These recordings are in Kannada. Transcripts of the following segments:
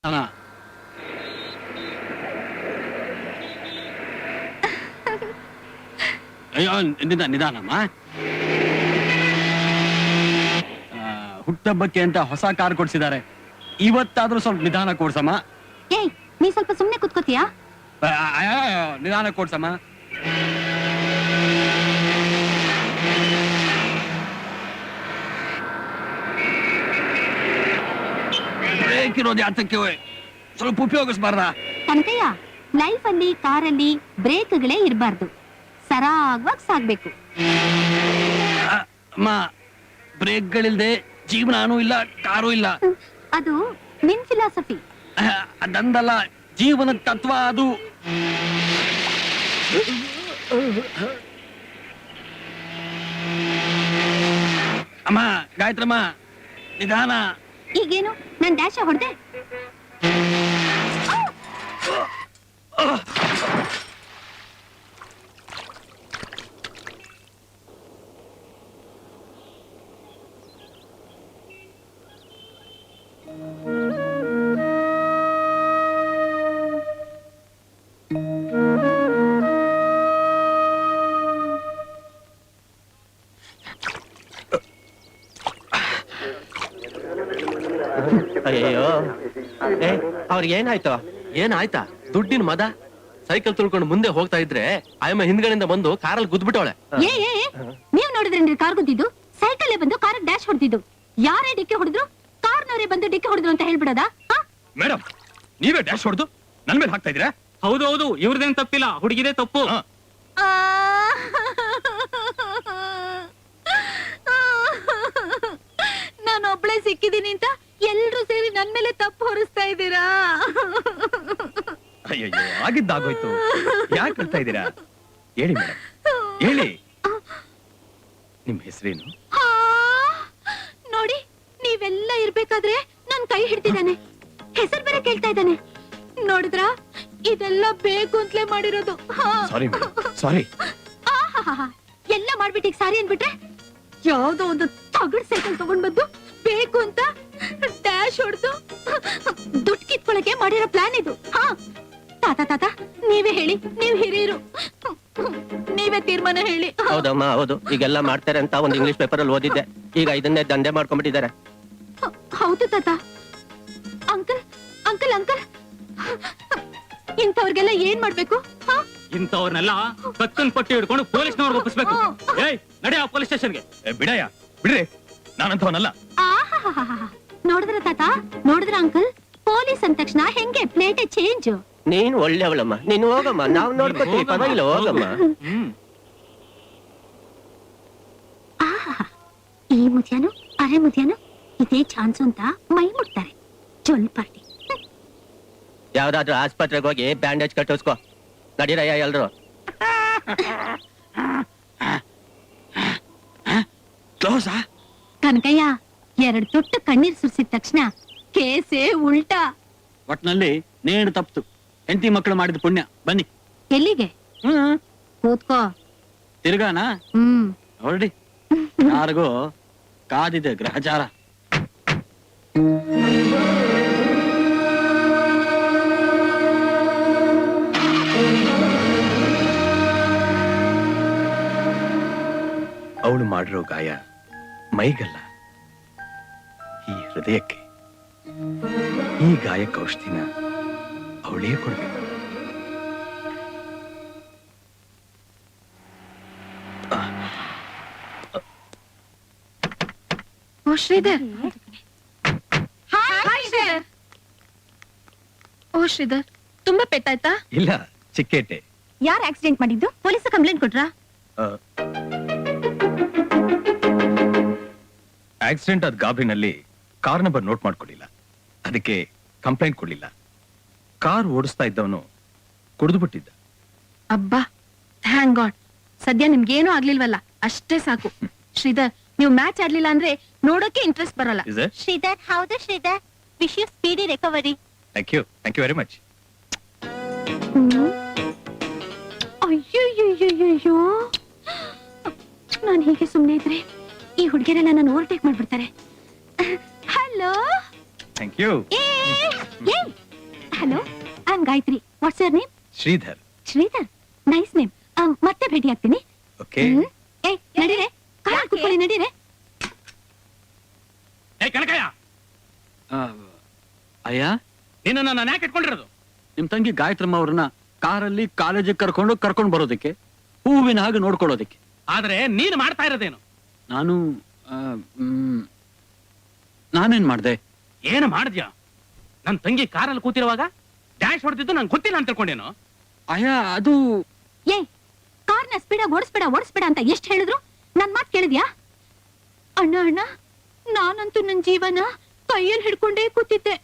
ಅಣ್ಣ ಅಯ್ಯೋ ನಿಧಾನಮ್ಮ. ಹುಟ್ಟಹಬ್ಬಕ್ಕೆ ಅಂತ ಹೊಸ ಕಾರ್ ಕೊಡ್ಸಿದ್ದಾರೆ, ಇವತ್ತಾದ್ರೂ ಸ್ವಲ್ಪ ನಿಧಾನ ಕೊಡ್ಸಮ್ಮ. ಏಯ್, ನೀ ಸ್ವಲ್ಪ ಸುಮ್ನೆ ಕುತ್ಕೋತೀಯಾ? ನಿಧಾನ ಕೊಡ್ಸಮ್ಮ. ಬ್ರೇಕ್ ಇರೋದು ಯಾತಕ್ಕೆ? ಸ್ವಲ್ಪ ಉಪಯೋಗಿಸ್ಬಾರ್ದ? ಕನಕಯ್ಯ, ಲೈಫ್ ಅಲ್ಲಿ ಕಾರಲ್ಲಿ ಬ್ರೇಕ್ಗಳೇ ಇರಬಾರ್ದು, ಸರಾಗವಾಗಿ ಸಾಗ್ಬೇಕು. ಅಮ್ಮ, ಬ್ರೇಕ್ಗಳಿಲ್ದೆ ಜೀವನಾನೂ ಇಲ್ಲ, ಕಾರೂ ಇಲ್ಲ. ಅದು ನಿನ್ ಫಿಲಾಸಫಿ. ಅದಂದಲ್ಲ, ಜೀವನ ತತ್ವ ಅದು. ಅಮ್ಮ, ಗಾಯತ್ರಮ್ಮ, ನಿಧಾನ. ಈಗೇನು, ನನ್ ಡ್ಯಾಶ ಹೊಡೆದೆ? ಅಯ್ಯೋ, ಅವ್ರಿಗೆ ಏನಾಯ್ತು? ಏನಾಯ್ತಾ? ದುಡ್ಡಿನ ಮದ. ಸೈಕಲ್ ತುಳ್ಕೊಂಡು ಮುಂದೆ ಹೋಗ್ತಾ ಇದ್ರೆ ಆಯಮ್ಮ ಹಿಂದ್ಗಡೆಯಿಂದ ಬಂದು ಕಾರಲ್ಲಿ ಗುದ್ಬಿಟ್ಟವಳೆ. ನೀವ್ ನೋಡಿದ್ರೇನ್ರಿ ಕಾರ್ ಗುದ್ದಿದ್ದು? ಸೈಕಲ್ ಬಂದು ಕಾರ್ ಡ್ಯಾಶ್ ಹೊಡೆದಿದ್ದು. ಯಾರೇ ಡಿಕ್ಕಿ ಹೊಡೆದ್ರು, ಕಾರ್ನವರೇ ಬಂದು ಡಿಕ್ಕಿ ಹೊಡೆದ್ರು ಅಂತ ಹೇಳ್ಬಿಡೋದಾ? ಮೇಡಮ್, ನೀವೇ ಡ್ಯಾಶ್ ಹೊಡೆದು ನನ್ ಮೇಲೆ ಹಾಕ್ತಾ ಇದ್ದೀರಾ? ಹೌದು ಹೌದು, ಇವ್ರದೇನ್ ತಪ್ಪಿಲ್ಲ, ಹುಡುಗಿದೇ ತಪ್ಪು. ನಾನು ಒಬ್ಳೆ ಸಿಕ್ಕಿದೀನಿ ಅಂತ ಎಲ್ರು ಸೇರಿ ನನ್ ಮೇಲೆ ತಪ್ಪು ಹೊರಿಸ್ತಾ ಇದ್ದೀರಾ? ಅಯ್ಯೋ, ಆಗಿದ್ದಾಗೋಯ್ತು, ಯಾಕೆ ಹೇಳ್ತಾ ಇದ್ದೀರಾ? ಹೇಳಿ ಮೇಡಮ್, ಹೇಳಿ. ನಿಮ್ ಹೆಸರೇನು? ನೋಡಿ, ನೀವೆಲ್ಲ ಇರ್ಬೇಕಾದ್ರೆ ನನ್ ಕೈ ಹಿಡ್ತಿದ್ದಾನೆ, ಹೆಸರು ಬೇರೆ ಕೇಳ್ತಾ ಇದ್ದಾನೆ. ನೋಡಿದ್ರ, ಇದೆಲ್ಲ ಬೇಕು ಅಂತಲೇ ಮಾಡಿರೋದು. ಸಾರಿ ಮೇಡಮ್, ಸಾರಿ. ಎಲ್ಲ ಮಾಡ್ಬಿಟ್ಟಿಗ್ ಸಾರಿ ಅನ್ಬಿಟ್ರೆ, ಯಾವ್ದೋ ಒಂದು ತಗಡ್ ಸೈಕಲ್ ತಗೊಂಡ್ ಬಂದು ಬೇಕು ಅಂತ ಡ್ಯಾಶ್ ಹೊಡೆದು ದುಡ್ಡು ಕಿತ್ಕೊಳಕ್ಕೆ ಮಾಡಿರೋ ಪ್ಲಾನ್ ಇದು. ತಾತ ನೀವೇ ಹೇಳಿ, ನೀವ್ ಹಿರಿಯರು, ನೀವೇ ತೀರ್ಮಾನ ಹೇಳಿ. ಹೌದಮ್ಮ, ಹೌದು. ಈಗೆಲ್ಲ ಮಾಡ್ತಾರೆ ಅಂತ ಒಂದು ಇಂಗ್ಲಿಷ್ ಪೇಪರ್ ಅಲ್ಲಿ ಓದಿದ್ದೆ. ಈಗ ಇದನ್ನೇ ದಂಧೆ ಮಾಡ್ಕೊಂಡ್ಬಿಟ್ಟಿದ್ದಾರೆ. ಹೌದು ತಾತ. ಅಂಕಲ್ ಅಂಕಲ್ ಅಂಕಲ್, ಇಂಥವ್ರಿಗೆಲ್ಲ ಏನ್ ಮಾಡ್ಬೇಕು? ಇಂಥವ್ರನ್ನೆಲ್ಲ ಕತ್ತನ್ ಪಟ್ಟಿ ಹಿಡ್ಕೊಂಡು ಪೊಲೀಸ್ನವ್ರಿಗೆ ಒಪ್ಪಿಸ್ಬೇಕು. ಏಯ್, ನಡೆ ಆ ಪೊಲೀಸ್ ಸ್ಟೇಷನ್ಗೆ. ಬಿಡಯ್ಯ, ಬಿಡ್ರಿ, ನಾನಂತವನಲ್ಲ. ನೋಡಿದ್ರ ತಾತ, ನೋಡಿದ್ರ ಅಂಕಲ್, ಪೊಲೀಸ್ ಅಂದ ತಕ್ಷಣ ಹೆಂಗೆ ಪ್ಲೇಟೇ ಚೇಂಜ್. ನೀನ್ ಒಳ್ಳೆಯವಳಮ್ಮ, ನೀನ್ ಹೋಗಮ್ಮ, ನಾವ್ ನೋಡ್ಕೊತೀವಿ, ಪರವಾಗಿಲ್ಲ, ಹೋಗಮ್ಮ. ಈ ಮುದ್ಯಾನು ಅರೆ ಮುದ್ಯಾನು ಇದೇ ಚಾನ್ಸ್ ಅಂತ ಮೈ ಮುಟ್ತಾರೆ. ಜೊಲ್ ಪಾರ್ಟಿ. ಯಾವ್ದಾದ್ರು ಆಸ್ಪತ್ರೆಗೆ ಹೋಗಿ ಬ್ಯಾಂಡೇಜ್ ಕಟ್ಟಿಸ್ಕೋ. ನಡೀರಯ್ಯ ಎಲ್ರು. ಕನಕಯ್ಯ, 2 ತುಟ್ಟು ಕಣ್ಣೀರ್ ಸುರಿಸಿದ ತಕ್ಷಣ ಕೇಸೇ ಉಲ್ಟಾ. ಒಟ್ನಲ್ಲಿ ನೇಣು ತಪ್ತು. ಹೆಂಡತಿ ಮಕ್ಕಳು ಮಾಡಿದ ಪುಣ್ಯ. ಬನ್ನಿ. ಎಲ್ಲಿಗೆ? ಕೂತ್ಕೋ. ತಿರ್ಗಾನ ಹೊರಡಿ. ಯಾರಿಗೂ ಕಾದಿದೆ ಗ್ರಹಚಾರ. ಅವಳು ಮಾಡಿರೋ ಗಾಯ ಮೈಗಲ್ಲ, ಈ ಹೃದಯಕ್ಕೆ. ಈ ಗಾಯಕ್ಕೆ ಔಷಧಿನ ಅವಳೇ ಕೊಡ್ಬೇಕು. ಓ ಶ್ರೀಧರ್. ಓ ಶ್ರೀಧರ್, ತುಂಬಾ ಪೆಟ್ಟಾಯ್ತಾ? ಇಲ್ಲ, ಚಿಕ್ಕೇಟೆ. ಯಾರು ಆಕ್ಸಿಡೆಂಟ್ ಮಾಡಿದ್ದು? Police complaint ಕೊಟ್ರಾ? ಆಕ್ಸಿಡೆಂಟ್ ಆದ ಗಾಬರಿನಲ್ಲಿ ಕಾರ್ ನಂಬರ್ ನೋಟ್ ಮಾಡ್ಕೊಳ್ಳಿಲ್ಲ, ಅದಕ್ಕೆ ಕಂಪ್ಲೇಂಟ್ ಕೊಡ್ಲಿಲ್ಲ. ಕಾರ್ ಓಡಿಸ್ತಾ ಇದ್ದವನು ಕುಡಿದು ಬಿಟ್ಟಿದ್ದ. ಅಬ್ಬಾ, ಥ್ಯಾಂಕ್ ಗಾಡ್. ಸದ್ಯ ನಿಮ್ಗೇನೂ ಆಗ್ಲಿಲ್ವಲ್ಲ, ಅಷ್ಟೇ ಸಾಕು. ಶ್ರೀಧರ್, ನೀವು ಮ್ಯಾಚ್ ಆಡ್ಲಿಲ್ಲ ಅಂದ್ರೆ ನೋಡೋಕೆ ಇಂಟ್ರೆಸ್ಟ್ ಬರಲ್ಲ. ಶ್ರೀಧರ್, ಹೌದು Shridhar. Wish you speedy recovery. Thank you very much. ಅಯ್ಯೋ, ನಾನು ಹೀಗೆ ಸುಮ್ಮನೆ ಇದ್ರೆ ಈ ಹುಡುಗಿಯರೆಲ್ಲ ನಾನು ಓವರ್ಟೇಕ್ ಮಾಡ್ಬಿಡ್ತಾರೆ. Hello. Thank you. Hello, I am Gayatri. What's your name? Shridhar. Shridhar, nice name. ಮತ್ತೆ ಭೇಟಿ ಆಗ್ತೀನಿ. ಓಕೆ. ನಡೀರೆ, ಕಾರಲ್ಲಿ ಕೂತ್ಕೊಳ್ಳಿ, ನಡೀರೆ. ಏ ಕನಕಯ್ಯ, ಅಯ್ಯ, ನಿನ್ನ ನಾನು ಯಾಕೆ ಇಟ್ಕೊಂಡಿರೋದು? ನಿಮ್ ತಂಗಿ ಗಾಯತ್ರಮ್ಮ ಅವ್ರನ್ನ ಕಾರಲ್ಲಿ ಕಾಲೇಜಿಗೆ ಕರ್ಕೊಂಡು ಬರೋದಕ್ಕೆ, ಹೂವಿನ ಹಾಗೆ ನೋಡ್ಕೊಳ್ಳೋದಕ್ಕೆ. ಆದ್ರೆ ನೀನು ಮಾಡ್ತಾ ಇರೋದೇನು? ನಾನು ನಾನೇನ್ ಮಾಡ್ದೆ? ಏನು ಮಾಡಿದ್ಯಾ? ನನ್ ತಂಗಿ ಕಾರಲ್ಲಿ ಕೂತಿರುವಾಗ ಡ್ಯಾಶ್ ಹೊಡೆದಿದ್ದು ನಂಗೆ ಗೊತ್ತಿಲ್ಲ ಅಂತ ತಿಳ್ಕೊಂಡೇನು? ಅಯ್ಯ, ಅದು ಕಾರ್ನ ಸ್ಪೀಡಾಗಿ ಓಡಿಸ್ಬೇಡ ಅಂತ ಎಷ್ಟು ಹೇಳಿದ್ರು ನನ್ ಮಾತು ಕೇಳಿದ್ಯಾ? ಅಣ್ಣ ಅಣ್ಣ, ನಾನಂತೂ ನನ್ ಜೀವನ ಕೈಯಲ್ಲಿ ಹಿಡ್ಕೊಂಡೇ ಕೂತಿದ್ದೆ.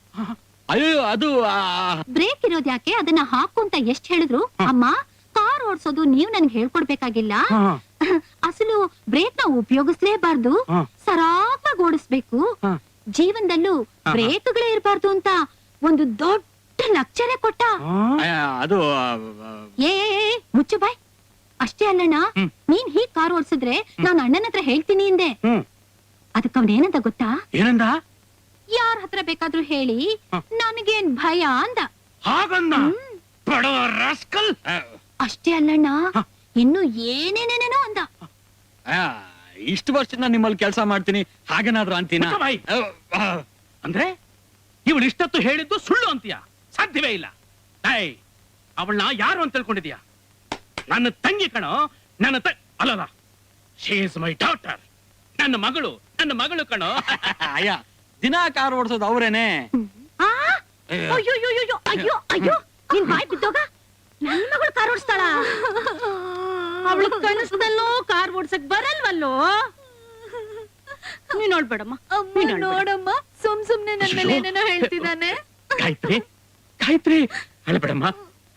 ಅಯ್ಯೋ, ಅದು ಬ್ರೇಕ್ ಇರೋದ್ ಯಾಕೆ, ಅದನ್ನ ಹಾಕು ಅಂತ ಎಷ್ಟು ಹೇಳಿದ್ರು. ಅಮ್ಮ, ಕಾರ್ ಓಡಿಸೋದು ನೀವ್ ನನ್ಗೆ ಹೇಳ್ಕೊಡ್ಬೇಕಾಗಿಲ್ಲ. ಅಸಲು ಬ್ರೇಕ್ ನ ಉಪಯೋಗಿಸ್ಲೇಬಾರ್ದು, ಸರಾಗವಾಗಿ ಓಡಿಸ್ಬೇಕು. ಜೀವನದಲ್ಲೂ ಬ್ರೇಕ್ಗಳೇ ಇರಬಾರ್ದು ಅಂತ ಒಂದು ದೊಡ್ಡ ಲೆಕ್ಚರೇ ಕೊಟ್ಟ. ಅದು ಏ ಮುಚ್ಚು ಬಾಯ್. ಅಷ್ಟೇ ಅಲ್ಲಣ್ಣ, ನೀನ್ ಹೀಗ್ ಕಾರ್ ಓಡಿಸಿದ್ರೆ ನಾನು ಅಣ್ಣನ ಹತ್ರ ಹೇಳ್ತೀನಿ ಹಿಂದೆ. ಅದಕ್ಕೆ ಅವನೇನಂತ ಗೊತ್ತಾ? ಏನಂದ? ಯಾರ ಹತ್ರ ಬೇಕಾದ್ರೂ ಹೇಳಿ, ನನಗೇನ್ ಭಯ ಅಂದ. ಹಾಗಂದ? ಬಡವ ರಾಸ್ಕಲ್. ಅಷ್ಟೇ ಅಲ್ಲಣ್ಣ, ಇನ್ನು ಏನೇನೇನೇನೋ ಅಂದ. ಇಷ್ಟು ವರ್ಷ ನಾನು ನಿಮ್ಮಲ್ಲಿ ಕೆಲಸ ಮಾಡ್ತೀನಿ, ಹಾಗೇನಾದ್ರೂ ಅಂತೀನ? ಅಂದ್ರೆ ಇವಳು ಇಷ್ಟೊತ್ತು ಹೇಳಿದ್ದು ಸುಳ್ಳು ಅಂತೀಯ? ಸಾಧ್ಯವೇ ಇಲ್ಲ. ಅವಳನ್ನ ಯಾರು ಅಂತ ತಿಳ್ಕೊಂಡಿದ್ಯಾ? ನನ್ನ ತಂಗಿ ಕಣೋ, ಅಲ್ಲಲ್ಲ, ಶಿ ಇಸ್ ಮೈ ಡಾಟರ್. ನನ್ನ ಮಗಳು ಕಣೋ. ಅಯ್ಯ, ದಿನ ಕಾರ್ ಓಡಿಸೋದು ಅವ್ರೇನೆ. ಅಯ್ಯೋ ಅಯ್ಯೋ ಅಯ್ಯೋ, ನಿನ್ ಬಾಯ್ ಬಿದ್ದೋಗ. ನನ್ನ ಮಗಳು ಕಾರ್ ಓಡಿಸ್ತಾಳ? ಅವಳು ಕನಸದಲ್ಲೋ ಕಾರ್ ಓಡ್ಸಕ್ ಬರಲ್ವಲ್ಲೋ. ನೀನ್ ನೋಡ್ಬೇಡಮ್ಮ, ನೋಡಮ್ಮ, ಸುಮ್ನೆ ನನ್ನ ಮೇಲೆ ಏನೇನೋ ಹೇಳ್ತಿದ್ದಾನೆ. ಗಾಯತ್ರಿ,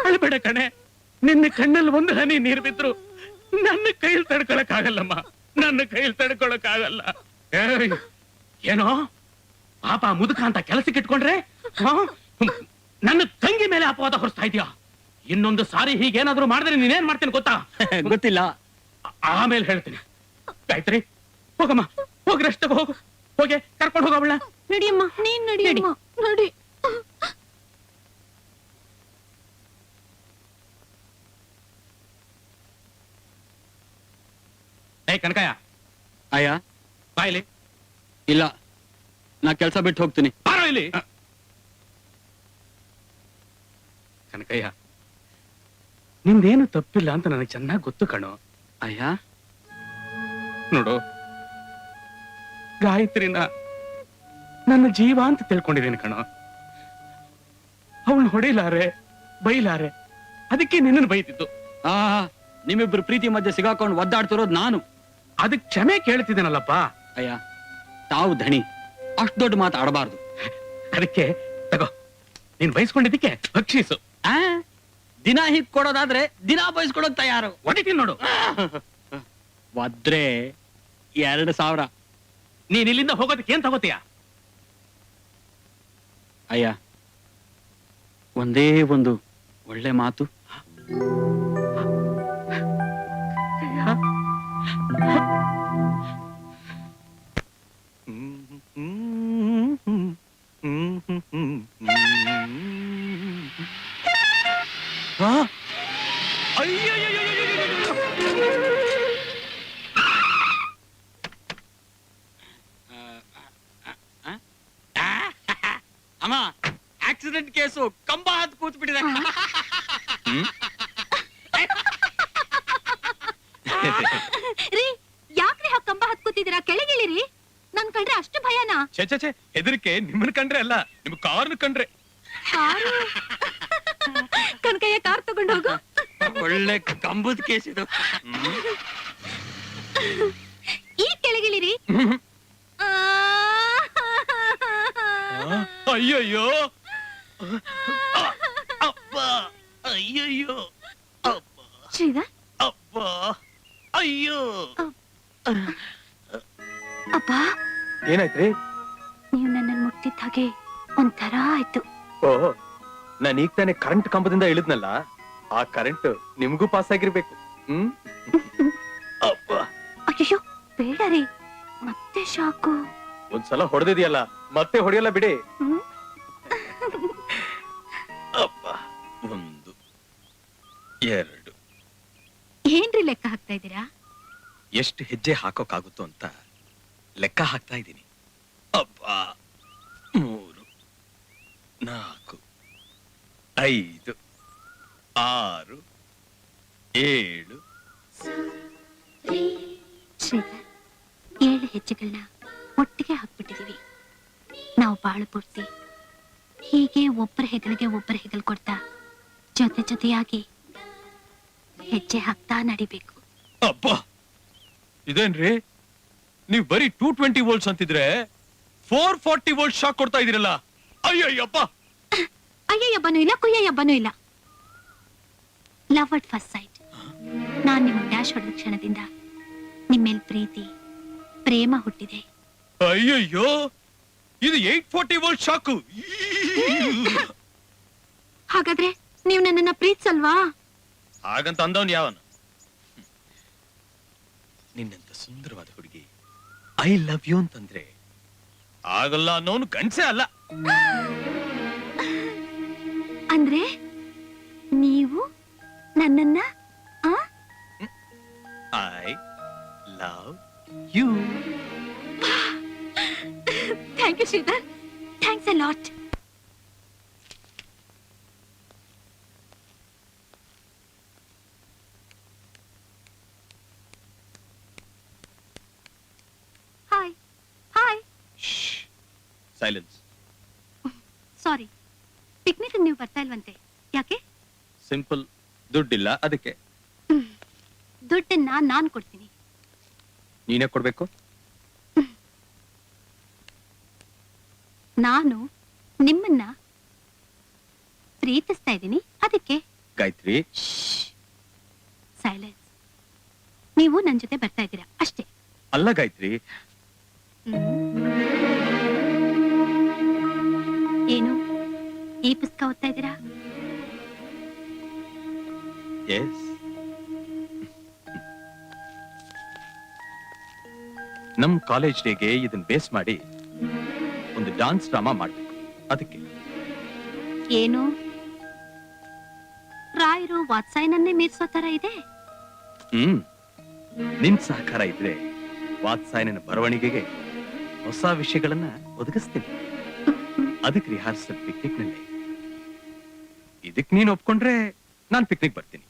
ಅಳಬೇಡ ಕಣೆ. ನಿನ್ನ ಕಣ್ಣಲ್ಲಿ ಒಂದು ಹನಿ ನೀರು ಬಿದ್ರು ನನ್ನ ಕೈಯಲ್ಲಿ ತಡ್ಕೊಳಕ್ಕಾಗಲ್ಲಮ್ಮ, ನನ್ನ ಕೈಯಲ್ಲಿ ತಡ್ಕೊಳಕ್ಕಾಗಲ್ಲ. ಏನೋ ಪಾಪ ಮುದುಕ ಅಂತ ಕೆಲಸಕ್ಕೆ ಇಟ್ಕೊಂಡ್ರೆ ನನ್ನ ತಂಗಿ ಮೇಲೆ ಅಪವಾದ ಹೊರಿಸ್ತಾ ಇದೀಯಾ? ಇನ್ನೊಂದು ಸಾರಿ ಹೀಗೇನಾದ್ರೂ ಮಾಡಿದ್ರೆ ನೀನೇನ್ ಮಾಡ್ತೀನಿ ಗೊತ್ತಾ? ಗೊತ್ತಿಲ್ಲ, ಆಮೇಲೆ ಹೇಳ್ತೀನಿ. ಗಾಯತ್ರಿ, ಹೋಗಮ್ಮ, ಹೋಗಿ ರೆಸ್ಟ್ ತಗೋ, ಹೋಗಿ ಕರ್ಕೊಂಡು ಹೋಗವಳ. ನಡಿಯಮ್ಮ, ನೀನ್ ನಡಿ. ನಡಿ. ಕನಕಯ್ಯ, ಅಯ್ಯ, ಬಾಯ್ಲಿ. ಇಲ್ಲ, ನಾ ಕೆಲಸ ಬಿಟ್ಟು ಹೋಗ್ತೀನಿ. ಬಾರೋ ಇಲ್ಲಿ. ಕನಕಯ್ಯ, ನಿಂದೇನು ತಪ್ಪಿಲ್ಲ ಅಂತ ನನಗೆ ಚೆನ್ನಾಗಿ ಗೊತ್ತು ಕಣೋ. ಅಯ್ಯ, ನೋಡು, ಗಾಯತ್ರಿನ ನನ್ನ ಜೀವ ಅಂತ ತಿಳ್ಕೊಂಡಿದ್ದೀನಿ ಕಣೋ. ಅವಳು ಹೊಡಿಲಾರೆ, ಬೈಲಾರೆ, ಅದಕ್ಕೆ ನಿನ್ನನ್ನು ಬೈತಿದ್ದು. ನಿಮ್ಮಿಬ್ರು ಪ್ರೀತಿ ಮಧ್ಯೆ ಸಿಗಾಕೊಂಡು ಒದ್ದಾಡ್ತಿರೋದು ನಾನು. ಅದಕ್ಕೆ ಕ್ಷಮೆ ಕೇಳ್ತಿದ್ದೇನಲ್ಲಪ್ಪ. ಅಯ್ಯ, ತಾವು ಧಣಿ, ಅಷ್ಟು ದೊಡ್ಡ ಮಾತು ಆಡಬಾರ್ದು. ಅದಕ್ಕೆ ತಗೋ, ನೀನ್ ಬಯಸ್ಕೊಂಡಿದ್ದಕ್ಕೆ ಭಕ್ಷಿಸು. ದಿನ ಹೀಗ್ ಕೊಡೋದಾದ್ರೆ ದಿನ ಬಯಸ್ಕೊಡೋಕ್ ತಯಾರು. ಹೊಡಿತೀನಿ ನೋಡು. ಒದ್ರೆ 2,000. ನೀನ್ ಇಲ್ಲಿಂದ ಹೋಗೋದಕ್ಕೆ ಏನ್ ತಗೋತೀಯ? ಅಯ್ಯ, ಒಂದೇ ಒಂದು ಒಳ್ಳೆ ಮಾತು. ಅಮ್ಮ, ಆಕ್ಸಿಡೆಂಟ್ ಕೇಸು, ಕಂಬ ಹತ್ತು ಕೂತ್ ಬಿಟ್ಟಿದೆ. ರೀ, ಯಾಕ್ರಿ ಆ ಕಂಬ ಹತ್ಕೋತಿದ್ದೀರಾ? ಕೆಳಗಿಳಿರಿ. ನನ್ ಕಂಡ್ರೆ ಅಷ್ಟು ಭಯನಾ? ಛೆ, ಹೆದರಿಕೆ ನಿಮ್ಮನ್ನ ಕಂಡ್ರೆ ಅಲ್ಲ, ನಿಮ್ ಕಾರ್ನ ಕಂಡ್ರೆ. ಕಾರು? ಕನಕಯ್ಯ, ಕಾರ್ ತಗೊಂಡು ಹೋಗು. ಒಳ್ಳೆ ಕಂಬದ ಕೇಸ್ ಇದು. ಈ ಕೆಳಗಿಳಿರಿ. ಅಯ್ಯಯ್ಯೋ, ಅಪ್ಪ, ಅಯ್ಯಯ್ಯೋ, ಶ್ರೀಧರ್, ಅಪ್ಪ, ಅಯ್ಯೋ. ಅಪ್ಪ, ಏನಾಯ್ತ್ರಿ? ನೀವು ನನ್ನನ್ನು ಮುಟ್ಟಿದ ಹಾಗೆ ಒಂಥರ ಆಯ್ತು. ಓ, ನಾನು ಈಗ ತಾನೇ ಕರೆಂಟ್ ಕಂಬದಿಂದ ಇಳಿದ್ನಲ್ಲ, ಆ ಕರೆಂಟ್ ನಿಮ್ಗೂ ಪಾಸ್ ಆಗಿರ್ಬೇಕು. ಅಪ್ಪ, ಅಯ್ಯೋ, ಬೇಡ ರೀ, ಮತ್ತೆ ಶಾಕು. ಒಂದ್ಸಲ ಹೊಡೆದಿದ್ಯಲ್ಲ, ಮತ್ತೆ ಹೊಡೆಯಲ್ಲ ಬಿಡಿ. ಎರಡು. ಏನ್ರಿ ಲೆಕ್ಕ ಹಾಕ್ತಾ ಇದ್ದೀರಾ? ಎಷ್ಟು ಹೆಜ್ಜೆ ಹಾಕೋಕ್ಕಾಗುತ್ತೋ ಅಂತ ಲೆಕ್ಕ ಹಾಕ್ತಾ ಇದ್ದೀನಿ. ಅಬ್ಬಾ, 3, 4, 5, 6, 7. ಶ್ರೀಧರ್, 7 ಹೆಜ್ಜೆಗಳನ್ನ ಒಟ್ಟಿಗೆ ಹಾಕ್ಬಿಟ್ಟಿದೀವಿ. ನಾವು ಬಾಳು ಪೂರ್ತಿ ಹೀಗೆ ಒಬ್ಬರ ಹೆಗಲಿಗೆ ಒಬ್ಬರ ಹೆಗಲ್ ಕೊಡ್ತಾ ಜೊತೆ ಜೊತೆಯಾಗಿ ಹೆಜ್ಜೆ ಹಾಕ್ತಾ ನಡಿಬೇಕು. ಅಬ್ಬಾ, ಇದೇನ್ರಿ ನೀವು ಬರೀ 220 ವೋಲ್ಟ್ಸ್ ಅಂತಿದ್ರೆ 440 ವೋಲ್ಟ್ ಶಾಕ್ ಕೊಡ್ತಾ ಇದೀರಲ್ಲ. ಅಯ್ಯಯ್ಯಪ್ಪ. ಅಯ್ಯಯ್ಯಬ್ಬನೂ ಇಲ್ಲ, ಕುಯ್ಯಯ್ಯಬ್ಬನೂ ಇಲ್ಲ. Love at first sight. ನಾನ್ ನಿಮ್ಮ ಡ್ಯಾಶ್ ಹೊಡೆದ ಕ್ಷಣದಿಂದ ನಿಮ್ಮೇಲ್ ಪ್ರೀತಿ, ಪ್ರೇಮ ಹುಟ್ಟಿದೆ. ಅಯ್ಯಯ್ಯೋ, ಇದು 840 ವೋಲ್ಟ್ ಶಾಕು. ಹಾಗಾದ್ರೆ ನೀವು ನನ್ನನ್ನ ಪ್ರೀತಿಸಲ್ವಾ? ಹಾಗಂತ ಅಂದವನ್ ಯಾವನು? ನಿನ್ನಂತ ಸುಂದರವಾದ ಹುಡುಗಿ ಐ ಲವ್ ಯು ಅಂತಂದ್ರೆ ಆಗಲ್ಲ ಅನ್ನೋನು ಗಂಡಸೇ ಅಲ್ಲ. ಅಂದ್ರೆ ನೀವು ನನ್ನನ್ನ I love you. Thank you Shridhar, thanks a lot. Hi hi. Silence. Sorry, picnic ನೀವು ಬರ್ತಾ ಇಲ್ವಂತೆ, ಯಾಕೆ? ಸಿಂಪಲ್, ದುಡ್ಡಿಲ್ಲ ಅದಕ್ಕೆ. ದುಡ್ಡನ್ನ ನಾನ್ ಕೊಡ್ತೀನಿ. ನೀನೇ ಕೊಡ್ಬೇಕು. ನಾನು ನಿಮ್ಮನ್ನ ಪ್ರೀತಿಸ್ತಾ ಇದ್ದೀನಿ, ಅದಕ್ಕೆ. ಗಾಯತ್ರಿ, ಸೈಲೆನ್ಸ್. ನೀವು ನನ್ ಜೊತೆ ಬರ್ತಾ ಇದ್ದೀರಾ ಅಷ್ಟೇ. ಅಲ್ಲ ಗಾಯತ್ರಿ. ಏನು ಈ ಪುಸ್ತಕ ಓದ್ತಾ ಇದ್ದೀರಾ? ಎಸ್. ನಮ್ ಕಾಲೇಜ್ ಡೇಗೆ ಇದನ್ನ ಬೇಸ್ ಮಾಡಿ ಒಂದು ಡಾನ್ಸ್ ಡ್ರಾಮಾ ಮಾಡ್ಬೇಕು, ಅದಕ್ಕೆ. ಏನು ರಾಯರು ವಾತ್ಸಾಯನನ್ನೇ ಮೀರ್ಸೋ ತರ ಇದೆ. ನಿನ್ ಸಹಕಾರ ಇದ್ರೆ ವಾತ್ಸಾಯನ ಬರವಣಿಗೆಗೆ ಹೊಸ ವಿಷಯಗಳನ್ನ ಒದಗಿಸ್ತೀನಿ. ಅದಕ್ಕೆ ರಿಹಾರ್ಸಲ್ ಪಿಕ್ನಿಕ್ ನಲ್ಲಿ. ಇದಕ್ ನೀನ್ ಒಪ್ಕೊಂಡ್ರೆ ನಾನ್ ಪಿಕ್ನಿಕ್ ಬರ್ತೀನಿ.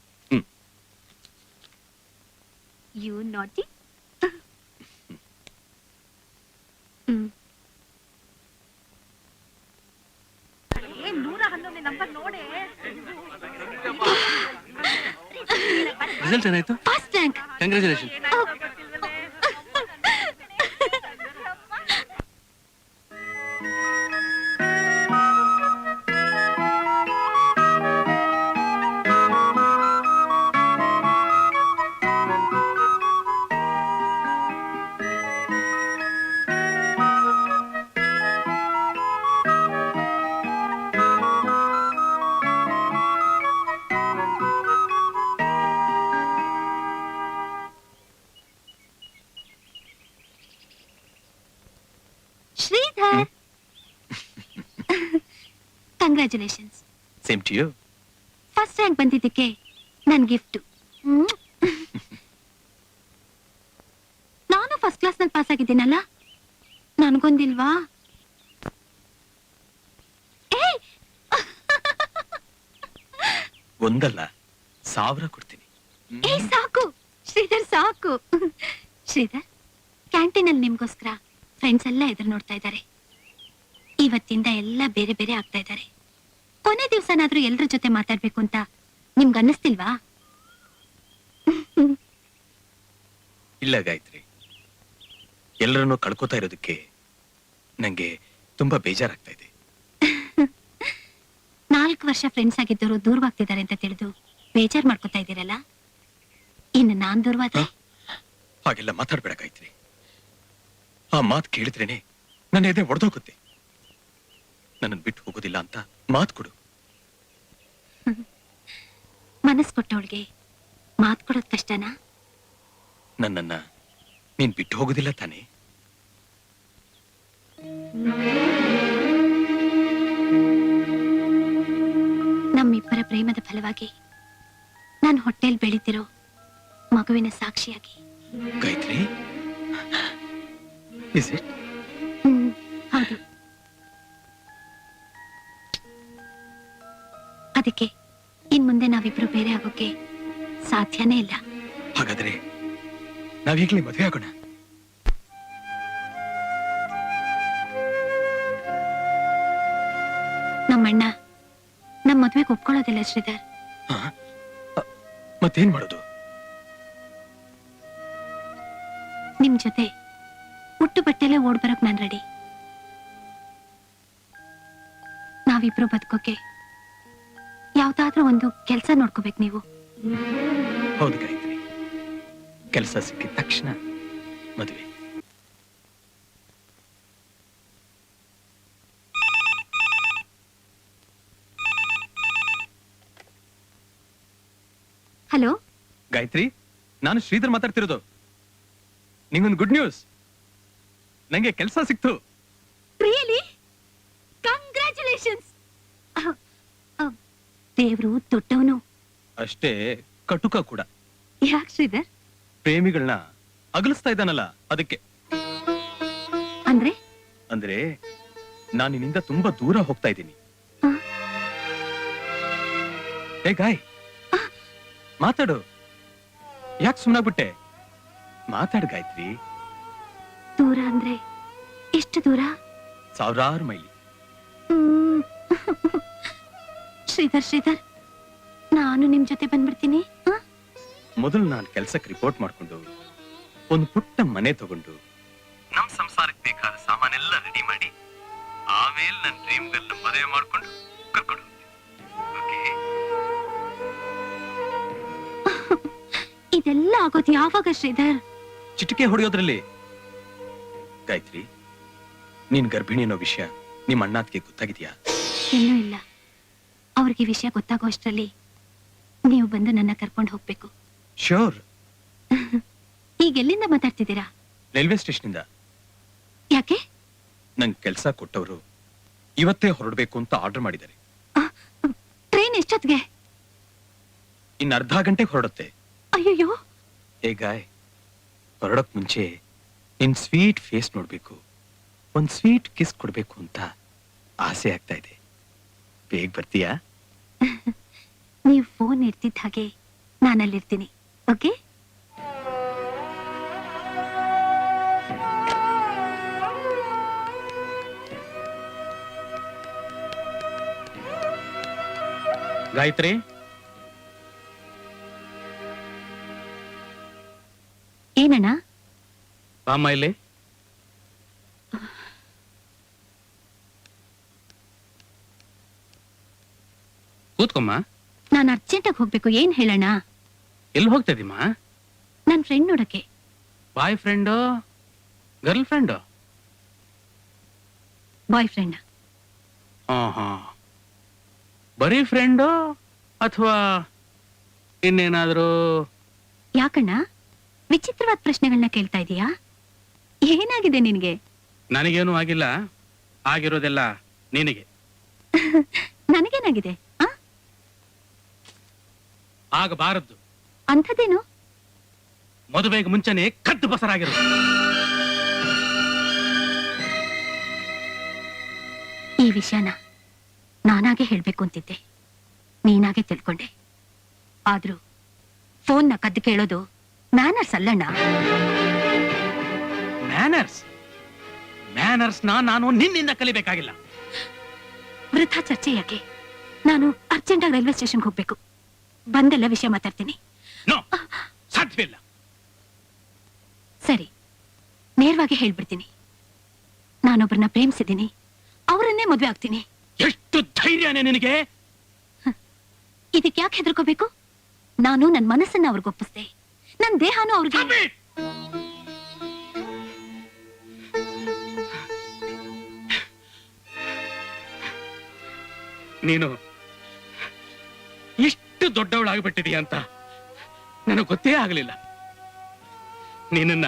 You naughty. ರಿಸಲ್ಟ್ ಏನಾಯ್ತು? First rank. Congratulation. Shridhar, congratulations. Same to you. First rank ಬಂದಿದ್ದಕ್ಕೆ ನನ್ ಗಿಫ್ಟ್. ನಾನು ಫಸ್ಟ್ ಕ್ಲಾಸ್ ನಲ್ಲಿ ಪಾಸ್ ಆಗಿದ್ದೀನಲ್ಲ, ನನ್ಗೊಂದಿಲ್ವಾ? ಒಂದಲ್ಲ 1000 ಕೊಡ್ತೀನಿ. ಸಾಕು ಶ್ರೀಧರ್, ಸಾಕು. ಶ್ರೀಧರ್, ಕ್ಯಾಂಟೀನ್ ಅಲ್ಲಿ ನಿಮ್ಗೋಸ್ಕರ ಫ್ರೆಂಡ್ಸ್ ಎಲ್ಲ ಎದುರು ನೋಡ್ತಾ ಇದ್ದಾರೆ. ಇವತ್ತಿಂದ ಎಲ್ಲ ಬೇರೆ ಬೇರೆ ಆಗ್ತಾ ಇದ್ದಾರೆ. ಕೊನೆ ದಿವ್ಸನಾದ್ರೂ ಎಲ್ರ ಜೊತೆ ಮಾತಾಡ್ಬೇಕು ಅಂತ ನಿಮ್ಗೆ ಅನ್ನಿಸ್ತಿಲ್ವಾ? ಇಲ್ಲ ಗಾಯತ್ರಿ, ಎಲ್ಲರನ್ನೂ ಕಳ್ಕೊತಾ ಇರೋದಕ್ಕೆ ನಂಗೆ ತುಂಬಾ ಬೇಜಾರಾಗ್ತಾ ಇದೆ. 4 ವರ್ಷ ಫ್ರೆಂಡ್ಸ್ ಆಗಿದ್ದವರು ದೂರವಾಗ್ತಿದ್ದಾರೆ ಅಂತ ತಿಳಿದು ಬೇಜಾರ್ ಮಾಡ್ಕೊತಾ ಇದ್ದೀರಲ್ಲ, ಇನ್ನು ನಾನ್ ದೂರವಾದ್ರೆ? ಹಾಗೆಲ್ಲ ಮಾತಾಡ್ಬೇಡ ಗಾಯತ್ರಿ. ಆ ಮಾತು ಕೇಳಿದ್ರೇನೆ ನನ್ನ ಎದೆ ಒಡೆದೋಗುತ್ತೆ. ನನ್ನನ್ನು ಬಿಟ್ಟು ಹೋಗೋದಿಲ್ಲ ಅಂತ ಮಾತು ಕೊಡು. ಮನಸ್ ಕೊಟ್ಟವಳಿಗೆ ಮಾತ್ ಕೊಡೋದ್ ಕಷ್ಟನಾ? ನನ್ನನ್ನ ನೀನ್ ಬಿಟ್ಟು ಹೋಗೋದಿಲ್ಲ ತಾನೇ? ನಮ್ಮಿಬ್ಬರ ಪ್ರೇಮದ ಫಲವಾಗಿ ನಾನು ಹೊಟ್ಟೆಲ್ ಬೆಳೀತಿರೋ ಮಗುವಿನ ಸಾಕ್ಷಿಯಾಗಿ. Gayatri, is it? ಹೌದು. ಅದಕ್ಕೆ ಇನ್ ಮುಂದೆ ನಾವಿಬ್ರು ಬೇರೆ ಆಗೋಕೆ ಸಾಧ್ಯನೇ ಇಲ್ಲ. ಹಾಗಾದ್ರೆ ನಾವೀಗ್ಲೇ ಮದುವೆ ಆಗೋಣ. ನಮ್ಮಣ್ಣ ನಮ್ ಮದ್ವೆಗೆ ಒಪ್ಕೊಳ್ಳೋದಿಲ್ಲ ಶ್ರೀಧರ್. ಮತ್ತೇನ್ ಮಾಡೋದು? ನಿಮ್ ಜೊತೆ ಹುಟ್ಟು ಬಟ್ಟೆಲೆ ಓಡ್ ಬರೋಕ್ ನಾನ್ ರೆಡಿ. ನಾವಿಬ್ರು ಬದುಕೋಕೆ ಯಾವ್ದಾದ್ರೂ ಒಂದು ಕೆಲ್ಸ ನೋಡ್ಕೋಬೇಕು ನೀವು. ಹೌದು ಗಾಯತ್ರಿ, ಕೆಲಸ ಸಿಕ್ಕಿದ ತಕ್ಷಣ ಮದುವೆ. ಹಲೋ ಗಾಯತ್ರಿ, ನಾನು ಶ್ರೀಧರ್ ಮಾತಾಡ್ತಿರೋದು. ನಿಂಗೊಂದು ಗುಡ್ ನ್ಯೂಸ್, ನಂಗೆ ಕೆಲಸ ಸಿಕ್ತು. ರಿಯಲಿ? ಕಂಗ್ರ್ಯಾಚುಲೇಷನ್ಸ್. ದೇವ್ರು ದೊಡ್ಡವನು. ಅಷ್ಟೇ ಕಟುಕ ಕೂಡ. ಯಾಕೆ ಶ್ರೀಧರ್? ಪ್ರೇಮಿಗಳನ್ನ ಅಗಲಿಸ್ತಾ ಇದ್ದಾನಲ್ಲ, ಅದಕ್ಕೆ. ಅಂದ್ರೆ ನಾನು ನಿನ್ನಿಂದ ತುಂಬಾ ದೂರ ಹೋಗ್ತಾ ಇದ್ದೀನಿ. ಏ ಗಾಯ್, ಮಾತಾಡು. ಯಾಕೆ ಸುಮ್ಮನಾಗ್ಬಿಟ್ಟೆ? ಮಾತಾಡು ಗಾಯತ್ರಿ. ದೂರ ಅಂದ್ರೆ ಎಷ್ಟು ದೂರ? 1000 ಮೈಲಿ. ಶ್ರೀಧರ್, ನಾನು ನಿಮ್ ಜೊತೆ ಬಂದ್ಬಿಡ್ತೀನಿ. ಮೊದಲು ನಾನು ಕೆಲ್ಸಕ್ಕೆ ರಿಪೋರ್ಟ್ ಮಾಡ್ಕೊಂಡು ಒಂದು ಪುಟ್ಟ ಮನೆ ತಗೊಂಡು ನಮ್ ಸಂಸಾರಕ್ಕೆ ಬೇಕಾದ ಸಾಮಾನೆಲ್ಲ ರೆಡಿ ಮಾಡಿ ಆಮೇಲೆ ನನ್ನ ಡ್ರೀಮ್ ಗರ್ಲ್ ಮದುವೆ ಮಾಡ್ಕೊಂಡು ಕರ್ಕೊಂಡು ಹೋಗ್ತೀನಿ. ಇದೆಲ್ಲ ಆಗೋದು ಯಾವಾಗ ಶ್ರೀಧರ್? ಚಿಟಿಕೆ ಹೊಡೆಯೋದ್ರಲ್ಲಿ. ಗಾಯತ್ರಿ, ನೀನ್ ಗರ್ಭಿಣಿ ಅನ್ನೋ ವಿಷಯ ನಿಮ್ಮ ಅಣ್ಣಾತ್ಗೆ ಗೊತ್ತಾಗಿದ್ಯಾ? ಇನ್ನೂ ಇಲ್ಲ. ಅವ್ರಿಗೆ ವಿಷಯ ಗೊತ್ತಾಗೋ ಅಷ್ಟರಲ್ಲಿ ನೀವು ಬಂದು ನನ್ನ ಕರ್ಕೊಂಡು ಹೋಗ್ಬೇಕು. ಶ್ಯೂರ್. ಈಗ ಎಲ್ಲಿಂದ ಮಾತಾಡ್ತಿದ್ದೀರಾ? ರೈಲ್ವೆ ಸ್ಟೇಷನ್ ಇಂದ. ಯಾಕೆ? ನಂಗೆ ಕೆಲಸ ಕೊಟ್ಟವರು ಇವತ್ತೇ ಹೊರಡ್ಬೇಕು ಅಂತ ಆರ್ಡರ್ ಮಾಡಿದ್ದಾರೆ. ಟ್ರೈನ್ ಎಷ್ಟೊತ್ತಿಗೆ? ಇನ್ನು ಅರ್ಧ ಗಂಟೆಗೆ ಹೊರಡುತ್ತೆ. ಅಯ್ಯಯ್ಯೋ. ಏ ಗಾಯ್, ಹೊರಡಕ್ ಮುಂಚೆ ನಿನ್ ಸ್ವೀಟ್ ಫೇಸ್ ನೋಡ್ಬೇಕು, ಒಂದ್ ಸ್ವೀಟ್ ಕಿಸ್ ಕೊಡ್ಬೇಕು ಅಂತ ಆಸೆ ಆಗ್ತಾ ಇದೆ. ಬೇಗ ಬರ್ತೀಯಾ? ನೀವು ಫೋನ್ ಇರ್ತಿದ್ದ ಹಾಗೆ ನಾನಲ್ಲಿರ್ತೀನಿ. ಓಕೆ? ಗಾಯತ್ರಿ, ಏನಣ್ಣ? ಬಾಮ್ಮ ಇಲ್ಲಿ. ಕೂತ್ಕೊಮ್ಮ. ನಾನು ಅರ್ಜೆಂಟಾಗಿ ಹೋಗ್ಬೇಕು. ಏನ್ ಹೇಳೋಣ? ಎಲ್ಲಿ ಹೋಗ್ತಾ ಇದೀಮ್ಮ? ನನ್ ಫ್ರೆಂಡ್ ನೋಡಕ್ಕೆ. ಬಾಯ್ friend, girl friend? Boy friend. ಹಾ, ಬರೀ ಫ್ರೆಂಡು ಅಥವಾ ಇನ್ನೇನಾದ್ರೂ? ಯಾಕಣ್ಣ ವಿಚಿತ್ರವಾದ ಪ್ರಶ್ನೆಗಳನ್ನ ಕೇಳ್ತಾ ಇದೀಯಾ? ಏನಾಗಿದೆ ನಿನ್ಗೆ? ನನಗೇನು ಆಗಿಲ್ಲ, ಆಗಿರೋದೆಲ್ಲ ನಿನಗೆ. ನನಗೇನಾಗಿದೆ? ಆಗಬಾರದ್ದು. ಅಂಥದ್ದೇನು? ಮದುವೆಗೆ ಮುಂಚೆನೆ ಕದ್ದು ಬಸರಾಗಿರೋದು. ಈ ವಿಷಯನ ನಾನಾಗೆ ಹೇಳ್ಬೇಕು ಅಂತಿದ್ದೆ, ನೀನಾಗೆ ತಿಳ್ಕೊಂಡೆ. ಆದ್ರೂ ಫೋನ್ನ ಕದ್ದು ಕೇಳೋದು ಮ್ಯಾನರ್ಸ್ ಅಲ್ಲಣ್ಣ. ಮ್ಯಾನರ್ಸ್ ನಾನು ನಿನ್ನಿಂದ ಕಲಿಬೇಕಾಗಿಲ್ಲ. ವೃಥಾ ಚರ್ಚೆ ಯಾಕೆ? ನಾನು ಅರ್ಜೆಂಟಾಗಿ ರೈಲ್ವೆ ಸ್ಟೇಷನ್ಗೆ ಹೋಗ್ಬೇಕು. ಬಂದೆಲ್ಲ ವಿಷಯ ಮಾತಾಡ್ತೀನಿ. ನೋ, ಸಾಧ್ಯವಿಲ್ಲ. ಸರಿ, ನೇರವಾಗಿ ಹೇಳ್ಬಿಡ್ತೀನಿ. ನಾನೊಬ್ಬರನ್ನ ಪ್ರೇಮಿಸಿದ್ದೀನಿ, ಅವರನ್ನೇ ಮದ್ವೆ ಆಗ್ತೀನಿ. ಎಷ್ಟು ಧೈರ್ಯನೇ ನಿನಗೆ? ಇದಕ್ಕೆ ಯಾಕೆ ಹೆದರ್ಕೋಬೇಕು? ನಾನು ನನ್ನ ಮನಸ್ಸನ್ನ ಅವ್ರಿಗೆ ಒಪ್ಪಿಸ್ದೆ, ನನ್ನ ದೇಹನೂ ಅವ್ರಿಗೆ. ನೀನು ಎಷ್ಟು ದೊಡ್ಡವಳಾಗ್ಬಿಟ್ಟಿದೀಯ ಅಂತ ನನಗೆ ಗೊತ್ತೇ ಆಗಲಿಲ್ಲ. ನಿನ್ನ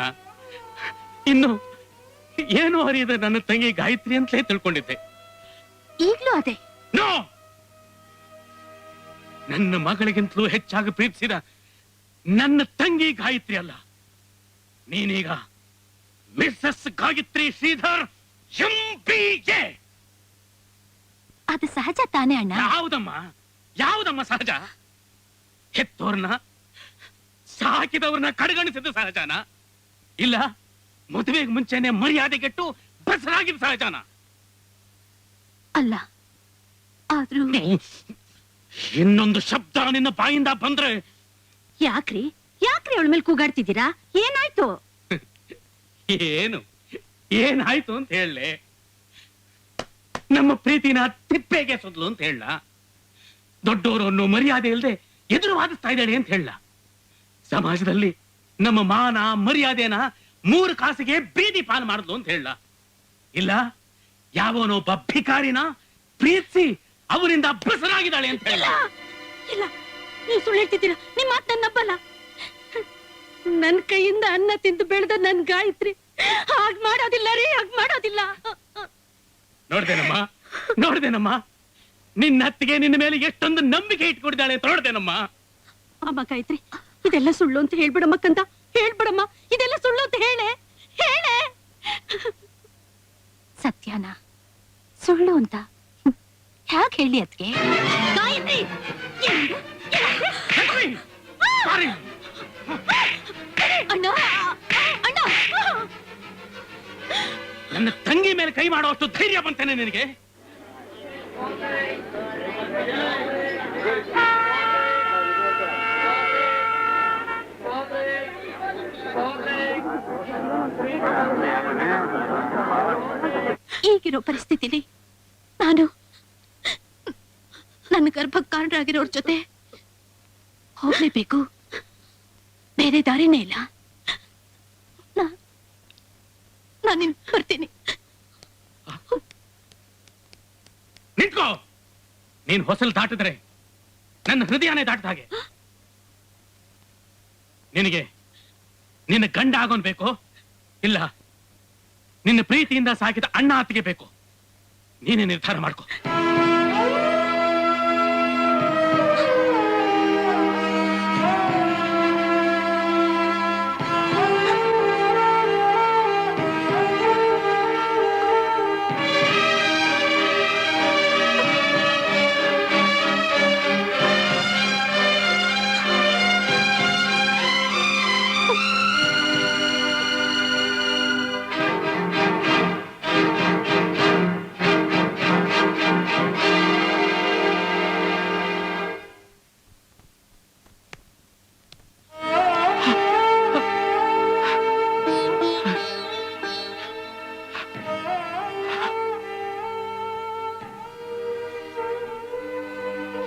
ಇನ್ನು ಏನು ಅರಿಯದ ನನ್ನ ತಂಗಿ ಗಾಯತ್ರಿ ಅಂತಲೇ ತಿಳ್ಕೊಂಡಿದ್ದೆ. ಈಗ್ಲೂ ಅದೇ. ನೋ, ನನ್ನ ಮಗಳಿಗಿಂತಲೂ ಹೆಚ್ಚಾಗಿ ಪ್ರೀತಿಸಿದ ನನ್ನ ತಂಗಿ ಗಾಯತ್ರಿ ಅಲ್ಲ, ನೀನೀಗ ಮಿಸ್ಸಸ್ ಗಾಯತ್ರಿ ಶ್ರೀಧರ್ ಎಂಪಿಗೆ. ಅದು ಸಹಜ ತಾನೇ ಅಣ್ಣ. ಯಾವುದಮ್ಮ ಸಹಜ? ಹೆತ್ತೋರ್ನ ಸಾಕಿದವ್ರನ್ನ ಕಡೆಗಣಿಸಿದ ಸಹಜನ? ಇಲ್ಲ ಮದುವೆಗೆ ಮುಂಚೆನೆ ಮರ್ಯಾದೆ ಕೆಟ್ಟು ಬಸರಾಗಿದ್ದ ಸಹಜನ? ಅಲ್ಲ, ಆದ್ರೂ ಇನ್ನೊಂದು ಶಬ್ದ ನಿನ್ನ ಬಾಯಿಂದ ಬಂದ್ರೆ ಯಾಕ್ರಿ ಅವಳ ಮೇಲೆ ಕೂಗಾಡ್ತಿದ್ದೀರಾ? ಏನಾಯ್ತು? ಏನಾಯ್ತು ಅಂತ ಹೇಳಲೆ? ನಮ್ಮ ಪ್ರೀತಿನ ತಿಪ್ಪೆಗೆ ಸುದ್ಲು ಅಂತ ಹೇಳ? ದೊಡ್ಡವರನ್ನು ಮರ್ಯಾದೆ ಇಲ್ಲದೆ ಎದುರು ವಾದಿಸ್ತಾ ಇದ್ದಾಳೆ ಅಂತ ಹೇಳ? ಸಮಾಜದಲ್ಲಿ ನಮ್ಮ ಮಾನ ಮರ್ಯಾದೆನ 3 ಕಾಸಿಗೆ ಬೀದಿ ಪಾಲ್ ಮಾಡಿದ್ಲು ಅಂತ ಹೇಳ? ಇಲ್ಲ ಯಾವನೊಬ್ಬ ಭಿಕಾರಿನ ಪ್ರೀತಿಸಿ ಅವರಿಂದ ಬಸರಾಗಿದ್ದಾಳೆ ಅಂತ ಹೇಳ? ಇಲ್ಲ, ನೀವು ಸುಳ್ಳು ಹೇಳ್ತಿದ್ದೀರಾ. ನಿಮ್ಮ ಮಾತು ನನ್ನ ನಂಬಲ್ಲ. ನನ್ ಕೈಯಿಂದ ಅನ್ನ ತಿಂದು ಬೆಳೆದ ನನ್ ಗಾಯತ್ರಿ ಹಾಗ್ ಮಾಡೋದಿಲ್ಲ ರೀ, ಹಾಗ್ ಮಾಡೋದಿಲ್ಲ. ನೋಡ್ದೇನಮ್ಮ ನಿನ್ನ ಅತ್ತಿಗೆ ನಿನ್ನ ಮೇಲೆ ಎಷ್ಟೊಂದು ನಂಬಿಕೆ ಇಟ್ಕೊಂಡಿದ್ದಾಳೆ ಅಂತ ನೋಡ್ದೇನಮ್ಮ. ಅಮ್ಮ ಗಾಯತ್ರಿ, ಇದೆಲ್ಲ ಸುಳ್ಳು ಅಂತ ಹೇಳ್ಬಿಡಮ್ಮ ಕಂದ, ಹೇಳ್ಬಿಡಮ್ಮ. ಇದೆಲ್ಲ ಸುಳ್ಳು ಅಂತ ಹೇಳೆ. ಸತ್ಯನ ಸುಳ್ಳು ಅಂತ ಹ್ಯಾಕ್ ಹೇಳಿ ಅದ್ಕೆ? ಗಾಯತ್ರಿ ಅಣ್ಣ, ಅಣ್ಣ, ನನ್ನ ತಂಗಿ ಮೇಲೆ ಕೈ ಮಾಡುವಷ್ಟು ಧೈರ್ಯ ಬಂತೇನೆ ನಿನಗೆ? ಈಗಿರೋ ಪರಿಸ್ಥಿತಿಲಿ ನಾನು ನನ್ನ ಗರ್ಭಕಾರಣರಾಗಿರೋರ್ ಜೊತೆ ಹೋಗ್ಲೇಬೇಕು, ಬೇರೆ ದಾರಿನೇ ಇಲ್ಲ. ನಾನು ಬರ್ತೀನಿ. ನಿಂತ್ಕೋ. ನೀನ್ ಹೊಸಲ್ ದಾಟಿದ್ರೆ ನನ್ನ ಹೃದಯನೇ ದಾಟಿದ ಹಾಗೆ. ನಿನಗೆ ನಿನ್ನ ಗಂಡ ಆಗೋನ್ ಬೇಕು, ಇಲ್ಲ ನಿನ್ನ ಪ್ರೀತಿಯಿಂದ ಸಾಕಿದ ಅಣ್ಣ ಅತ್ತಿಗೆ ಬೇಕು? ನೀನೇ ನಿರ್ಧಾರ ಮಾಡ್ಕೋ.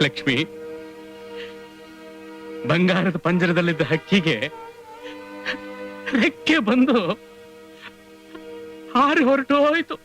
ಲಕ್ಷ್ಮಿ, ಬಂಗಾರದ ಪಂಜರದಲ್ಲಿದ್ದ ಹಕ್ಕಿಗೆ ರೆಕ್ಕೆ ಬಂದು ಹಾರಿ ಹೊರಟು ಹೋಯ್ತು.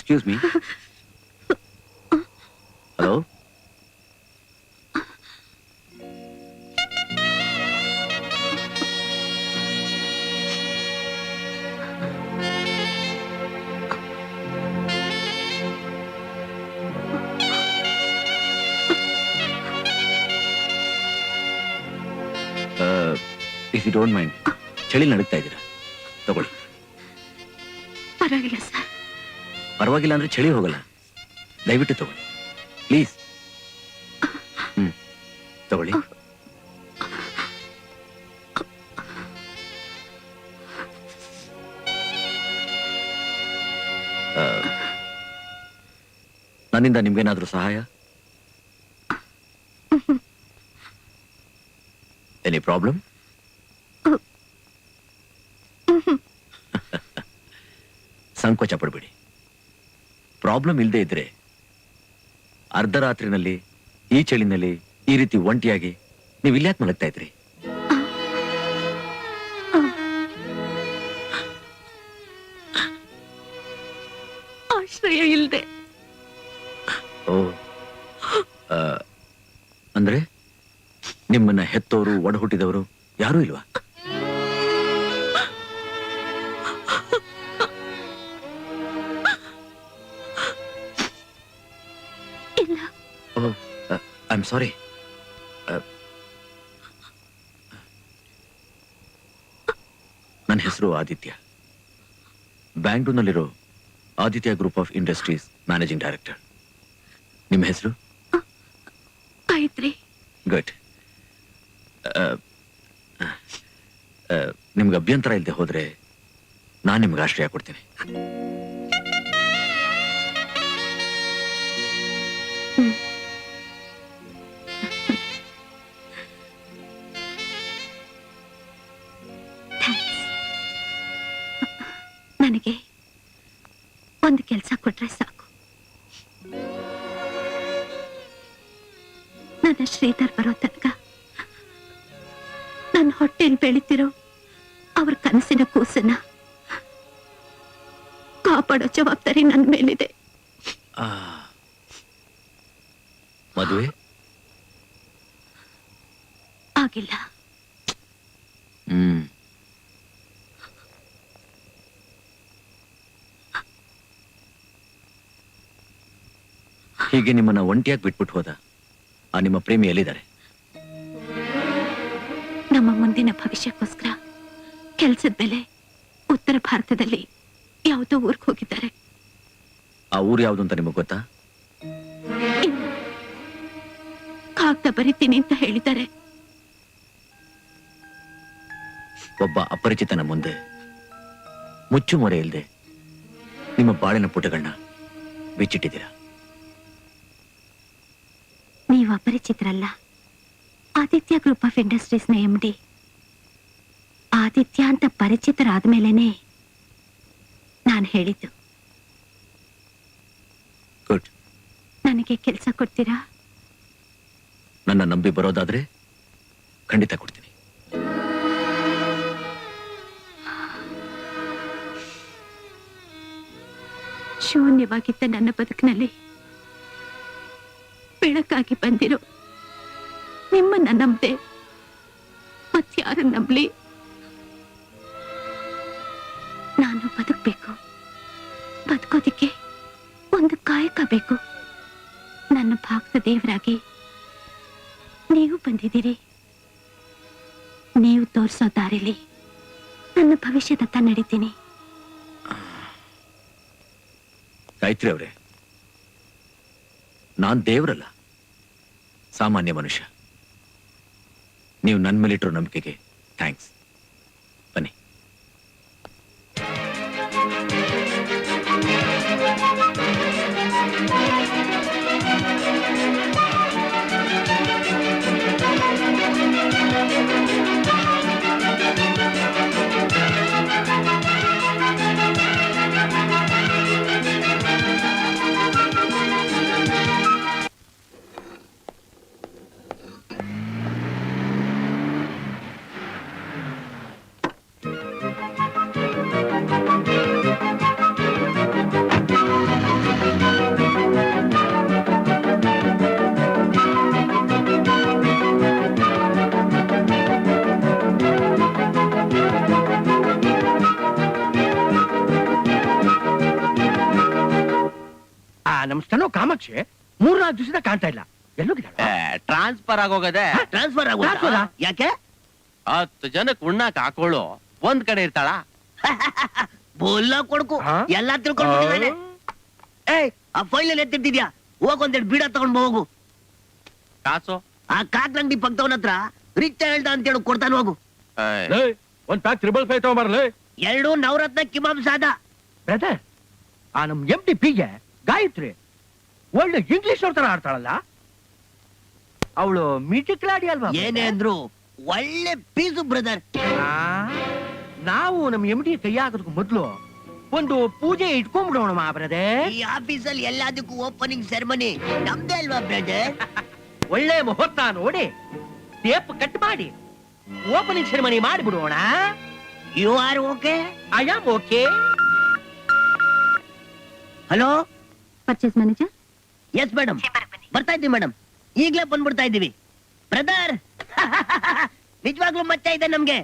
Excuse me. Hello, if you don't mind, ಚಳಿ ನಡುಗ್ತಾ ಇದ್ದೀರಾ, ತಗೊಳ್ಳಿ. ಪರವಾಗಿಲ್ಲ ಸರ್. ಪರವಾಗಿಲ್ಲ ಅಂದ್ರೆ ಚಳಿ ಹೋಗಲ್ಲ, ದಯವಿಟ್ಟು ತಗೊಳ್ಳಿ ಪ್ಲೀಸ್. ತಗೊಳ್ಳಿ. ನನ್ನಿಂದ ನಿಮ್ಗೇನಾದ್ರೂ ಸಹಾಯ? Any problem? ಸಂಕೋಚ ಪಡಬೇಡಿ. ಪ್ರಾಬ್ಲಮ್ ಇಲ್ಲದೆ ಇದ್ರೆ ಅರ್ಧರಾತ್ರಿನಲ್ಲಿ ಈ ಚಳಿನಲ್ಲಿ ಈ ರೀತಿ ಒಂಟಿಯಾಗಿ ನೀವು ಇಲ್ಯಾಕ್ ಮಲಗ್ತಾ ಇದ್ರಿ? ಆಶ್ರಯ ಇಲ್ದೆ. ಓ, ಅಂದ್ರೆ ನಿಮ್ಮನ್ನ ಹೆತ್ತವರು, ಒಡ ಹುಟ್ಟಿದವರು ಯಾರೂ ಇಲ್ವಾ? ಇಲ್ಲ. Oh, I am sorry. ನನ್ನ ಹೆಸರು ಆದಿತ್ಯ. ಬ್ಯಾಂಗ್ಳೂರ್ನಲ್ಲಿರೋ Aditya group of industries managing director. ನಿಮ್ಮ ಹೆಸರು? ಗಾಯತ್ರಿ. ಗುಡ್. ನಿಮ್ಗೆ ಅಭ್ಯಂತರ ಇಲ್ಲದೆ ಹೋದ್ರೆ ನಾನು ನಿಮ್ಗೆ ಆಶ್ರಯ ಕೊಡ್ತೀನಿ. ನನಗೆ ಒಂದು ಕೆಲಸ ಕೊಟ್ರೆ ಸಾಕು. ನನ್ನ ಶ್ರೀಧರ್ ಬರೋ ತನಕ ನನ್ನ ಹೊಟ್ಟೆಯಲ್ಲಿ ಬೆಳೀತಿರೋ ಅವ್ರ ಕನಸಿನ ಕೂಸನ್ನ ಕಾಪಾಡೋ ಜವಾಬ್ದಾರಿ ನನ್ನ ಮೇಲಿದೆ. ಮದುವೆ ಆಗಿಲ್ಲ. ಹೀಗೆ ನಿಮ್ಮನ್ನ ಒಂಟಿಯಾಗಿ ಬಿಟ್ಬಿಟ್ಟು ಹೋದ ಆ ನಿಮ್ಮ ಪ್ರೇಮಿ ಎಲ್ಲಿದ್ದಾರೆ? ನಮ್ಮ ಮುಂದಿನ ಭವಿಷ್ಯಕ್ಕೋಸ್ಕರ ಕೆಲ್ಸದ ಬೆಲೆ ಉತ್ತರ ಭಾರತದಲ್ಲಿ ಯಾವುದೋ ಊರಿಗೆ ಹೋಗಿದ್ದಾರೆ. ಆ ಊರು ಯಾವುದು ಅಂತ ನಿಮಗೆ ಗೊತ್ತಾ? ಕಾಗ್ದ ಬರಿತೀನಿ ಅಂತ ಹೇಳಿದ್ದಾರೆ. ಒಬ್ಬ ಅಪರಿಚಿತನ ಮುಂದೆ ಮುಚ್ಚು ಮೊರೆ ಇಲ್ಲದೆ ನಿಮ್ಮ ಬಾಳಿನ ಪುಟಗಳನ್ನ ಬಿಚ್ಚಿಟ್ಟಿದ್ದೀರಾ. ನೀವು ಅಪರಿಚಿತರಲ್ಲ. ಆದಿತ್ಯ ಗ್ರೂಪ್ ಆಫ್ ಇಂಡಸ್ಟ್ರೀಸ್ನ MD. ಆದಿತ್ಯ ಅಂತ ಪರಿಚಿತರಾದ ಮೇಲೇನೆ ನಾನು ಹೇಳಿದ್ದು. ಗುಡ್. ನನಗೆ ಕೆಲಸ ಕೊಡ್ತೀರಾ? ನನ್ನ ನಂಬಿ ಬರೋದಾದ್ರೆ ಖಂಡಿತ ಕೊಡ್ತೀನಿ. ಶೂನ್ಯವಾಗಿದ್ದ ನನ್ನ ಬದುಕಿನಲ್ಲಿ ಬೆಳಕಾಗಿ ಬಂದಿರೋ ನಿಮ್ಮನ್ನ ನಂಬದೆ ಮತ್ಯಾರು ನಂಬಲಿ? ನಾನು ಬದುಕಬೇಕು. ಬದುಕೋದಿಕ್ಕೆ ಒಂದು ಕಾಯಕ ಬೇಕು. ನನ್ನ ಭಾಗದ ದೇವರಾಗಿ ನೀವು ಬಂದಿದ್ದೀರಿ. ನೀವು ತೋರಿಸೋ ದಾರಿಲಿ ನನ್ನ ಭವಿಷ್ಯದತ್ತ ನಡೀತೀನಿ. ಗಾಯತ್ರಿ ಅವರೇ, ನಾನ್ ದೇವರಲ್ಲ, ಸಾಮಾನ್ಯ ಮನುಷ್ಯ. ನೀವು ನನ್ನ ಮೇಲಿಟ್ಟಿರೋ ನಂಬಿಕೆಗೆ ಥ್ಯಾಂಕ್ಸ್. ಬನ್ನಿ. ನಮ್ ಸ್ಟೆನೋ ಕಾಮಾಕ್ಷಿ 3-4 ದಿವಸದ ಕಾಣ್ತಾ ಇಲ್ಲ. ಎಲ್ಲೋಗಿದ್ದಾಳೆ? ಟ್ರಾನ್ಸ್ಫರ್ ಆಗೋಗದೆ. ಟ್ರಾನ್ಸ್ಫರ್ Transfer ಆ? ಯಾಕೆ 10 ಜನಕ್ಕೆ ಉಣ್ಣಾಕ್ ಹಾಕೊಳ್ಳು ಒಂದ್ ಕಡೆ ಇರ್ತಾಳ. ಬೋಲ್ಲ ಕೊಡ್ಕು ಹಾ? ಎಲ್ಲಾ ತಿಳ್ಕೊಂಡ್ಬಿಟ್ಟಿದ್ದಾನೆ. ಏಯ್ ಆ ಫೈಲ್ ಅಲ್ಲಿ ಎತ್ತಿಟ್ಟಿದ್ಯಾ, ಹೋಗ್ ಒಂದೆರಡು ಬೀಡ ತಗೊಂಡ್ ಹೋಗು. ಕಾಸು ಆ ಕಾಕ್ರಂಗಡಿ ಪಕ್ಕದವನ ಹತ್ರ ರಿಚ್ ಹೇಳ್ದ ಅಂತ ಹೇಳಿ ಕೊಡ್ತಾನೆ ಹೋಗು. ಲೇ, ಒಂದ್ ಪ್ಯಾಕ್ 555 ತಗೊಂಬರ್ಲಿ. 2 ನವರತ್ನ ಕಿಮಾಮ್ ಸಾದ. ಬ್ರದರ್, ಆ ನಮ್ MTPಗೆ ಗಾಯತ್ರಿ ಒಳ್ಳೆ ಇಂಗ್ಲಿಷ್ ಅವ್ರ ತರ ಆಡ್ತಾಳಲ್ಲ, ಅವಳು ಮಿಟಿಕ್ಲಾಡಿ ಅಲ್ವಾ? ಏನೇ ಅಂದ್ರು ಒಳ್ಳೆ ಪೀಸು ಬ್ರದರ್. ಆ, ನಾವು ನಮ್ MD ಕೈ ಹಾಕೋದಕ್ಕೂ ಮೊದ್ಲು ಒಂದು ಪೂಜೆ ಇಟ್ಕೊಂಡ್ಬಿಡೋಣ ಬ್ರದರ್. ಈ ಆಫೀಸಲ್ಲಿ ಎಲ್ಲದಕ್ಕೂ ಓಪನಿಂಗ್ ಸೆರೆಮನಿ ನಮ್ದೇ ಅಲ್ವಾ ಬ್ರದರ್? ಒಳ್ಳೆ ಮುಹೂರ್ತ ನೋಡಿ ಟೇಪ್ ಕಟ್ ಮಾಡಿ ಓಪನಿಂಗ್ ಸೆರೆಮನಿ ಮಾಡಿಬಿಡೋಣ. You are okay? I am okay. Hello, purchase manager. Yes madam, ಬರ್ತಾ ಇದ್ದೀವಿ ಮೇಡಮ್, ಈಗ್ಲೇ ಬಂದ್ಬಿಡ್ತಾ ಇದ್ದೀವಿ. ಬ್ರದರ್ ನಿಜವಾಗ್ಲೂ ಮಚ್ಚ ಇದೆ ನಮ್ಗೆ.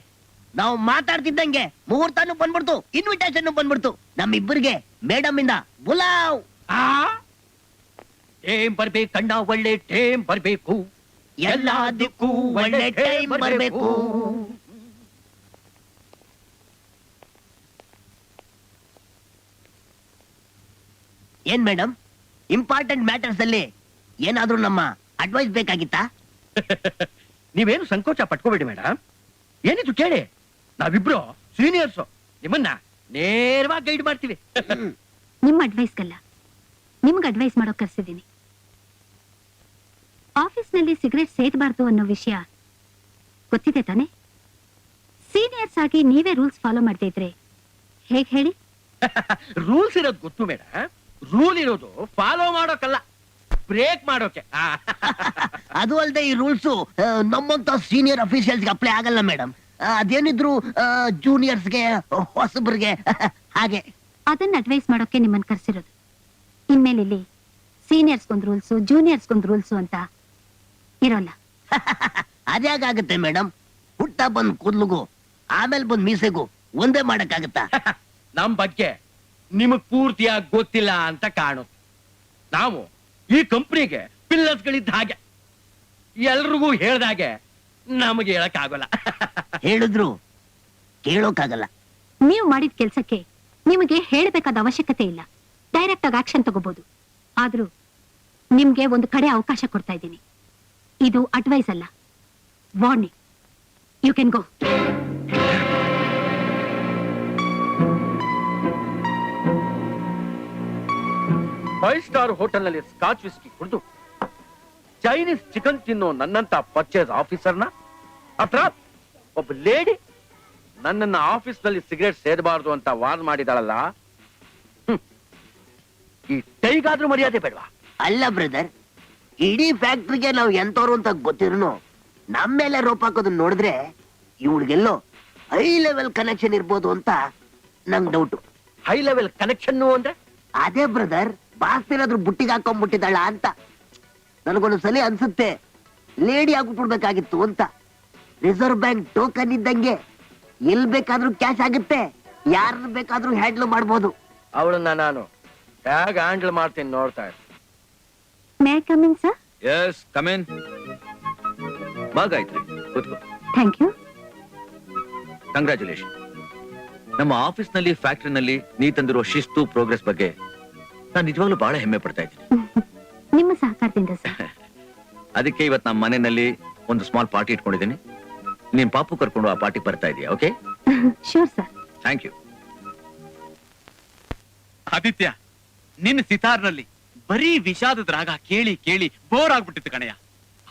ನಾವು ಮಾತಾಡ್ತಿದ್ದಂಗೆ ಮುಹೂರ್ತಾನು ಬಂದ್ಬಿಡ್ತು, ಇನ್ವಿಟೇಷನ್ ಬಂದ್ಬಿಡ್ತು ನಮ್ಮಿಬ್ಬರಿಗೆ ಮೇಡಮ್ ಇಂದ ಬುಲಾವ್. ಟೇಮ್ ಬರ್ಬೇಕಣ್ಣ, ಒಳ್ಳೆ ಟೇಮ್ ಬರ್ಬೇಕು, ಎಲ್ಲದಕ್ಕೂ ಒಳ್ಳೆ ಟೈಮ್ ಬರ್ಬೇಕು. ಏನ್ ಮೇಡಮ್, ಇಂಪಾರ್ಟೆಂಟ್ ಮ್ಯಾಟರ್ಸ್ ಅಲ್ಲಿ ಏನಾದ್ರೂ ನಮ್ಮ ಅಡ್ವೈಸ್ ಬೇಕಾಗಿತ್ತಾ? ನೀವೇನು ಸಂಕೋಚ ಪಟ್ಕೋಬೇಡಿ ಮೇಡಮ್, ಏನಿತ್ತು ಕೇಳಿ, ನಾವಿಬ್ರು ಸೀನಿಯರ್ಸ್, ನಿಮ್ಮನ್ನ ನೇರವಾಗಿ ಗೈಡ್ ಮಾಡ್ತೀವಿ. ನಿಮ್ಮ ಅಡ್ವೈಸ್ಗಲ್ಲ, ನಿಮ್ಗೆ ಅಡ್ವೈಸ್ ಮಾಡೋಕ್ ಕರ್ಸಿದ್ದೀನಿ. ಆಫೀಸ್ನಲ್ಲಿ ಸಿಗರೇಟ್ ಸೇದಬಾರ್ದು ಅನ್ನೋ ವಿಷಯ ಗೊತ್ತಿದೆ ತಾನೆ? ಸೀನಿಯರ್ಸ್ ಆಗಿ ನೀವೇ ರೂಲ್ಸ್ ಫಾಲೋ ಮಾಡ್ತಾ ಇದ್ರೆ ಹೇಗ್ ಹೇಳಿ? ರೂಲ್ಸ್ ಇರೋದು ಗೊತ್ತು ಮೇಡಮ್, ರೂಲ್ ಇರೋದು ಫಾಲೋ ಮಾಡೋಕಲ್ಲ, ಬ್ರೇಕ್ ಮಾಡೋಕೆ. ಅದು ಅಲ್ಲದೆ ಈ ರೂಲ್ಸ್ ನಮ್ಮಂತ ಸೀನಿಯರ್ ಅಫಿಷಿಯಲ್ಸ್ಗೆ ಅಪ್ಲೈ ಆಗಲ್ಲ ಮೇಡಮ್. ಅದೇನಿದ್ರು ಜೂನಿಯರ್ಸ್ಗೆ, ಹೊಸಬ್ರಿಗೆ ಹಾಗೆ. ಅದನ್ನ ಅಡ್ವೈಸ್ ಮಾಡೋಕೆ ನಿಮ್ಮನ್ನ ಕರ್ಸಿರೋದು. ಇನ್ಮೇಲೆ ಇಲ್ಲಿ ಸೀನಿಯರ್ಸ್ಗೊಂದು ರೂಲ್ಸು, ಜೂನಿಯರ್ಸ್ಗೊಂದು ರೂಲ್ಸು ಅಂತ ಇರೋಲ್ಲ. ಅದ್ಯಾಗುತ್ತೆ ಮೇಡಮ್? ಹುಟ್ಟ ಬಂದ್ ಕೂದ್ಲಿಗೂ ಆಮೇಲೆ ಬಂದ್ ಮೀಸೆಗೂ ಒಂದೇ ಮಾಡಕ್ಕಾಗತ್ತಾ? ನಮ್ ಬಗ್ಗೆ ನಿಮಗ್ ಪೂರ್ತಿಯಾಗಿ ಗೊತ್ತಿಲ್ಲ ಅಂತ ಕಾಣುತ್ತೆ. ನಾವು ಈ ಕಂಪ್ನಿಗೆ ಪಿಲ್ಲರ್ಸ್ಗಳಿದ್ದ ಹಾಗೆ, ಎಲ್ರಿಗೂ ಹೇಳ್ದಾಗೆ ನಮಗೆ ಹೇಳಕ್ಕಾಗಲ್ಲ. ಹೇಳಿದ್ರು ಕೇಳೋಕ್ಕಾಗಲ್ಲ. ನೀವು ಮಾಡಿದ ಕೆಲ್ಸಕ್ಕೆ ನಿಮಗೆ ಹೇಳಬೇಕಾದ ಅವಶ್ಯಕತೆ ಇಲ್ಲ, ಡೈರೆಕ್ಟ್ ಆಗಿ ಆಕ್ಷನ್ ತಗೋಬಹುದು. ಆದ್ರೂ ನಿಮ್ಗೆ ಒಂದು ಕಡೆ ಅವಕಾಶ ಕೊಡ್ತಾ ಇದ್ದೀನಿ. ಇದು ಅಡ್ವೈಸ್ ಅಲ್ಲ, warning. You can go. Five star hotel ನಲ್ಲಿ ಸ್ಕಾಚ್ ವಿಸ್ಕಿ ಕುಡಿದು ಚೈನೀಸ್ ಚಿಕನ್ ತಿನ್ನೋ ನನ್ನಂತ ಪರ್ಚೇಸ್ ಆಫೀಸರ್ನ ಹತ್ರ ಒಬ್ಬ ಲೇಡಿ ನನ್ನನ್ನ ಆಫೀಸ್ ನಲ್ಲಿ ಸಿಗರೇಟ್ ಸೇದಬಾರ್ದು ಅಂತ ವಾರ್ನ್ ಮಾಡಿದಾಳಲ್ಲ, ಈ ಟೈಗಾದ್ರೂ ಮರ್ಯಾದೆ ಬೇಡವಾ? ಅಲ್ಲ ಬ್ರದರ್, ಇಡೀ ಫ್ಯಾಕ್ಟ್ರಿಗೆ ನಾವು ಎಂತವ್ರು ಅಂತ ಗೊತ್ತಿರೋನು ನಮ್ಮ ಮೇಲೆ ರೋಪ್ ಹಾಕೋದನ್ನ ನೋಡಿದ್ರೆ ಇವಳಿಗೆಲ್ಲೋ ಹೈ ಲೆವೆಲ್ ಕನೆಕ್ಷನ್ ಇರ್ಬೋದು ಅಂತ ನಂಗ್ ಡೌಟ್. ಹೈ ಲೆವೆಲ್ ಕನೆಕ್ಷನ್ ಅಂದ್ರೆ ಅದೇ ಬ್ರದರ್, ಬಾಸ್ ಏನಾದ್ರು ಬುಟ್ಟಿಗೆ ಹಾಕೊಂಡ್ಬಿಟ್ಟಿದ್ದಾಳ ಅಂತ. ನನಗೊಂದ್ಸಲಿ ಅನ್ಸುತ್ತೆ ಲೇಡಿ ಆಗ್ಬಿಟ್ಬಿಡ್ಬೇಕಾಗಿತ್ತು ಅಂತ. ರಿಸರ್ವ್ ಬ್ಯಾಂಕ್ ಟೋಕನ್ ಇದ್ದಂಗೆ ಎಲ್ ಬೇಕಾದ್ರೂ ಕ್ಯಾಶ್ ಆಗುತ್ತೆ, ಯಾರನ್ನ ಬೇಕಾದ್ರೂ ಹ್ಯಾಂಡಲ್ ಮಾಡ್ಬೋದು. ಅವಳನ್ನ ನಾನು ಹೇಗೆ ಹ್ಯಾಂಡಲ್ ಮಾಡ್ತೀನಿ ನೋಡ್ತಾ ಇರು. May I come in sir? Yes, come in. ಬಾ ಗಾಯತ್ರಿ, ಕೂತ್ಕೋ. Thank you. ಕಂಗ್ರ್ಯಾಚುಲೇಷನ್. ನಮ್ಮ ಆಫೀಸ್ನಲ್ಲಿ, ಫ್ಯಾಕ್ಟ್ರಿನಲ್ಲಿ ನೀ ತಂದಿರೋ ಶಿಸ್ತು, ಪ್ರೋಗ್ರೆಸ್ ಬಗ್ಗೆ ನಾನು ನಿಜವಾಗ್ಲೂ ಬಹಳ ಹೆಮ್ಮೆ ಪಡ್ತಾ ಇದ್ದೀನಿ. ನಿಮ್ಮ ಸಹಕಾರದಿಂದ ಸರ್. ಅದಕ್ಕೆ ಇವತ್ತು ನಮ್ಮ ಮನೆಯಲ್ಲಿ ಒಂದು ಸ್ಮಾಲ್ ಪಾರ್ಟಿ ಇಟ್ಕೊಂಡಿದ್ದೀನಿ. ನೀನ್ ಪಾಪು ಕರ್ಕೊಂಡು ಆ ಪಾರ್ಟಿಗೆ ಬರ್ತಾ ಇದೀಯ? Okay? Sure sir. Thank you. Aditya, ನಿನ್ನ ಸಿತಾರ್ನಲ್ಲಿ ಬರೀ ವಿಷಾದದ ರಾಗ ಕೇಳಿ ಕೇಳಿ ಬೋರ್ ಆಗ್ಬಿಟ್ಟಿತ್ತು ಕಣಯ್ಯ.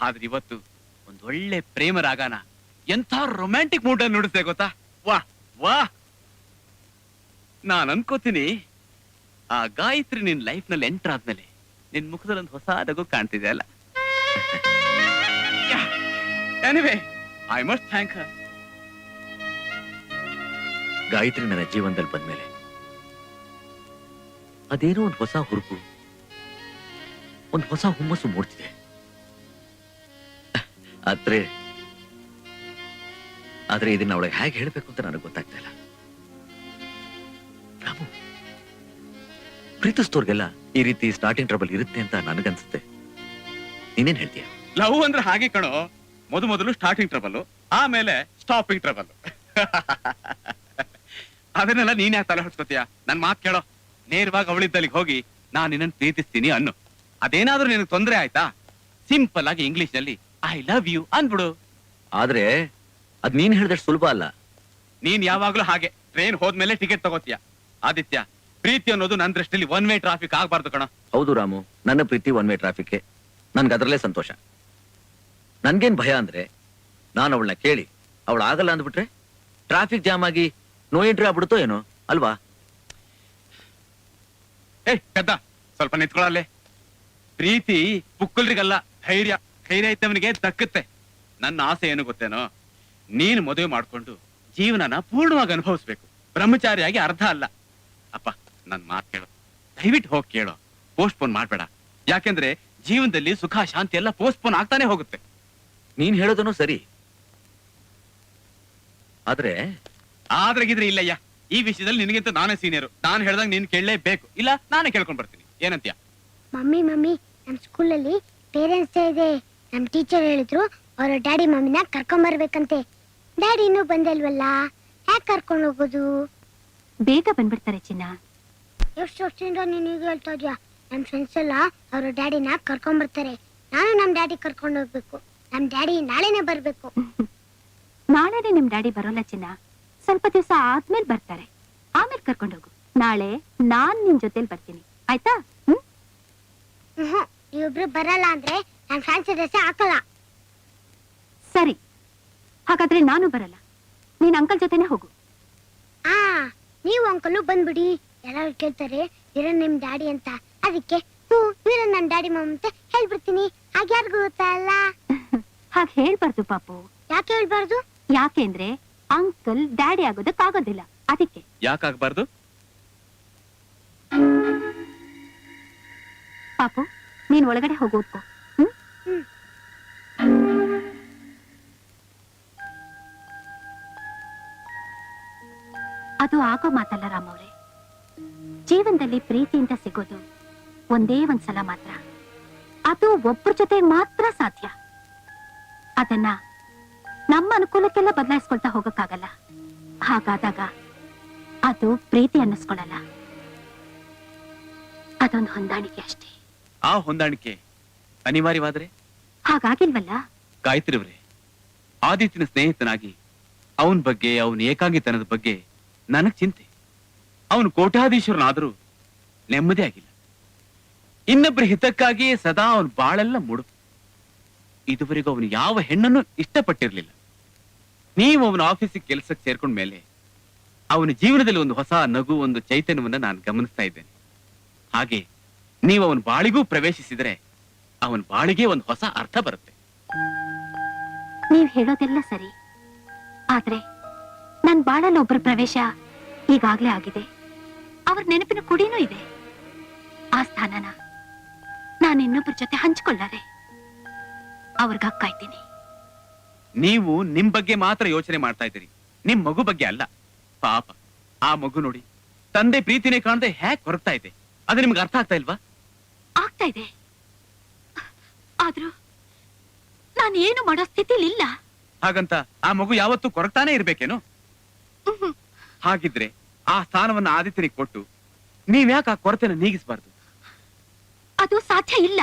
ಆದ್ರೆ ಇವತ್ತು ಒಂದ್ ಒಳ್ಳೆ ಪ್ರೇಮ ರಾಗನ ಎಂಥ ರೊಮ್ಯಾಂಟಿಕ್ ಮೂಡ್ ಅಲ್ಲಿ ನುಡಿಸ್ದೆ ಗೊತ್ತಾ? ವಾ ವಾ, ನಾನ್ ಅನ್ಕೋತೀನಿ ಆ ಗಾಯತ್ರಿ ನಿನ್ ಲೈಫ್ ನಲ್ಲಿ ಎಂಟರ್ ಆದ್ಮೇಲೆ ನಿನ್ ಮುಖದಲ್ಲಿ ಒಂದು ಹೊಸ ನಗು ಕಾಣ್ತಿದೆ ಅಲ್ಲ. ಎನಿವೇ, ಐ ಮಸ್ಟ್ ಥ್ಯಾಂಕ್ ಹರ್. ಗಾಯತ್ರಿ ನನ್ನ ಜೀವನದಲ್ಲಿ ಬಂದ್ಮೇಲೆ ಅದೇನೋ ಒಂದು ಹೊಸ ಹುರುಪು, ಒಂದು ಹೊಸ ಹುಮ್ಮಸ್ಸು ಮೂಡ್ತಿದೆ. ಆದ್ರೆ ಇದನ್ನ ಅವಳಿಗೆ ಹೇಗೆ ಹೇಳ್ಬೇಕು ಅಂತ ನನಗೆ ಗೊತ್ತಾಗ್ತಾ ಇಲ್ಲ. ಪ್ರೀತಿಸ್ತೋರ್ಗೆಲ್ಲ ಈ ರೀತಿ ಸ್ಟಾರ್ಟಿಂಗ್ ಟ್ರಬಲ್ ಇರುತ್ತೆ ಅಂತ ನನಗನ್ಸುತ್ತೆ. ನೀನೇನ್ ಹೇಳ್ತೀಯ? ಲವ್ ಅಂದ್ರೆ ಹಾಗೆ ಕಣೋ, ಮೊದಲು ಸ್ಟಾರ್ಟಿಂಗ್ ಟ್ರಬಲ್, ಆಮೇಲೆ ಸ್ಟಾಪಿಂಗ್ ಟ್ರಬಲ್. ಅದನ್ನೆಲ್ಲ ನೀನ್ ಯಾಕೆ ತಲೆ ಹೊಡ್ಸ್ಕೊತೀಯ? ನನ್ ಮಾತ್ ಕೇಳೋ, ನೇರವಾಗಿ ಅವಳಿದ್ದಲ್ಲಿಗೆ ಹೋಗಿ ನಾನ್ ನಿನ್ನನ್ನು ಪ್ರೀತಿಸ್ತೀನಿ ಅನ್ನು. ಅದೇನಾದ್ರೂ ನಿನಗೆ ತೊಂದರೆ ಆಯ್ತಾ, ಸಿಂಪಲ್ ಆಗಿ ಇಂಗ್ಲಿಷ್ ನಲ್ಲಿ ಐ ಲವ್ ಯು ಅನ್ಬಿಡು. ಆದ್ರೆ ಅದ್ ನೀನ್ ಹೇಳಿದಷ್ಟು ಸುಲಭ ಅಲ್ಲ. ನೀನ್ ಯಾವಾಗ್ಲೂ ಹಾಗೆ ಟ್ರೈನ್ ಹೋದ್ಮೇಲೆ ಟಿಕೆಟ್ ತಗೋತೀಯ. ಆದಿತ್ಯ, ಪ್ರೀತಿ ಅನ್ನೋದು ನನ್ನ ದೃಷ್ಟಿಲಿ ಒನ್ ವೇ ಟ್ರಾಫಿಕ್ ಆಗ್ಬಾರ್ದು ಕಣ. ಹೌದು ರಾಮು, ನನ್ನ ಪ್ರೀತಿ ಒನ್ ವೇ ಟ್ರಾಫಿಕ್. ನನ್ಗೆ ಅದರಲ್ಲೇ ಸಂತೋಷ. ನನ್ಗೇನ್ ಭಯ ಅಂದ್ರೆ ನಾನು ಅವಳನ್ನ ಕೇಳಿ ಅವಳು ಆಗಲ್ಲ ಅಂದ್ಬಿಟ್ರೆ ಟ್ರಾಫಿಕ್ ಜಾಮ್ ಆಗಿ ನೋ ಎಂಟ್ರಿ ಆಗ್ಬಿಡುತ್ತೋ ಏನೋ ಅಲ್ವಾ? ಏ ಕದ್ದ, ಸ್ವಲ್ಪ ನಿಂತ್ಕೊಳ್ಳಲ್ಲೇ. ಪ್ರೀತಿ ಪುಕ್ಕಲ್ರಿಗಲ್ಲ, ಧೈರ್ಯ ಇದ್ದವನಿಗೆ ದಕ್ಕತ್ತೆ. ನನ್ನ ಆಸೆ ಏನು ಗೊತ್ತೇನೋ, ನೀನು ಮದುವೆ ಮಾಡ್ಕೊಂಡು ಜೀವನನ ಪೂರ್ಣವಾಗಿ ಅನುಭವಿಸ್ಬೇಕು, ಬ್ರಹ್ಮಚಾರಿಯಾಗಿ ಅರ್ಧ ಅಲ್ಲ. ಅಪ್ಪ, ನನ್ ಮಾತು ಕೇಳು, ದಯವಿಟ್ಟು ಹೋಗಿ ಕೇಳೋ, ಪೋಸ್ಟ್ಪೋನ್ ಮಾಡ್ಬೇಡ. ಯಾಕೆಂದ್ರೆ ಜೀವನದಲ್ಲಿ ಸುಖ ಶಾಂತಿ ಎಲ್ಲ ಪೋಸ್ಟ್ಪೋನ್ ಆಗ್ತಾನೆ ಹೋಗುತ್ತೆ. ನೀನ್ ಹೇಳೋದನ್ನು ಸರಿ, ಆದ್ರೆಗಿದ್ರೆ ಇಲ್ಲಯ್ಯ, ಈ ವಿಷಯದಲ್ಲಿ ನಿನಗಿಂತ ನಾನೇ ಸೀನಿಯರು. ನಾನು ಹೇಳ್ದಂಗೆ ನೀನ್ ಕೇಳಲೇಬೇಕು, ಇಲ್ಲ ನಾನೇ ಕೇಳ್ಕೊಂಡ್ ಬರ್ತೀನಿ. ಏನಂತ್ಯ? ಮಮ್ಮಿ ನಮ್ ಸ್ಕೂಲಲ್ಲಿ ಪೇರೆಂಟ್ಸ್ ಡೇ ಇದೆ. ನಮ್ ಟೀಚರ್ ಹೇಳಿದ್ರು ಅವ್ರ ಡ್ಯಾಡಿ ಮಮ್ಮಿನ ಕರ್ಕೊಂಡ್ ಬರ್ಬೇಕಂತೆ. ಡ್ಯಾಡಿ ಇನ್ನೂ ಬಂದಲ್ವಲ್ಲ, ಯಾಕೆ ಕರ್ಕೊಂಡು ಹೋಗೋದು? ಬೇಗ ಬಂದ್ಬಿಡ್ತಾರೆ ಚಿನ್ನ. ಎಷ್ಟು ವರ್ಷದಿಂದ ನೀನು ಈಗ ಹೇಳ್ತಾ ಇದ್ಯಾ? ನಮ್ ಫ್ರೆಂಡ್ಸ್ ಎಲ್ಲ ಅವ್ರ ಡ್ಯಾಡಿನ ಕರ್ಕೊಂಡ್ ಬರ್ತಾರೆ. ನಾನು ನಮ್ ಡ್ಯಾಡಿ ಕರ್ಕೊಂಡು ಹೋಗ್ಬೇಕು. ನಮ್ ಡ್ಯಾಡಿ ನಾಳೆನೆ ಬರ್ಬೇಕು. ನಾಳೆನೆ ನಿಮ್ ಡ್ಯಾಡಿ ಬರೋಲ್ಲ ಚಿನ್ನ, ಸ್ವಲ್ಪ ದಿವಸ ಆದ್ಮೇಲೆ ಬರ್ತಾರೆ. ಆಮೇಲೆ ಕರ್ಕೊಂಡು ಹೋಗು. ನಾಳೆ ನಾನ್ ನಿನ್ ಜೊತೆಲಿ ಬರ್ತೀನಿ, ಆಯ್ತಾ? ನೀವಿಬ್ರು ಬರಲ್ಲ ಅಂದ್ರೆ ನಾನ್ ಫ್ಯಾನ್ಸಿ ಡ್ರೆಸ್ ಹಾಕಲ್ಲ. ಸರಿ, ಹಾಗಾದ್ರೆ ನಾನು ಬರಲ್ಲ, ನೀನ್ ಅಂಕಲ್ ಜೊತೆನೆ ಹೋಗು. ನೀವು ಅಂಕಲು ಬಂದ್ಬಿಡಿ. ಎಲ್ಲರೂ ಕೇಳ್ತಾರೆ ವೀರನ್ ನಿಮ್ ಡ್ಯಾಡಿ ಅಂತ, ಅದಕ್ಕೆ ವೀರನ್ ನನ್ ಡ್ಯಾಡಿ ಮಮ್ಮ ಅಂತ ಹೇಳ್ಬಿಡ್ತೀನಿ. ಹಾಗೆ ಯಾರಿಗೂ ಗೊತ್ತಲ್ಲ. ಹಾಗೆ ಹೇಳ್ಬಾರ್ದು ಪಾಪು. ಯಾಕೆ ಹೇಳ್ಬಾರ್ದು? ಯಾಕೆಂದ್ರೆ ಅಂಕಲ್ ಡ್ಯಾಡಿ ಆಗೋದಕ್ಕಾಗೋದಿಲ್ಲ, ಅದಕ್ಕೆ. ಯಾಕಾಗ್ಬಾರ್ದು? ಪಾಪು, ನೀನ್ ಒಳಗಡೆ ಹೋಗಿ ಓದ್ಕೋ. ಅದು ಆಗೋ ಮಾತಲ್ಲ ರಾಮವ್ರೆ. ಜೀವನದಲ್ಲಿ ಪ್ರೀತಿ ಅಂತ ಸಿಗೋದು ಒಂದೇ ಒಂದ್ಸಲ ಮಾತ್ರ. ಅದು ಒಬ್ಬರ ಜೊತೆ ಮಾತ್ರ ಸಾಧ್ಯ. ಅದನ್ನ ನಮ್ಮ ಅನುಕೂಲಕ್ಕೆಲ್ಲ ಬದಲಾಯಿಸ್ಕೊಳ್ತಾ ಹೋಗಕ್ಕಾಗಲ್ಲ. ಹಾಗಾದಾಗ ಅದು ಪ್ರೀತಿ ಅನ್ನಿಸ್ಕೊಳ್ಳಲ್ಲ, ಅದೊಂದು ಹೊಂದಾಣಿಕೆ ಅಷ್ಟೇ. ಆ ಹೊಂದಾಣಿಕೆ ಅನಿವಾರ್ಯವಾದ್ರೆ? ಹಾಗಾಗಿಲ್ವಲ್ಲ. ಗಾಯತ್ರಿವ್ರೆ, ಆದಿತ್ಯನ ಸ್ನೇಹಿತನಾಗಿ ಅವನ ಬಗ್ಗೆ, ಅವನ ಏಕಾಂಗಿತನದ ಬಗ್ಗೆ ನನಗ್ ಚಿಂತೆ. ಅವನು ಕೋಟ್ಯಾಧೀಶ್ವರನಾದ್ರೂ ನೆಮ್ಮದಿ ಆಗಿಲ್ಲ. ಇನ್ನೊಬ್ಬರ ಹಿತಕ್ಕಾಗಿ ಸದಾ ಅವನು ಬಾಳೆಲ್ಲ ಮುಡುಪು. ಇದುವರೆಗೂ ಅವನು ಯಾವ ಹೆಣ್ಣನ್ನು ಇಷ್ಟಪಟ್ಟಿರ್ಲಿಲ್ಲ. ನೀವು ಅವನ ಆಫೀಸಿಗೆ ಕೆಲಸಕ್ಕೆ ಸೇರ್ಕೊಂಡ ಮೇಲೆ ಅವನ ಜೀವನದಲ್ಲಿ ಒಂದು ಹೊಸ ನಗು, ಒಂದು ಚೈತನ್ಯವನ್ನ ನಾನು ಗಮನಿಸ್ತಾ ಇದ್ದೇನೆ. ಹಾಗೆ ನೀವು ಅವನ ಬಾಳಿಗೂ ಪ್ರವೇಶಿಸಿದ್ರೆ ಅವನ ಬಾಳಿಗೆ ಒಂದು ಹೊಸ ಅರ್ಥ ಬರುತ್ತೆ. ನೀವ್ ಹೇಳೋದೆಲ್ಲ ಸರಿ, ಆದ್ರೆ ನನ್ ಬಾಳಲ್ಲಿ ಒಬ್ಬರ ಪ್ರವೇಶ ಈಗಾಗ್ಲೇ ಆಗಿದೆ. ಅವ್ರ ನೆನಪಿನ ಕುಡಿನೂ ಇದೆ. ಆ ಸ್ಥಾನನ ನಾನು ಇನ್ನೊಬ್ಬರ ಜೊತೆ ಹಂಚಿಕೊಳ್ಳಾರೆ. ಅವ್ರಿಗಾಗಿ ಕಾಯ್ತೀನಿ. ನೀವು ನಿಮ್ ಬಗ್ಗೆ ಮಾತ್ರ ಯೋಚನೆ ಮಾಡ್ತಾ ಇದ್ದೀರಿ, ನಿಮ್ ಮಗು ಬಗ್ಗೆ ಅಲ್ಲ. ಪಾಪ, ಆ ಮಗು ನೋಡಿ ತಂದೆ ಪ್ರೀತಿನೇ ಕಾಣದೆ ಹೇಗೆ ಹೊರಗ್ತಾ ಇದೆ. ಅದು ನಿಮ್ಗೆ ಅರ್ಥ ಆಗ್ತಾ ಇಲ್ವಾ? ಆಗ್ತಾ ಇದೆ, ಆದ್ರೂ ನಾನು ಏನು ಮಾಡೋ ಸ್ಥಿತಿಲಿ ಇಲ್ಲ. ಹಾಗಂತ ಆ ಮಗು ಯಾವತ್ತೂ ಕೊರಗ್ತಾನೆ ಇರ್ಬೇಕೇನು? ಹಾಗಿದ್ರೆ ಆ ಸ್ಥಾನವನ್ನ ಆದಿತ್ಯನಿಗೆ ಕೊಟ್ಟು ನೀವ್ಯಾಕೆ ಆ ಕೊರತೆನ ನೀಗಿಸಬಾರ್ದು? ಅದು ಸಾಧ್ಯ ಇಲ್ಲ.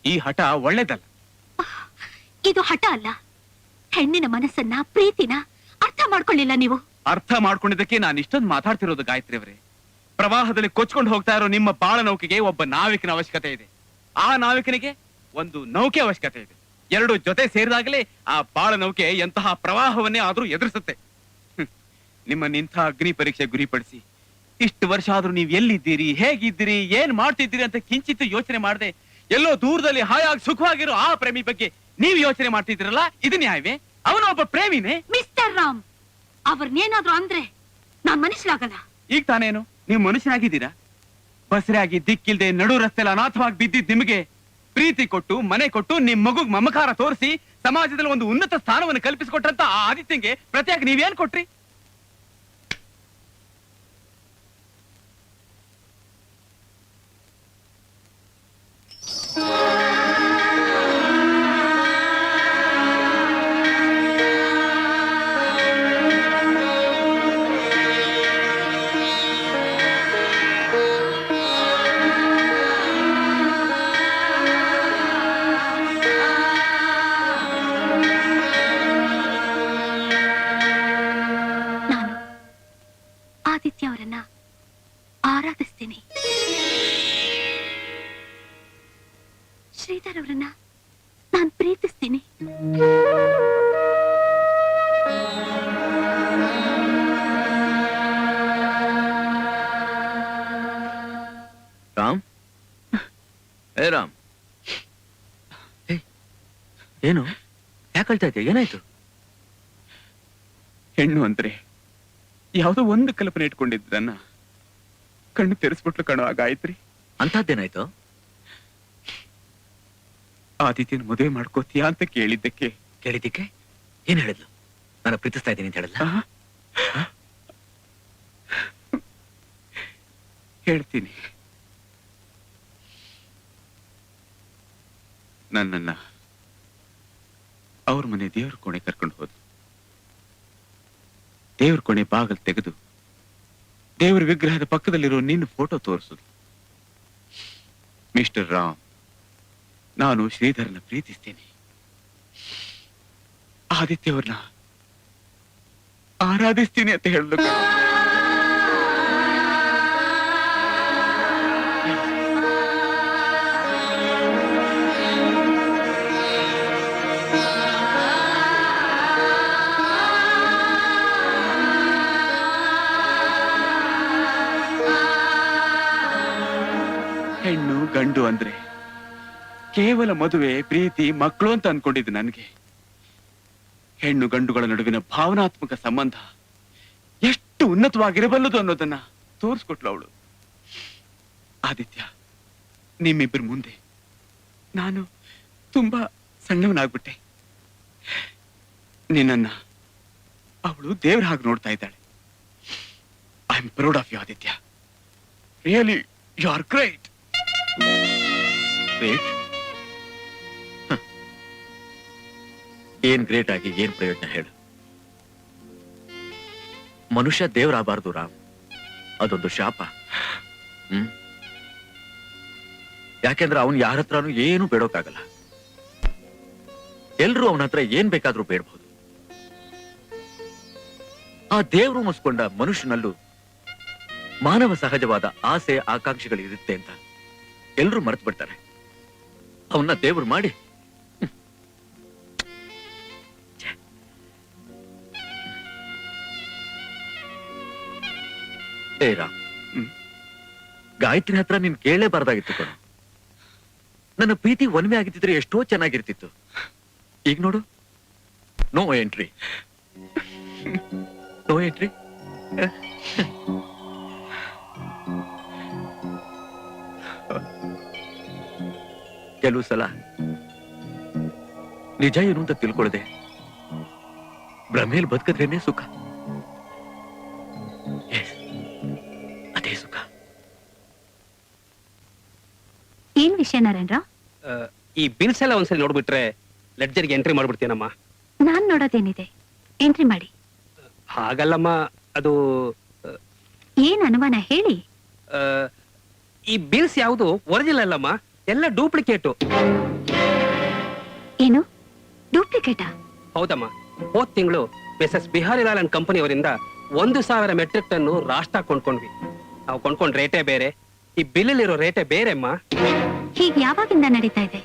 ಈ ಹಠ ಒಳ್ಳೇದಲ್ಲ. ಇದು ಹಠ ಅಲ್ಲ. ಹೆಣ್ಣಿನ ಮನಸ್ಸನ್ನ, ಪ್ರೀತಿನ ಅರ್ಥ ಮಾಡ್ಕೊಳ್ಳಿಲ್ಲ ನೀವು. ಅರ್ಥ ಮಾಡ್ಕೊಂಡಿದ್ದಕ್ಕೆ ನಾನು ಇಷ್ಟೊಂದು ಮಾತಾಡ್ತಿರೋದು ಗಾಯತ್ರಿ ಅವರೇ. ಪ್ರವಾಹದಲ್ಲಿ ಕೊಚ್ಕೊಂಡು ಹೋಗ್ತಾ ಇರೋ ನಿಮ್ಮ ಬಾಳ ನೌಕೆಗೆ ಒಬ್ಬ ನಾವಿಕನ ಅವಶ್ಯಕತೆ ಇದೆ. ಆ ನಾವಿಕನಿಗೆ ಒಂದು ನೌಕೆ ಅವಶ್ಯಕತೆ ಇದೆ. ಎರಡು ಜೊತೆ ಸೇರಿದಾಗಲೇ ಆ ಬಾಳ ನೌಕೆ ಎಂತಹ ಪ್ರವಾಹವನ್ನೇ ಆದ್ರೂ ಎದುರಿಸುತ್ತೆ. ನಿಮ್ಮನ್ನ ಇಂಥ ಅಗ್ನಿ ಪರೀಕ್ಷೆ ಗುರಿಪಡಿಸಿ ಇಷ್ಟು ವರ್ಷ ಆದ್ರೂ ನೀವು ಎಲ್ಲಿದ್ದೀರಿ, ಹೇಗಿದ್ದೀರಿ, ಏನ್ ಮಾಡ್ತಿದ್ದೀರಿ ಅಂತ ಕಿಂಚಿತ್ತು ಯೋಚನೆ ಮಾಡದೆ ಎಲ್ಲೋ ದೂರದಲ್ಲಿ ಹಾಯಾಗಿ ಸುಖವಾಗಿರೋ ಆ ಪ್ರೇಮಿ ಬಗ್ಗೆ ನೀವು ಯೋಚನೆ ಮಾಡ್ತಿದ್ದೀರಲ್ಲ, ಇದು ನ್ಯಾಯವೇ? ಅವನು ಒಬ್ಬ ಪ್ರೇಮಿನೇ. ಮಿಸ್ಟರ್ ರಾಮ್, ಅವ್ರನ್ನೇನಾದ್ರೂ ಅಂದ್ರೆ ನಾನ್ ಮನುಷ್ಯರಾಗಲ್ಲ. ಈಗ ತಾನೇನು ನೀವು ಮನುಷ್ಯನಾಗಿದ್ದೀರಾ? ಬಸರಾಗಿ ದಿಕ್ಕಿಲ್ದೆ ನಡು ರಸ್ತೆಲ್ಲ ಅನಾಥವಾಗಿ ಬಿದ್ದಿದ್ ನಿಮಗೆ ಪ್ರೀತಿ ಕೊಟ್ಟು, ಮನೆ ಕೊಟ್ಟು, ನಿಮ್ ಮಗುಗ್ ಮಮಕಾರ ತೋರಿಸಿ ಸಮಾಜದಲ್ಲಿ ಒಂದು ಉನ್ನತ ಸ್ಥಾನವನ್ನು ಕಲ್ಪಿಸಿಕೊಟ್ರಂತ ಆ ಆದಿತ್ಯಂಗೆ ಪ್ರತ್ಯೇಕ ನೀವೇನ್ ಕೊಟ್ರಿ? ಏನು ಯಾಕೆ ಅಳ್ತಾ ಇದೆಯಾ? ಏನಾಯ್ತು? ಹೆಣ್ಣು ಅಂದ್ರೆ ಯಾವುದೋ ಒಂದು ಕಲ್ಪನೆ ಇಟ್ಕೊಂಡಿದ್ದನ್ನ ಕಣ್ಣು ತೆರೆಸ್ಬಿಟ್ಲು ಕಣೋ. ಆ ಗಾಯತ್ರಿ ಅಂತದ್ದೇನಾಯ್ತು? ಆದಿತ್ಯನ ಮದುವೆ ಮಾಡ್ಕೋತೀಯಾ ಅಂತ ಕೇಳಿದ್ದಕ್ಕೆ ಕೇಳಿದ್ದಕ್ಕೆ ಏನ್ ಹೇಳಿದ್ಲು? ನಾನು ಪ್ರೀತಿಸ್ತಾ ಇದ್ದೀನಿ ಅಂತ ಹೇಳಲ್ಲ? ಹೇಳ್ತೀನಿ. ನನ್ನನ್ನ ಅವ್ರ ಮನೆ ದೇವ್ರ ಕೋಣೆ ಕರ್ಕೊಂಡು ಹೋದ್ರು. ದೇವ್ರ ಕೋಣೆ ಬಾಗಲ್ ತೆಗೆದು ದೇವ್ರ ವಿಗ್ರಹದ ಪಕ್ಕದಲ್ಲಿರೋ ನಿನ್ನ ಫೋಟೋ ತೋರಿಸಿದ್ರು. ಮಿಸ್ಟರ್ ರಾಮ್, ನಾನು ಶ್ರೀಧರನ ಪ್ರೀತಿಸ್ತೇನೆ, ಆದಿತ್ಯ ಅವ್ರನ್ನ ಆರಾಧಿಸ್ತೀನಿ ಅಂತ ಹೇಳಿದ್ರು. ಹೆಣ್ಣು ಗಂಡು ಅಂದ್ರೆ ಕೇವಲ ಮದುವೆ, ಪ್ರೀತಿ, ಮಕ್ಕಳು ಅಂತ ಅನ್ಕೊಂಡಿದ್ದು ನನಗೆ ಹೆಣ್ಣು ಗಂಡುಗಳ ನಡುವಿನ ಭಾವನಾತ್ಮಕ ಸಂಬಂಧ ಎಷ್ಟು ಉನ್ನತವಾಗಿರಬಲ್ಲದು ಅನ್ನೋದನ್ನ ತೋರಿಸ್ಕೊಟ್ಲು ಅವಳು. ಆದಿತ್ಯ, ನಿಮ್ಮಿಬ್ಬರ ಮುಂದೆ ನಾನು ತುಂಬಾ ಸಣ್ಣವನಾಗ್ಬಿಟ್ಟೆ. ನಿನ್ನನ್ನ ಅವಳು ದೇವ್ರ ಹಾಗೆ ನೋಡ್ತಾ ಇದ್ದಾಳೆ. I am proud of you Aditya. Really you are great. Great? ಏನ್ ಗ್ರೇಟ್ ಆಗಿ ಏನ್ ಪ್ರಯೋಜನ ಹೇಳು? ಮನುಷ್ಯ ದೇವರಾಗಬಾರ್ದು ರಾಮ್, ಅದೊಂದು ಶಾಪ. ಯಾಕೆಂದ್ರೆ ಅವನ್ ಯಾರ ಹತ್ರನೂ ಏನು ಬೇಡೋಕ್ಕಾಗಲ್ಲ. ಎಲ್ರೂ ಅವನ ಹತ್ರ ಏನ್ ಬೇಕಾದ್ರೂ ಬೇಡಬಹುದು. ಆ ದೇವ್ರು ಮುಸ್ಕೊಂಡ ಮನುಷ್ಯನಲ್ಲೂ ಮಾನವ ಸಹಜವಾದ ಆಸೆ ಆಕಾಂಕ್ಷೆಗಳಿರುತ್ತೆ ಅಂತ ಎಲ್ರೂ ಮರೆತು ಬಿಡ್ತಾರೆ. ಅವನ್ನ ದೇವ್ರು ಮಾಡಿ ಏ ರಾಮ್, ಗಾಯತ್ರಿ ಹತ್ರ ನೀನ್ ಕೇಳಲೇಬಾರ್ದಾಗಿತ್ತು ಕಣೋ. ನನ್ನ ಪ್ರೀತಿ ಒನ್ಮೆ ಆಗಿದ್ದಿದ್ರೆ ಎಷ್ಟೋ ಚೆನ್ನಾಗಿರ್ತಿತ್ತು. ಈಗ ನೋಡು, ನೋ ಎಂಟ್ರಿ, ನೋ ಎಂಟ್ರಿ. ಕೆಲವು ಸಲ ನಿಜ ಏನು ಅಂತ ತಿಳ್ಕೊಳ್ಳದೆ ಭ್ರಮೇಲ್ ಬದುಕಿದ್ರೇನೆ ಸುಖ. ಅದೇ ಸುಖ. ಏನ್ ವಿಷಯ ನಾರಾಯಣರಾವ್? ಈ ಬಿಲ್ಸ್ ಎಲ್ಲ ಒಂದ್ಸರಿ ನೋಡ್ಬಿಟ್ರೆ ಲೆಡ್ಜರ್ಗೆ ಎಂಟ್ರಿ ಮಾಡ್ಬಿಡ್ತೀನಮ್ಮ. ನಾನ್ ನೋಡೋದೇನಿದೆ, ಎಂಟ್ರಿ ಮಾಡಿ. ಹಾಗಲ್ಲಮ್ಮ, ಅದು ಏನ್ ಅನುಮಾನ ಹೇಳಿ. ಈ ಬಿಲ್ಸ್ ಯಾವುದು ಒರಿಜಿನಲ್ ಅಲ್ಲಮ್ಮ, ಎಲ್ಲ ಡೂಪ್ಲಿಕೇಟು. ಏನು ಡೂಪ್ಲಿಕೇಟಾ? ಹೌದಮ್ಮ. ಹೋದ್ ತಿಂಗಳು ಮಿಸಸ್ ಬಿಹಾರಿಲಾಲ್ ಅಂಡ್ ಕಂಪನಿ ಅವರಿಂದ 1,000 ಮೆಟ್ರಿಕ್ ಟನ್ ರಾಷ್ಟ್ರ ಕೊಂಡ್ಕೊಂಡ್ವಿ. ನಾವು ಕೊಂಡ್ಕೊಂಡ್ ರೇಟೇ ಬೇರೆ, ಈ ಬಿಲ್ಲಲ್ಲಿರೋ ರೇಟೇ ಬೇರೆ ಅಮ್ಮ. ಹೀಗೆ ಯಾವಾಗಿಂದ ನಡೀತಾ ಇದೆ?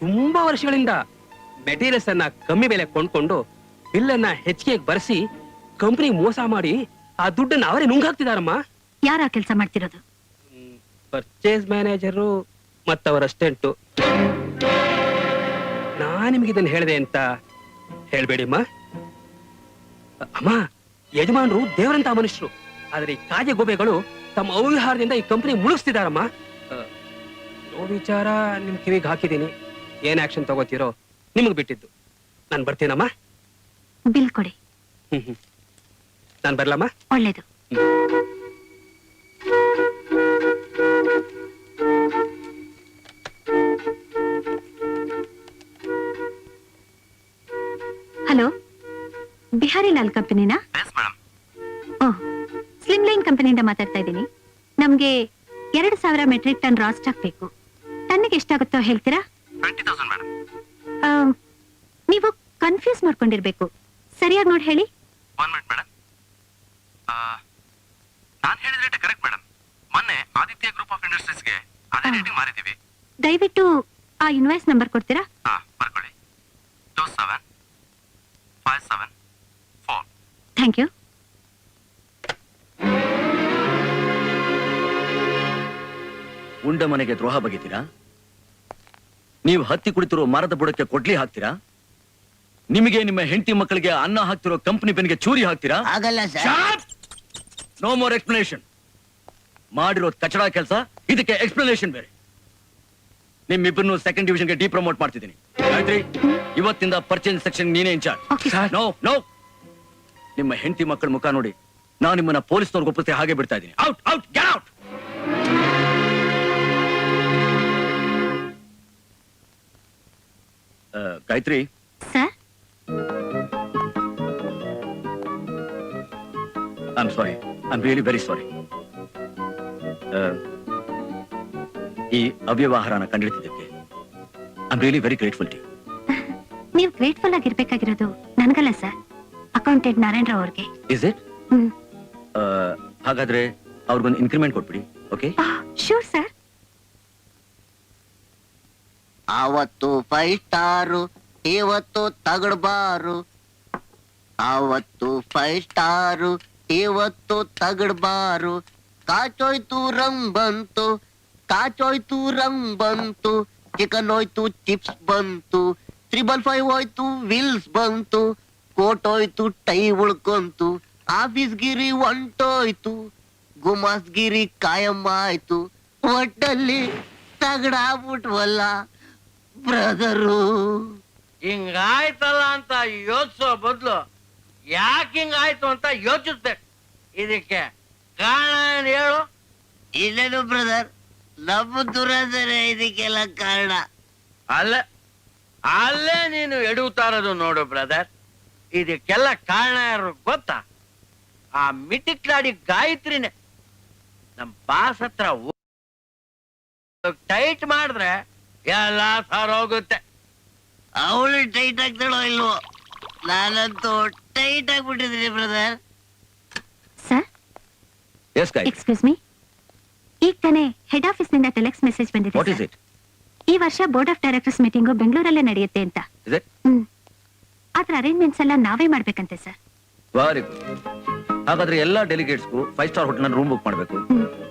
ತುಂಬಾ ವರ್ಷಗಳಿಂದ ಮೆಟೀರಿಯಲ್ಸ್ ಅನ್ನ ಕಮ್ಮಿ ಬೆಲೆ ಕೊಂಡ್ಕೊಂಡು ಬಿಲ್ ಅನ್ನ ಹೆಚ್ಚಿಗೆ ಬರ್ಸಿ ಕಂಪನಿ ಮೋಸ ಮಾಡಿ ಆ ದುಡ್ಡನ್ನ ಅವರೇ ನುಂಗಾಕ್ತಿದಾರಮ್ಮ. ಯಾರ ಕೆಲಸ ಮಾಡ್ತಿರೋದು? ಪರ್ಚೇಸ್ ಮ್ಯಾನೇಜರು ಮತ್ತವರ ಅಸ್ಟೆಂಟು. ನಿಮ್ಗೆ ಇದನ್ನ ಹೇಳಿದೆ ಅಂತ ಹೇಳ್ಬೇಡಿಮ್ಮ. ಅಮ್ಮ, ಯಜಮಾನರು ದೇವರಂತ ಮನುಷ್ಯರು, ಆದ್ರೆ ಈ ಕಾಜೆ ಗೋಬೆಗಳು ತಮ್ಮ ಅವ್ಯವಹಾರದಿಂದ ಈ ಕಂಪನಿ ಮುಳುಗಿಸ್ತಿದಾರಮ್ಮ. ನೋ ವಿಚಾರ ನಿಮ್ ಕಿವಿಗೆ ಹಾಕಿದೀನಿ. ಏನ್ ಆಕ್ಷನ್ ತಗೋತೀರೋ ನಿಮಗ್ ಬಿಟ್ಟಿದ್ದು. ನಾನ್ ಬರ್ತೀನಮ್ಮ. ಬಿಲ್ ಕೊಡಿ. ನಾನ್ ಬರ್ಲಮ್ಮ. ಒಳ್ಳೇದು. ಹಲೋ, ಬಿಹಾರಿಲಾಲ್ ಕಂಪನಿನಾ? ಓಹ್, ಸ್ಲಿಮ್ ಲೈನ್ ಕಂಪನಿಯಿಂದ ಮಾತಾಡ್ತಾ ಇದ್ದೀನಿ. ನಮ್ಗೆ 2,000 ಮೆಟ್ರಿಕ್ ಟನ್ ರಾ ಸ್ಟಾಕ್ ಬೇಕು. ಟನ್ನಿಗೆ ಎಷ್ಟಾಗುತ್ತೋ ಹೇಳ್ತೀರಾ? 20,000 ಮೇಡಮ್. ನೀವು ಕನ್ಫ್ಯೂಸ್ ಮಾಡ್ಕೊಂಡಿರ್ಬೇಕು. ಸರಿಯಾಗಿ ನೋಡಿ ಹೇಳಿ. 1 ಮಿನಿಟ್ ಮೇಡಮ್. ನಾನ್ ಹೇಳಿದ ರೇಟ್ ಕರೆಕ್ಟ್ ಮೇಡಮ್. ಮೊನ್ನೆ ಆದಿತ್ಯ ಗ್ರೂಪ್ ಆಫ್ ಇಂಡಸ್ಟ್ರೀಸ್ಗೆ ಅದೇ ರೇಟಿಂಗ್ ಮಾರಿದೀವಿ. ದಯವಿಟ್ಟು ಆ ಇನ್ವಾಯ್ಸ್ ನಂಬರ್ ಕೊಡ್ತೀರಾ? ಬರ್ಕೊಳ್ಳಿ. 27574. Thank you. ಉಂಡ ಮನೆಗೆ ದ್ರೋಹ ಬಗೆತೀರಾ? ನೀವು ಹತ್ತಿ ಕುಳಿತಿರುವ ಮರದ ಬುಡಕ್ಕೆ ಕೊಡ್ಲಿ ಹಾಕ್ತೀರಾ? ನಿಮಗೆ ನಿಮ್ಮ ಹೆಂಡತಿ ಮಕ್ಕಳಿಗೆ ಅನ್ನ ಹಾಕ್ತಿರೋ ಕಂಪನಿ ಬೆನ್ನಿಗೆ ಚೂರಿ ಹಾಕ್ತೀರಾ? ಆಗಲ್ಲ ಸರ್. No more explanation. ಮಾಡಿರೋದ್ ಕಚಡ ಕೆಲಸ, ಇದಕ್ಕೆ ಎಕ್ಸ್ಪ್ಲನೇಷನ್ ಬೇರೆ. ನಿಮ್ಮಿಬ್ಬರನ್ನು ಸೆಕೆಂಡ್ ಡಿವಿಷನ್ಗೆ ಡಿಪ್ರಮೋಟ್ ಮಾಡ್ತಿದ್ದೀನಿ. ಗಾಯತ್ರಿ, ಇವತ್ತಿಂದ ಪರ್ಚೇಸ್ ಸೆಕ್ಷನ್ ನೀನೇ ಇನ್ಚಾರ್ಜ್. ನೋ ನೋ, ನಿಮ್ಮ ಹೆಂಡತಿ ಮಕ್ಕಳ ಮುಖ ನೋಡಿ ನಾನು ನಿಮ್ಮನ್ನ ಪೊಲೀಸ್ನವ್ರಿಗೆ ಒಪ್ಪಿಸಿ ಹಾಗೆ ಬಿಡ್ತಾ ಇದ್ದೀನಿ. Out out get out. Gayatri, sir, I am sorry, I am really very sorry. ಈ ಅವ್ಯವಹಾರನ ಕಂಡಿಡ್ತಿದ್ದಕ್ಕೆ I am really very grateful to you. ನೀವು ಗ್ರೇಟ್ಫುಲ್ ಆಗಿರ್ಬೇಕಾಗಿರೋದು ನನಗಲ್ಲ ಸರ್, ಅಕೌಂಟೆಂಟ್ ನಾರಾಯಣ ರಾವ್ ಅವ್ರಿಗೆ. Is it? ಹಾಗಾದ್ರೆ ಅವ್ರಿಗೊಂದು ಇನ್ಕ್ರಿಮೆಂಟ್ ಕೊಟ್ಬಿಡಿ. ಓಕೆ? Sure sir. ಆವತ್ತು 5 ಸ್ಟಾರು, ಇವತ್ತು ತಗಡ್ಬಾರು. ಆವತ್ತು 5 ಸ್ಟಾರು, ಇವತ್ತು ತಗಡ್ಬಾರು. ಕಾಚೋಯ್ತು ರಂಗ್ ಬಂತು, ಕಾಚೋಯ್ತು ರಂಗ್ ಬಂತು. ಚಿಕನ್ ಹೋಯ್ತು, ಚಿಪ್ಸ್ ಬಂತು. 555 ಹೋಯ್ತು, ವಿಲ್ಸ್ ಬಂತು. ಕೋಟ್ ಹೋಯ್ತು, ಟೈ ಉಳ್ಕೊಂತು. ಆಫೀಸ್ ಗಿರಿ ಹೊಂಟೋಯ್ತು, ಗುಮಾಸ್ ಗಿರಿ ಕಾಯಮ್ಮ ಆಯ್ತು. ಒಟ್ಟಲ್ಲಿ ತಗಡಾಗ್ಬಿಟ್ವಲ್ಲ ಬ್ರದರು. ಹಿಂಗಾಯ್ತಲ್ಲ ಅಂತ ಯೋಚಿಸೋ ಬದಲು ಯಾಕೆ ಹಿಂಗಾಯ್ತು ಅಂತ ಯೋಚಿಸ್ಬೇಕು. ಇದಕ್ಕೆ ಕಾರಣ ಏನ್ ಹೇಳು? ಇಲ್ಲೇನು ಬ್ರದರ್, ನಮ್ಮ ದುರಾದರೆ ಇದಕ್ಕೆಲ್ಲ ಕಾರಣ. ಅಲ್ಲೇ ಅಲ್ಲೇ ನೀನು ಎಡುತ್ತಾ ಇರೋದು ನೋಡು ಬ್ರದರ್. ಇದಕ್ಕೆಲ್ಲ ಕಾರಣ ಯಾರು ಗೊತ್ತಾ? ಆ ಮಿಟಿಕ್ಲಾಡಿ ಗಾಯತ್ರಿನೇ. ನಮ್ ಬಾಸ್ ಹತ್ರ ಟೈಟ್ ಮಾಡಿದ್ರೆ ಎಲ್ಲ ಸಾರೋಗುತ್ತೆ. ಅವಳು ಟೈಟ್ ಆಗ್ತಾಳೋ ಇಲ್ವೋ, ನಾನಂತೂ ಟೈಟ್ ಆಗ್ಬಿಟ್ಟಿದ್ದೀನಿ brother. Sir, yes Gayatri. Excuse me, ಈಗ ತಾನೇ ಹೆಡ್ ಆಫೀಸ್ ನಿಂದ ಟೆಲೆಕ್ಸ್ ಮೆಸೇಜ್ ಬಂದಿದೆ ವಾಟ್ ಇಸ್ ಸರ್. ಇಟ್? ಈ ವರ್ಷ ಬೋರ್ಡ್ ಆಫ್ ಡೈರೆಕ್ಟರ್ಸ್ ಮೀಟಿಂಗು ಬೆಂಗಳೂರಲ್ಲೇ ನಡೆಯುತ್ತೆ ಅಂತ. Is it? ಅದ್ರ ಅರೇಂಜ್ಮೆಂಟ್ಸ್ ಎಲ್ಲ ನಾವೇ ಮಾಡ್ಬೇಕಂತೆ ಸರ್. Very good. ಹಾಗಾದ್ರೆ ಎಲ್ಲಾ ಡೆಲಿಗೇಟ್ಸ್ಗೂ 5 ಸ್ಟಾರ್ ಹೋಟೆಲ್ ರೂಮ್ ಬುಕ್ ಮಾಡಬೇಕು,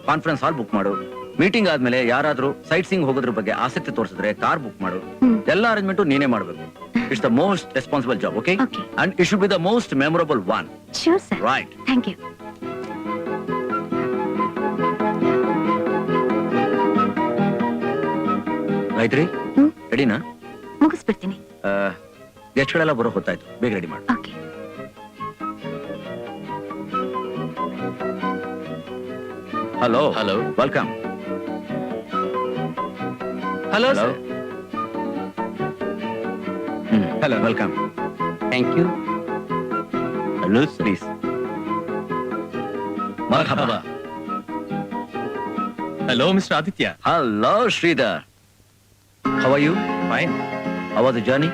ಕಾನ್ಫರೆನ್ಸ್ ಹಾಲ್ ಬುಕ್ ಮಾಡು. ಮೀಟಿಂಗ್ ಆದ್ಮೇಲೆ ಯಾರಾದ್ರೂ ಸೈಟ್ ಸೀಯಿಂಗ್ ಹೋಗೋದ್ರ ಬಗ್ಗೆ ಆಸಕ್ತಿ ತೋರಿಸಿದ್ರೆ ಕಾರ್ ಬುಕ್ ಮಾಡು. ಎಲ್ಲ ಅರೇಂಜ್ಮೆಂಟ್ ನೀನೇ ಮಾಡಬೇಕು. It's the most responsible job. Okay? Okay. And it should be the most memorable one. Sure sir. Right. Thank you. Gayatri, ರೆಡಿನಾ? ಮುಗಿಸ್ಬಿಡ್ತೀನಿ. ಗೆಸ್ಟ್ಗಳೆಲ್ಲ ಬರೋ ಹೊತ್ತಾಯ್ತು, ಬೇಗ ರೆಡಿ ಮಾಡು. Okay. Hello hello. Welcome. Hello hello. Sir. Hello welcome. Thank you. Hello please. ಮರ್ಹಬಾ. Hello mister Aditya. Hello, Sridhar. How are you? Fine. How was the journey?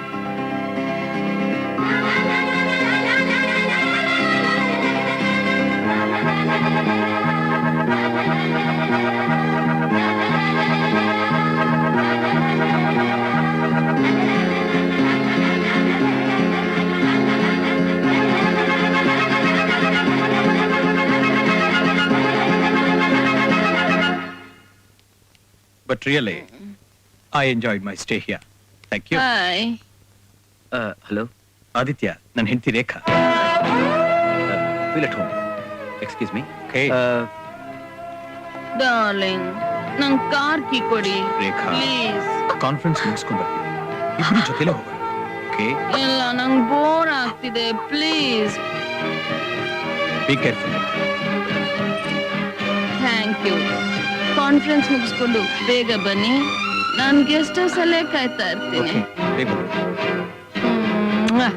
But really, I enjoyed my stay here. Thank you. Hello. Aditya, ನನ್ನ ಹೆಂಡತಿ ರೇಖಾ. Feel at home. Excuse me. Okay. Darling, ನಂಗ್ ಕಾರ್ ಕೀ ಕೊಡಿ ರೇಖಾ, ಪ್ಲೀಸ್. ಕಾನ್ಫರೆನ್ಸ್ ಮುಗಿಸ್ಕೊಂಡು ಬರ್ತೀವಿ. ಇಬ್ರು ಜೊತೆಲೇ ಹೋಗೋಣ. ಓಕೆ? ಇಲ್ಲ, ನಂಗ್ ಬೋರ್ ಆಗ್ತಿದೆ, please. Be careful. Thank you. Conference ಮುಗಿಸ್ಕೊಂಡು ಬೇಗ ಬನ್ನಿ. ನಾನು ಗೆಸ್ಟ್ ಹೌಸ್ ಅಲ್ಲೇ ಕಾಯ್ತಾ ಇರ್ತೀನಿ. ಓಕೆ, ಬೇಗ ಬನ್ನಿ. ಮ್ವಾ.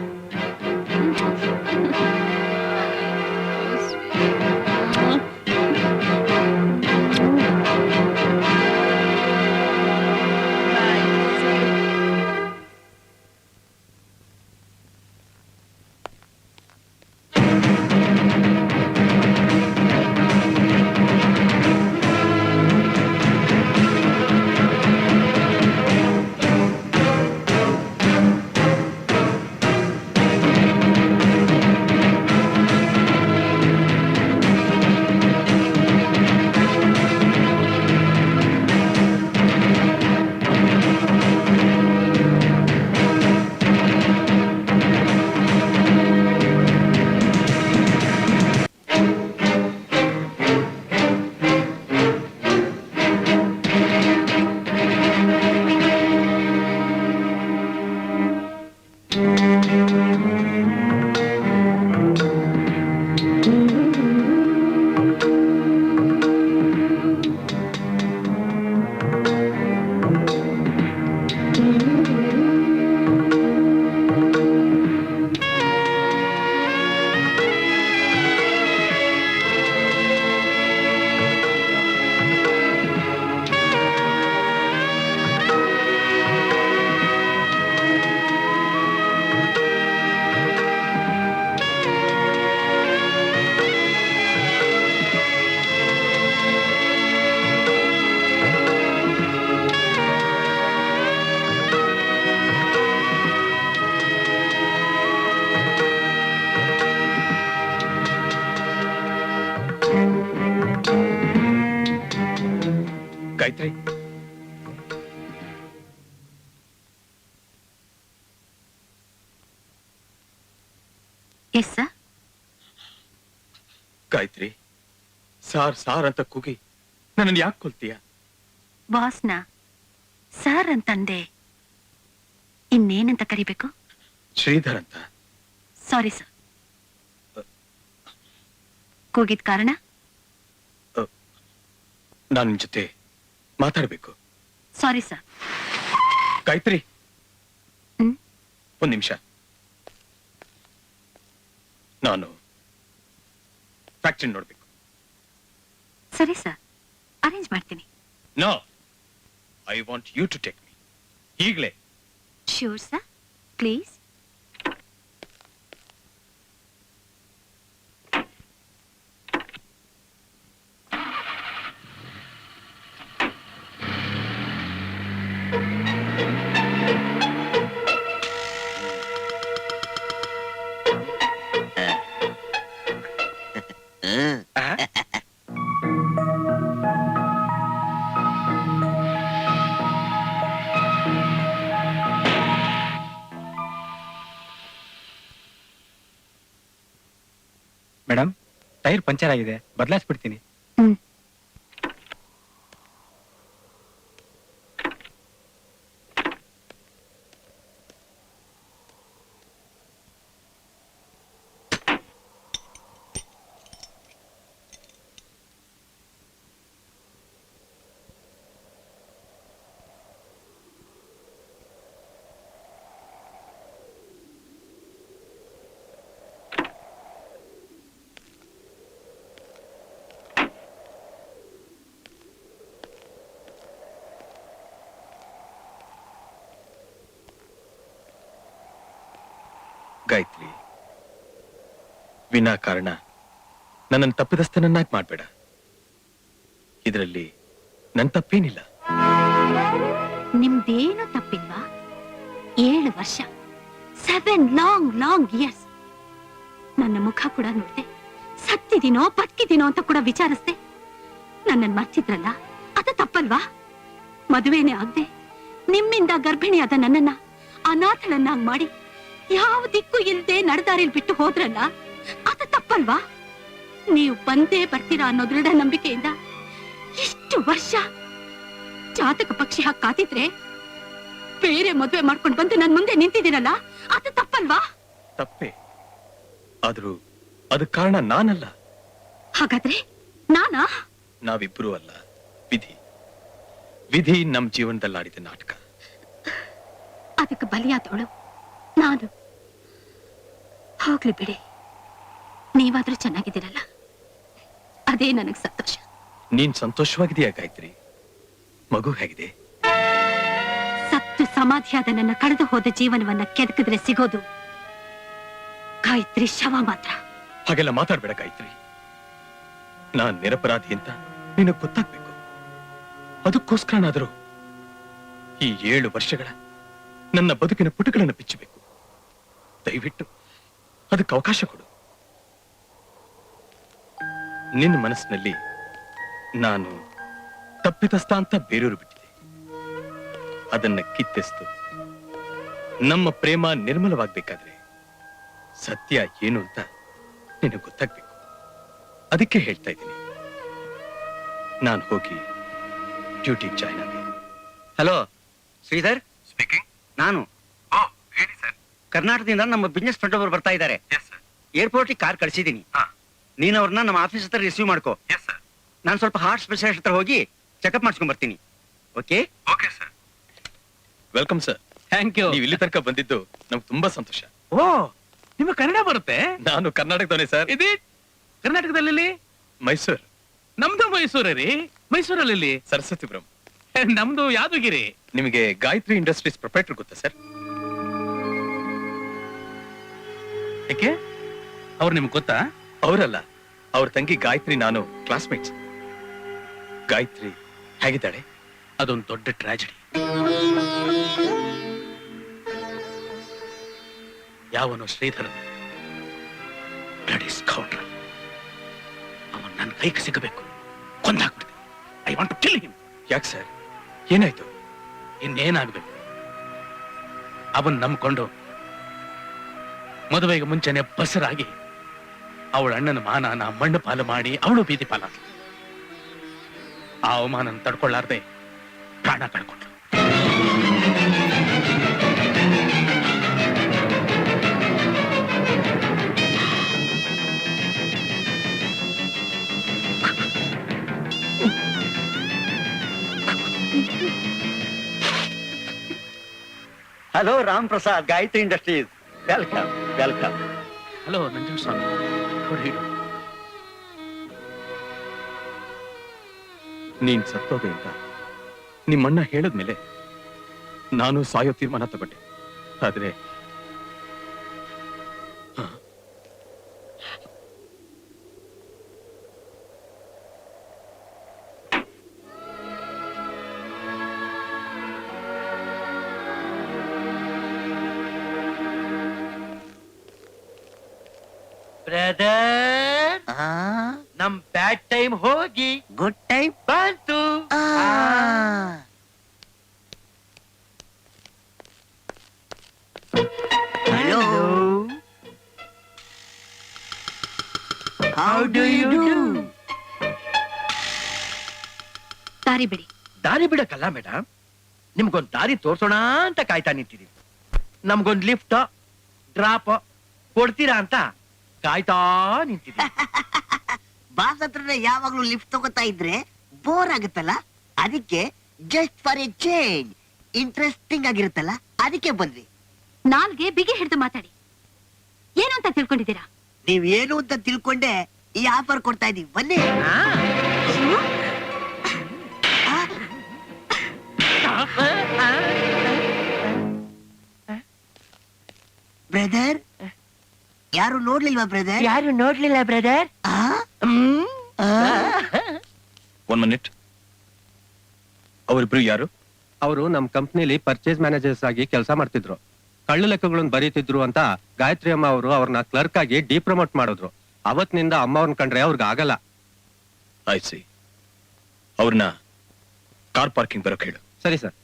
Gayatri, yes sir. Gayatri, sir sir ಅಂತ ಕೂಗಿ ನನ್ನನ್ನು ಯಾಕೆ ಕೊಲ್ತೀಯ? ಬಾಸ್ನ ಸರ್ ಅಂತಂದೆ, ಇನ್ನೇನಂತ ಕರಿಬೇಕು? ಶ್ರೀಧರ್ ಅಂತ. Sorry sir. ಕೂಗಿದ ಕಾರಣ? ನಾನು ನಿನ್ ಜೊತೆ ಮಾತಾಡ್ಬೇಕು. Sorry sir. ಗಾಯತ್ರಿ, ಹ್ಮ್? ಒಂದ್ ನಿಮಿಷ. ನಾನು ಫ್ಯಾಕ್ಟರಿ ನೋಡ್ಬೇಕು. ಸರಿ ಸರ್, ಅರೇಂಜ್ ಮಾಡ್ತೀನಿ. No, I want you to take me ಈಗ್ಲೇ. Sure sir, please. Madam, tyre puncture ಆಗಿದೆ, ಬದಲಾಯಿಸ್ಬಿಡ್ತೀನಿ. ಗಾಯತ್ರಿ, ವಿನಾಕಾರಣ ನನ್ನನ್ನು ತಪ್ಪಿದಸ್ತನನ್ನಾಗಿ ಮಾಡ್ಬೇಡ. ಇದರಲ್ಲಿ ನನ್ನ ತಪ್ಪೇನಿಲ್ಲ. ನಿಮ್ದೇನು ತಪ್ಪಿಲ್ವಾ? 7 ವರ್ಷ, 7 ಲಾಂಗ್ ಇಯರ್ಸ್. ನನ್ನ ಮುಖ ಕೂಡ ನೋಡ್ದೆ, ಸತ್ತಿದೀನೋ ಬದುಕಿದೀನೋ ಅಂತ ಕೂಡ ವಿಚಾರಿಸ್ದೆ. ನನ್ನನ್ನು ಮರ್ತಿದ್ರಲ್ಲ, ಅದು ತಪ್ಪಲ್ವಾ? ಮದುವೆನೇ ಆಗದೆ ನಿಮ್ಮಿಂದ ಗರ್ಭಿಣಿಯಾದ ನನ್ನನ್ನ ಅನಾಥಳನ್ನಾಗಿ ಮಾಡಿ ಯಾವ ದಿಕ್ಕು ಇಲ್ಲದೆ ನಡೆದಾರಿಲ್ ಬಿಟ್ಟು ಹೋದ್ರಲ್ಲ, ಅದು ತಪ್ಪಲ್ವಾ? ನೀವು ಬಂದೇ ಬರ್ತೀರಾ ಅನ್ನೋ ದೃಢ ನಂಬಿಕೆಯಿಂದ ಇಷ್ಟು ವರ್ಷ ಜಾತಕ ಪಕ್ಷಿ ಹಾಕಿ ಕಾತಿದ್ರೆ ಬೇರೆ ಮದುವೆ ಮಾಡ್ಕೊಂಡು ಬಂದು ನನ್ ಮುಂದೆ ನಿಂತಿದ್ದೀರಲ್ಲ, ಅದು ತಪ್ಪಲ್ವಾ? ತಪ್ಪೇ, ಆದ್ರೂ ಅದಕ್ಕೆ ಕಾರಣ ನಾನಲ್ಲ. ಹಾಗಾದ್ರೆ ನಾನಾ? ನಾವಿಬ್ಬರೂ ಅಲ್ಲ, ವಿಧಿ. ವಿಧಿ ನಮ್ ಜೀವನದಲ್ಲಿ ಆಡಿದ ನಾಟಕ. ಅದಕ್ಕೆ ಬಲಿಯಾದವಳು ನಾನು. ಹೋಗ್ಲಿ ಬಿಡಿ, ನೀವಾದ್ರೂ ಚೆನ್ನಾಗಿದ್ದೀರಲ್ಲ, ಅದೇ ನನಗ್ ಸಂತೋಷ. ನೀನ್ ಸಂತೋಷವಾಗಿದೆಯಾ ಗಾಯತ್ರಿ? ಮಗು ಹೇಗಿದೆ? ಸತ್ತು ಸಮಾಧಿಯಾದ ನನ್ನ ಕಳೆದು ಹೋದ ಜೀವನವನ್ನ ಕೆದಕಿದ್ರೆ ಸಿಗೋದು ಗಾಯತ್ರಿ ಶವ ಮಾತ್ರ. ಹಾಗೆಲ್ಲ ಮಾತಾಡ್ಬೇಡ ಗಾಯತ್ರಿ. ನಾನ್ ನಿರಪರಾಧಿ ಅಂತ ನಿನಗ್ ಗೊತ್ತಾಗ್ಬೇಕು. ಅದಕ್ಕೋಸ್ಕರನಾದರೂ ಈ 7 ವರ್ಷಗಳ ನನ್ನ ಬದುಕಿನ ಪುಟಗಳನ್ನು ಬಿಚ್ಚಬೇಕು. ದಯವಿಟ್ಟು ಅದಕ್ಕೆ ಅವಕಾಶ ಕೊಡು. ನಿನ್ನ ಮನಸ್ಸಿನಲ್ಲಿ ನಾನು ತಪ್ಪಿತಸ್ಥ ಅಂತ ಬೇರೆಯವರು ಬಿಟ್ಟಿದೆ. ಅದನ್ನ ಕಿತ್ತೆಸ್ತು ನಮ್ಮ ಪ್ರೇಮ ನಿರ್ಮಲವಾಗ್ಬೇಕಾದ್ರೆ ಸತ್ಯ ಏನು ಅಂತ ನಿನಗೆ ಗೊತ್ತಾಗ್ಬೇಕು. ಅದಕ್ಕೆ ಹೇಳ್ತಾ ಇದ್ದೀನಿ, ನಾನು ಹೋಗಿ ಡ್ಯೂಟಿ ಜಾಯ್ನ್ ಆಗಿ. Hello Shridhar speaking. ನಾನು ಹೇಳಿ ಸರ್. ಕರ್ನಾಟಕದಿಂದ ನಮ್ಮ ಬಿಸ್ನೆಸ್ ಫ್ರೆಂಡ್ ಒಬ್ಬರು ಬರ್ತಾ ಇದ್ದಾರೆ. ಏರ್ಪೋರ್ಟ್ ಕಾರ್ ಕಳಿಸಿದೀನಿ. ನೀನ್ ಅವ್ರನ್ನ ನಮ್ಮ ಆಫೀಸ್ ಹತ್ರ ರಿಸೀವ್ ಮಾಡ್ಕೋ. ನಾನು ಸ್ವಲ್ಪ ಹಾರ್ಟ್ ಸ್ಪೆಷಲಿಸ್ಟ್ ಹತ್ರ ಹೋಗಿ ಚೆಕಪ್ ಮಾಡಿಸ್ಕೊಂಡ್ ಬರ್ತೀನಿ. Okay? Okay sir. Welcome sir. Thank you. ನೀವು ಇಲ್ಲಿ ತನಕ ಬಂದಿದ್ದು ನಮ್ಗೆ ತುಂಬಾ ಸಂತೋಷ. ಓ, ನಿಮಗೆ ಕನ್ನಡ ಬರುತ್ತೆ? ನಾನು ಕರ್ನಾಟಕದವನೇ ಸರ್. ಇದು ಕರ್ನಾಟಕದಲ್ಲಿ? ಮೈಸೂರು. ನಮ್ದು ಮೈಸೂರೇ ರೀ. ಮೈಸೂರಲ್ಲಿ ಸರಸ್ವತಿಪುರಂ. ನಮ್ದು ಯಾದಗಿರಿ. ನಿಮಗೆ ಗಾಯತ್ರಿ ಇಂಡಸ್ಟ್ರೀಸ್ ಪ್ರೊಪರೈಟರ್ ಗೊತ್ತಾ ಸರ್? ಯಾಕೆ, ಅವ್ರು ನಿಮ್ಗೆ ಗೊತ್ತಾ? ಅವರಲ್ಲ, ಅವ್ರ ತಂಗಿ ಗಾಯತ್ರಿ ನಾನು ಕ್ಲಾಸ್ಮೇಟ್ಸ್. ಗಾಯತ್ರಿ ಹೇಗಿದ್ದಾಳೆ? ಅದೊಂದು ದೊಡ್ಡ ಟ್ರಾಜಿಡಿ. ಯಾವನೋ ಶ್ರೀಧರ್ ಬ್ಲಡಿ ಸ್ಕೌಂಡ್ರಲ್. ಅವನ್ ನನ್ನ ಕೈಗೆ ಸಿಗಬೇಕು, ಕೊಂದಾಕ್ಬಿಡ್ತೀನಿ. I want to kill him. ಯಾಕೆ ಸರ್, ಏನಾಯ್ತು? ಇನ್ನೇನಾಗ್ಬೇಕು? ಅವನ್ ನಂಬ್ಕೊಂಡು ಮದುವೆಗೆ ಮುಂಚೆನೆ ಬಸರಾಗಿ ಅವಳ ಅಣ್ಣನ ಮಾನನ ಮಣ್ಣು ಪಾಲು ಮಾಡಿ ಅವಳು ಬೀದಿ ಪಾಲಾದ್ಲು. ಆ ಅವಮಾನ ತಡ್ಕೊಳ್ಳಾರ್ದೆ ಪ್ರಾಣ ಕಳ್ಕೊಂಡ್ಳು. Hello Ram Prasad, Gayatri industries. Welcome welcome. Hello Nanjuswamy, ಹಿಡು. ನೀನ್ ಸತ್ತೋದೆ ಅಂತ ನಿಮ್ಮಣ್ಣ ಹೇಳಿದ್ಮೇಲೆ ನಾನು ಸಾಯೋ ತೀರ್ಮಾನ ತಗೊಂಡೆ. ಆದ್ರೆ ಬ್ರದರ್, ನಮ್ ಬ್ಯಾಡ್ ಟೈಮ್ ಹೋಗಿ ಗುಡ್ ಟೈಮ್ ಬಂತು. Hello, how do you do? ದಾರಿ ಬಿಡಿ. ದಾರಿ ಬಿಡಕ್ಕಲ್ಲ ಮೇಡಮ್, ನಿಮ್ಗೊಂದ್ ದಾರಿ ತೋರ್ಸೋಣ ಅಂತ ಕಾಯ್ತಾ ನಿಂತಿದೀವಿ. ನಮ್ಗೊಂದ್ ಲಿಫ್ಟ್ ಡ್ರಾಪ್ ಕೊಡ್ತೀರಾ ಅಂತ ಕಾಯ್ತಾ ನಿಂತಿದ್ದೀವಿ. ಬಾಸ್ ಹತ್ರನೇ ಯಾವಾಗ್ಲೂ ಲಿಫ್ಟ್ ತಗೋತಾ ಇದ್ರೆ ಬೋರ್ ಆಗುತ್ತಲ್ಲ, ಅದಕ್ಕೆ just for a change interesting ಆಗಿರುತ್ತಲ್ಲ, ಅದಕ್ಕೆ ಬಂದ್ವಿ. ನಾಲ್ಗೆ ಬಿಗಿ ಹಿಡಿದು ಮಾತಾಡಿ. ಏನು ಅಂತ ತಿಳ್ಕೊಂಡಿದ್ದೀರಾ? ನೀವ್ ಏನು ಅಂತ ತಿಳ್ಕೊಂಡೆ ಈ ಆಫರ್ ಕೊಡ್ತಾ ಇದೀವಿ, ಬನ್ನಿ. ಬ್ರದರ್, ಯಾರು ನೋಡ್ಲಿಲ್ವಾ ಬ್ರದರ್? ಯಾರು ನೋಡ್ಲಿಲ್ಲ ಬ್ರದರ್. One minute. ಅವರಿಬ್ರು ಯಾರು? ಅವರು ನಮ್ ಕಂಪ್ನಿಲಿ ಪರ್ಚೇಸ್ ಮ್ಯಾನೇಜರ್ಸ್ ಆಗಿ ಕೆಲಸ ಮಾಡ್ತಿದ್ರು. ಕಳ್ಳು ಲೆಕ್ಕಗಳನ್ನ ಬರೀತಿದ್ರು ಅಂತ ಗಾಯತ್ರಿ ಅಮ್ಮ ಅವರು ಅವ್ರನ್ನ ಕ್ಲರ್ಕ್ ಆಗಿ ಡಿಪ್ರಮೋಟ್ ಮಾಡಿದ್ರು. ಅವತ್ತಿನಿಂದ ಅಮ್ಮ ಅವ್ರನ್ನ ಕಂಡ್ರೆ ಅವ್ರಿಗೆ ಆಗಲ್ಲ. ಆಯ್ಸಿ, ಅವ್ರನ್ನ ಕಾರ್ ಪಾರ್ಕಿಂಗ್ ಬರೋಕ್ ಹೇಳು. ಸರಿ ಸರ್.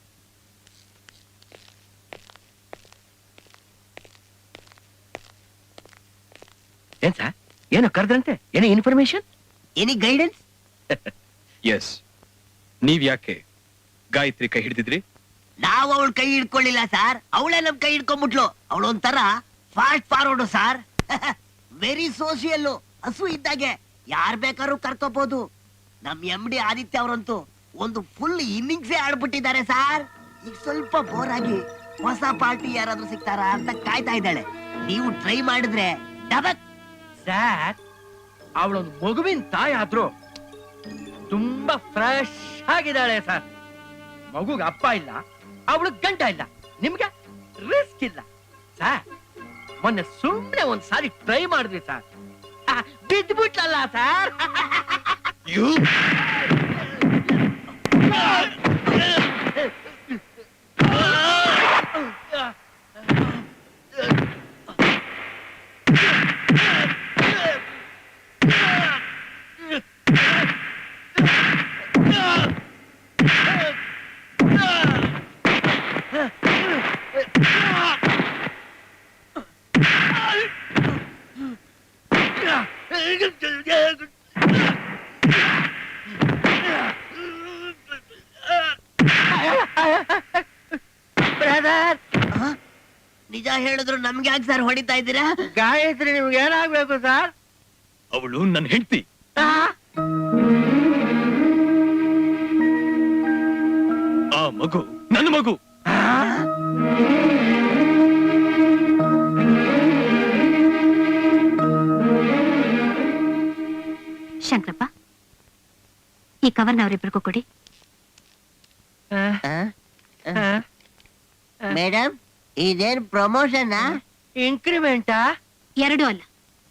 ಏನ್ ಸರ್, ಏನೋ ಕರೆದ್ರಂತೆ, ಏನೋ ಇನ್ಫಾರ್ಮೇಶನ್, ಎನಿ ಗೈಡೆನ್ಸ್? ಎಸ್. ನೀವ್ ಯಾಕೆ ಗಾಯತ್ರಿ ಕೈ ಹಿಡಿದಿದ್ರಿ? ನಾವು ಅವಳ ಕೈ ಹಿಡ್ಕೊಳ್ಳಿಲ್ಲ ಸರ್, ಅವಳೇ ನಮ್ ಕೈ ಹಿಡ್ಕೊಂಡ್ಬಿಟ್ಲು. ಅವಳು ಒಂಥರ fast forward sir. Very social, ಹಸು ಇದ್ದಾಗೆ ಯಾರ್ ಬೇಕಾದ್ರೂ ಕರ್ಕೋಬಹುದು. ನಮ್ MD ಆದಿತ್ಯ ಅವರಂತೂ ಒಂದು ಫುಲ್ ಇನ್ನಿಂಗ್ಸೇ ಆಡ್ಬಿಟ್ಟಿದ್ದಾರೆ ಸರ್. ಈಗ ಸ್ವಲ್ಪ ಬೋರ್ ಆಗಿ ಹೊಸ ಪಾರ್ಟಿ ಯಾರಾದ್ರೂ ಸಿಗ್ತಾರಾ ಅಂತ ಕಾಯ್ತಾ ಇದ್ದಾಳೆ. ನೀವು ಟ್ರೈ ಮಾಡಿದ್ರೆ ಡಬಕ್. ಸರ್, ಅವಳೊಂದು ಮಗುವಿನ ತಾಯಿ ಆದ್ರೂ ತುಂಬಾ ಫ್ರೆಶ್ ಆಗಿದ್ದಾಳೆ ಸರ್. ಮಗುಗ ಅಪ್ಪ ಇಲ್ಲ, ಅವಳು ಗಂಟ ಇಲ್ಲ, ನಿಮ್ಗೆ ರಿಸ್ಕ್ ಇಲ್ಲ ಸರ್. ಮೊನ್ನೆ ಸುಮ್ಮನೆ ಒಂದ್ ಸಾರಿ ಟ್ರೈ ಮಾಡಿದ್ವಿ ಸರ್, ಬಿದ್ಬಿಟ್ಲಲ್ಲ ಸರ್. ಬ್ರದರ್, ನಿಜ ಹೇಳಿದ್ರು ನಮ್ಗೆ ಯಾಕೆ ಸರ್ ಹೊಡಿತಾ ಇದ್ದೀರಾ? ಗಾಯತ್ರಿ ನಿಮ್ಗೆ ಏನಾಗ್ಬೇಕು ಸರ್? ಅವಳು ನನ್ನ ಹೆಂಡತಿ. ಆ ಮಗು ನನ್ನ ಮಗು. ಶಂಕರಪ್ಪ, ಈ ಕವರ್ನ ಅವರಿಬ್ಬರಿಗೂ ಕೊಡಿ. ಮೇಡಮ್, ಇದೇನ್ ಪ್ರಮೋಷನ್? ಇನ್ಕ್ರಿಮೆಂಟಾ? ಎರಡೂ ಅಲ್ಲ,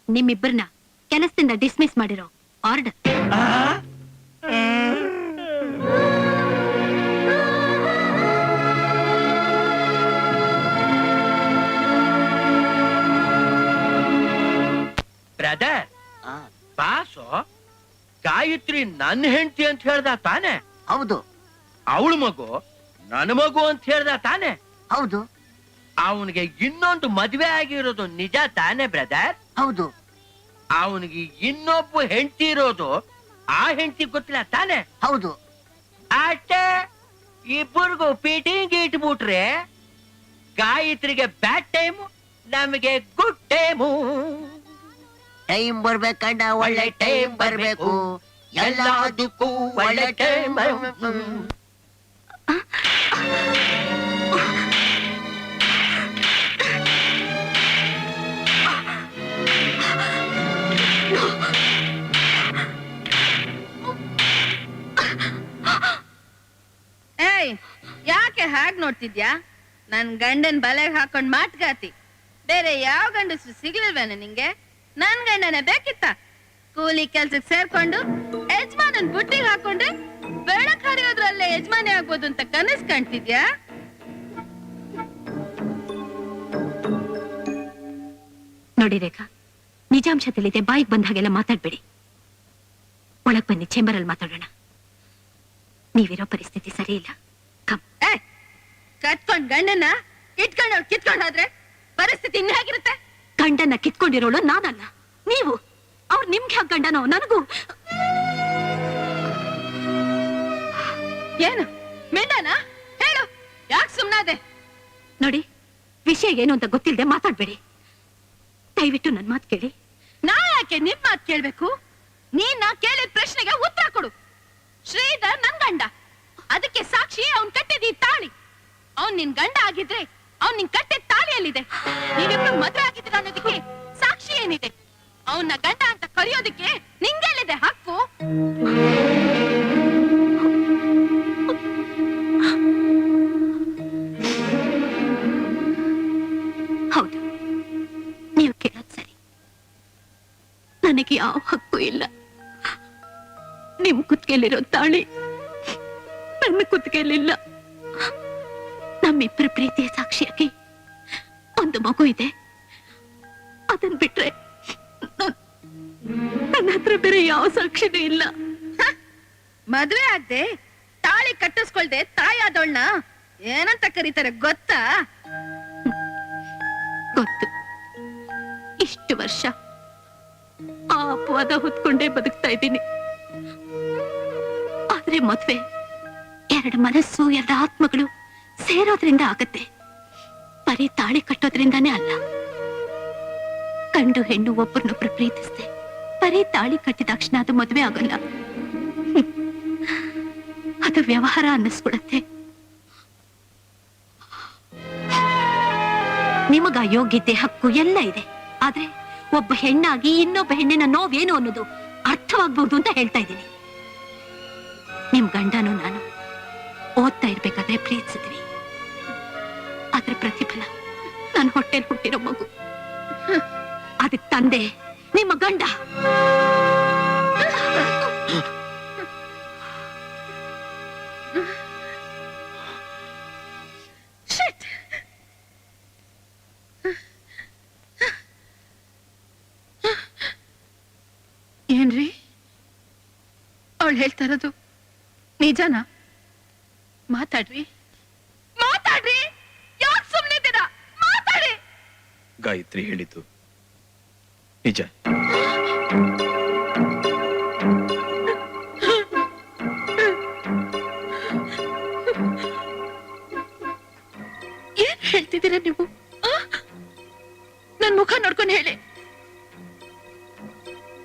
ನಿಮ್ಮಿಬ್ಬರನ್ನ ಕೆಲಸದಿಂದ ಡಿಸ್ಮಿಸ್ ಮಾಡಿರೋ ಆರ್ಡರ್. ಬ್ರದರ್, ಬಾಸು ಗಾಯತ್ರಿ ನನ್ನ ಹೆಂಡತಿ ಅಂತ ಹೇಳ್ದ ತಾನೆ? ಹೌದು, ಅವಳ ಮಗು ನನ್ನ ಮಗು ಅಂತ ಹೇಳ್ದ ತಾನೆ? ಹೌದು ಅವನಿಗೆ ಇನ್ನೊಂದು ಮದ್ವೆ ಆಗಿರೋದು ನಿಜ ತಾನೆ ಬ್ರದರ್? ಹೌದು ಅವನಿಗೆ ಇನ್ನೊಬ್ಬ ಹೆಂಡತಿ ಇರೋದು ಆ ಹೆಂಡತಿ ಗೊತ್ತಿಲ್ಲ ತಾನೆ? ಹೌದು ಅಷ್ಟೇ. ಇಬ್ಬರಿಗೂ ಫಿಟಿಂಗ್ ಇಟ್ಬಿಟ್ರೆ ಗಾಯತ್ರಿಗೆ ಬ್ಯಾಡ್ ಟೈಮು, ನಮಗೆ ಗುಡ್ ಟೈಮು. ಟೈಮ್ ಬರ್ಬೇಕಂಡ ಒಳ್ಳೆ ಟೈಮ್ ಬರ್ಬೇಕು, ಎಲ್ಲದಕ್ಕೂ ಒಳ್ಳೆ ಟೈಮ್ ಬರ್ಬೇಕು. ಏಯ್, ಯಾಕೆ ಹಾಗ್ ನೋಡ್ತಿದ್ಯಾ? ನನ್ ಗಂಡನ್ ಬಲೆಗ್ ಹಾಕೊಂಡ್ ಮಾಟ್ಗಾತಿ. ಬೇರೆ ಯಾವ ಗಂಡಸರು ಸಿಗ್ಲಿಲ್ವೇನ ನಿಂಗೆ? ನನ್ ಗಂಡನೇ ಬೇಕಿತ್ತ? ಕೂಲಿ ಕೆಲ್ಸಕ್ ಸೇರ್ಕೊಂಡು ಯಜಮಾನನ್ ಬುಟ್ಟಿಗೆ ಹಾಕೊಂಡ್ರೆ ಬೆಳಕ್ ಹರಿಯೋದ್ರಲ್ಲೇ ಯಜಮಾನಿ ಆಗ್ಬೋದು ಅಂತ ಕನಸ್ ಕಾಣ್ತಿದ್ಯಾ? ನೋಡಿ ರೇಖಾ, ನಿಜಾಂಶ ತಿಳಿದೆ ಬಾಯಿಗೆ ಬಂದ ಹಾಗೆಲ್ಲ ಮಾತಾಡ್ಬೇಡಿ. ಒಳಗ್ ಬನ್ನಿ, ಚೇಂಬರ್ ಅಲ್ಲಿ ಮಾತಾಡೋಣ. ನೀವಿರೋ ಪರಿಸ್ಥಿತಿ ಸರಿ ಇಲ್ಲ. ಕಟ್ಕೊಂಡ್ ಗಂಡನ್ನ ಇಟ್ಕೊಂಡವ್ರು ಕಿತ್ಕೊಂಡ್ ಹೋದ್ರೆ ಪರಿಸ್ಥಿತಿ ಇನ್ನಾಗಿರುತ್ತೆ. ಗಂಡನ್ನ ಕಿತ್ಕೊಂಡಿರೋಳು ನಾನಲ್ಲ, ನೀವು. ಅವ್ರು ನಿಮ್ಗೆ ಯಾಕೆ ಗಂಡನೋ? ನನಗೂ ಏನು ಮೆಂಡನ? ಹೇಳು, ಯಾಕೆ ಸುಮ್ನಾದೆ? ನೋಡಿ, ವಿಷಯ ಏನು ಅಂತ ಗೊತ್ತಿಲ್ಲದೆ ಮಾತಾಡ್ಬೇಡಿ. ದಯವಿಟ್ಟು ನನ್ ಮಾತು ಕೇಳಿ. ನಾ ಯಾಕೆ ನಿಮ್ ಮಾತು ಕೇಳ್ಬೇಕು? ನೀನ್ ನಾ ಕೇಳಿದ ಪ್ರಶ್ನೆಗೆ ಉತ್ತರ ಕೊಡು. ಶ್ರೀಧರ್ ನನ್ ಗಂಡ, ಅದಕ್ಕೆ ಸಾಕ್ಷಿ ಅವ್ನ್ ಕಟ್ಟಿದ ಈ ತಾಳಿ. ಅವ್ನ್ ನಿನ್ ಗಂಡ ಆಗಿದ್ರೆ ಅವ್ನ್ ನಿನ್ ಕಟ್ಟಿದ ತಾಳಿಯಲ್ಲಿದೆ. ನೀವಿಬ್ರು ಮದ್ವೆ ಆಗಿದ್ರ ಅನ್ನೋದಕ್ಕೆ ಸಾಕ್ಷಿ ಏನಿದೆ? ಅವನ್ನ ಗಂಡ ಅಂತ ಕರೆಯೋದಕ್ಕೆ ನಿಂಗೆಲ್ಲಿದೆ ಹಕ್ಕು? ಹೌದು, ನೀವು ಕೇಳೋದ್ ಸರಿ. ನನಗೆ ಯಾವ ಹಕ್ಕು ಇಲ್ಲ. ನಿಮ್ ಕುತ್ತಿಗೆಯಲ್ಲಿರೋ ತಾಳಿ ನನ್ನ ಕುತ್ತಿಗೆಯಲ್ಲಿಲ್ಲ. ನಮ್ಮಿಬ್ಬರ ಪ್ರೀತಿಯ ಸಾಕ್ಷಿಯಾಗಿ ಒಂದು ಮಗು ಇದೆ. ಅದನ್ ಬಿಟ್ರೆ ನನ್ನ ಹತ್ರ ಬೇರೆ ಯಾವ ಸಾಕ್ಷಿನೂ ಇಲ್ಲ. ಮದ್ವೆ ಆಗದೆ ತಾಳಿ ಕಟ್ಟಿಸ್ಕೊಳ್ದೆ ತಾಯಾದವಳನ್ನ ಏನಂತ ಕರೀತಾರೆ ಗೊತ್ತಾ? ಗೊತ್ತು. ಇಷ್ಟು ವರ್ಷ ಆ ಅಪವಾದ ಹೊತ್ಕೊಂಡೇ ಬದುಕ್ತಾ ಇದ್ದೀನಿ. ಆದ್ರೆ ಮದ್ವೆ ಎರಡು ಮನಸ್ಸು, ಎರಡು ಆತ್ಮಗಳು ಸೇರೋದ್ರಿಂದ ಆಗತ್ತೆ, ಬರೀ ತಾಳಿ ಕಟ್ಟೋದ್ರಿಂದಾನೇ ಅಲ್ಲ. ಗಂಡು ಹೆಣ್ಣು ಒಬ್ಬರನ್ನೊಬ್ರು ಪ್ರೀತಿಸ್ದೆ ಬರೀ ತಾಳಿ ಕಟ್ಟಿದಾಕ್ಷಣ ಅದು ಮದ್ವೆ ಆಗಲ್ಲ. ಅದು ವ್ಯವಹಾರ ಅನ್ನಿಸ್ಬಿಡತ್ತೆ. ನಿಮಗ ಯೋಗ್ಯತೆ, ಹಕ್ಕು ಎಲ್ಲ ಇದೆ. ಆದ್ರೆ ಒಬ್ಬ ಹೆಣ್ಣಾಗಿ ಇನ್ನೊಬ್ಬ ಹೆಣ್ಣಿನ ನೋವೇನು ಅನ್ನೋದು ಅರ್ಥವಾಗ್ಬಹುದು ಅಂತ ಹೇಳ್ತಾ ಇದ್ದೀನಿ. ನಿಮ್ ಗಂಡನು ನಾನು ಓದ್ತಾ ಇರ್ಬೇಕಾದ್ರೆ ಪ್ರೀತಿಸಿದ್ವಿ. ಅದ್ರ ಪ್ರತಿಫಲ ನನ್ನ ಹೊಟ್ಟೆಲ್ ಹುಟ್ಟಿರೋ ಮಗು. ಅದಕ್ ತಂದೆ ನಿಮ್ಮ ಗಂಡ. ಏನ್ರಿ ಅವಳು ಹೇಳ್ತಾ ಇರೋದು ನಿಜನಾ? ಮಾತಾಡ್ರಿ, ಮಾತಾಡ್ರಿ. ಯಾಕೆ ಸುಮ್ಮನಿದ್ದೀರಾ? ಮಾತಾಡಿ. ಗಾಯತ್ರಿ ಹೇಳಿದ್ದು ನಿಜ. ಏನ್ ಹೇಳ್ತಿದ್ದೀರಾ ನೀವು? ನನ್ ಮುಖ ನೋಡ್ಕೊಂಡು ಹೇಳಿ,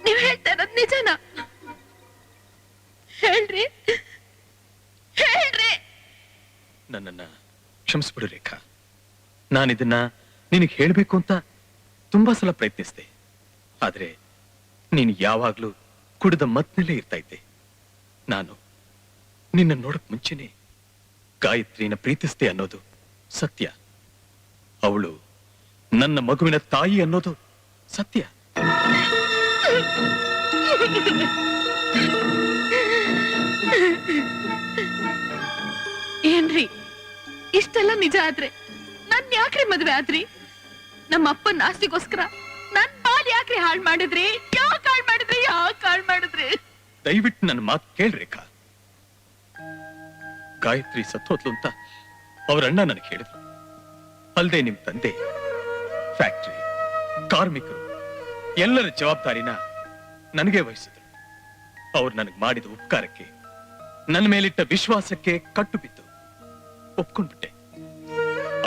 ನೀವ್ ಹೇಳ್ತಾ ಇರೋದು ನಿಜನಾ? ಹೇಳ್ರಿ, ಹೇಳ್ರಿ. ನನ್ನನ್ನ ಕ್ಷಮಿಸ್ಬಿಡು ರೇಖಾ. ನಾನಿದನ್ನ ನಿನಗೆ ಹೇಳ್ಬೇಕು ಅಂತ ತುಂಬಾ ಸಲ ಪ್ರಯತ್ನಿಸಿದೆ. ಆದ್ರೆ ನೀನು ಯಾವಾಗ್ಲೂ ಕುಡಿದ ಮತ್ನಲ್ಲೇ ಇರ್ತಾ ಇದ್ದೆ. ನಾನು ನಿನ್ನ ನೋಡಕ್ ಮುಂಚೆನೆ ಗಾಯತ್ರಿನ ಪ್ರೀತಿಸ್ದೆ ಅನ್ನೋದು ಸತ್ಯ. ಅವಳು ನನ್ನ ಮಗುವಿನ ತಾಯಿ ಅನ್ನೋದು ಸತ್ಯ. ಏನ್ರಿ ಇಷ್ಟೆಲ್ಲ ನಿಜ ಆದ್ರೆ ನನ್ ಯಾಕ್ರಿ ಮದ್ವೆ ಆದ್ರಿ? ನಮ್ಮ ಅಪ್ಪನ ಆಸ್ತಿಗೋಸ್ಕರ ನನ್ ಬಾಲ್ ಯಾಕ್ರಿ ಹಾಳ್ ಮಾಡಿದ್ರಿ? ಯಾಕೆ ಹಾಳ್ ಮಾಡಿದ್ರಿ? ಯಾಕೆ ಹಾಳ್ ಮಾಡಿದ್ರಿ? ದಯವಿಟ್ಟು ನನ್ನ ಮಾತು ಕೇಳ್ರೇಖಾ. ಗಾಯತ್ರಿ ಸತ್ತೋದ್ಲು ಅಂತ ಅವ್ರ ಅಣ್ಣ ನನಗೆ ಹೇಳಿದ್ರು. ಅಲ್ದೆ ನಿಮ್ ತಂದೆ ಫ್ಯಾಕ್ಟರಿ, ಕಾರ್ಮಿಕರು ಎಲ್ಲರ ಜವಾಬ್ದಾರಿನ ನನಗೆ ವಹಿಸಿದ್ರು. ಅವ್ರು ನನಗೆ ಮಾಡಿದ ಉಪಕಾರಕ್ಕೆ, ನನ್ನ ಮೇಲಿಟ್ಟ ವಿಶ್ವಾಸಕ್ಕೆ ಕಟ್ಟು ಬಿದ್ದು ಒಪ್ಕೊಂಡ್ಬಿಟ್ಟೆ.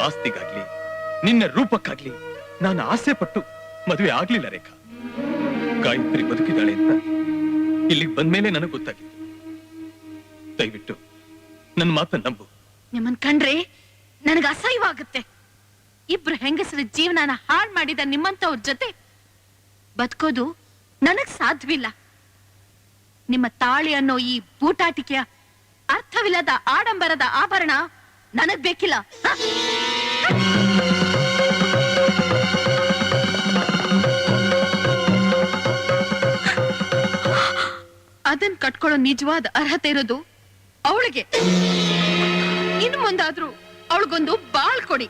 ಆಸ್ತಿಗಾಗ್ಲಿ ನಿನ್ನ ರೂಪಕ್ಕಾಗ್ಲಿ ನಾನು ಆಸೆ ಪಟ್ಟು ಮದುವೆ ಆಗ್ಲಿಲ್ಲ ರೇಖಾ. ಗಾಯತ್ರಿ ಬದುಕಿದ್ದಾಳೆ ಅಂತ ಇಲ್ಲಿಗೆ ಬಂದ್ಮೇಲೆ ನನಗೆ ಗೊತ್ತಾಗಿತ್ತು. ದಯವಿಟ್ಟು ನನ್ನ ಮಾತನ್ನ ನಂಬು. ನಿಮ್ಮನ್ ಕಂಡ್ರೆ ನನಗ ಅಸಹ್ಯವಾಗುತ್ತೆ. ಇಬ್ರು ಹೆಂಗಸರ ಜೀವನನ ಹಾಳು ಮಾಡಿದ ನಿಮ್ಮಂತವ್ರ ಜೊತೆ ಬದುಕೋದು ನನಗ್ ಸಾಧ್ಯವಿಲ್ಲ. ನಿಮ್ಮ ತಾಳಿ ಅನ್ನೋ ಈ ಬೂಟಾಟಿಕೆಯ ಅರ್ಥವಿಲ್ಲದ ಆಡಂಬರದ ಆಭರಣ ನನಗ್ ಬೇಕಿಲ್ಲ. ಅದನ್ ಕಟ್ಕೊಳ್ಳೋ ನಿಜವಾದ ಅರ್ಹತೆ ಇರೋದು ಅವಳಿಗೆ. ಇನ್ನು ಮುಂದಾದ್ರೂ ಅವಳಿಗೊಂದು ಬಾಳ್ ಕೊಡಿ.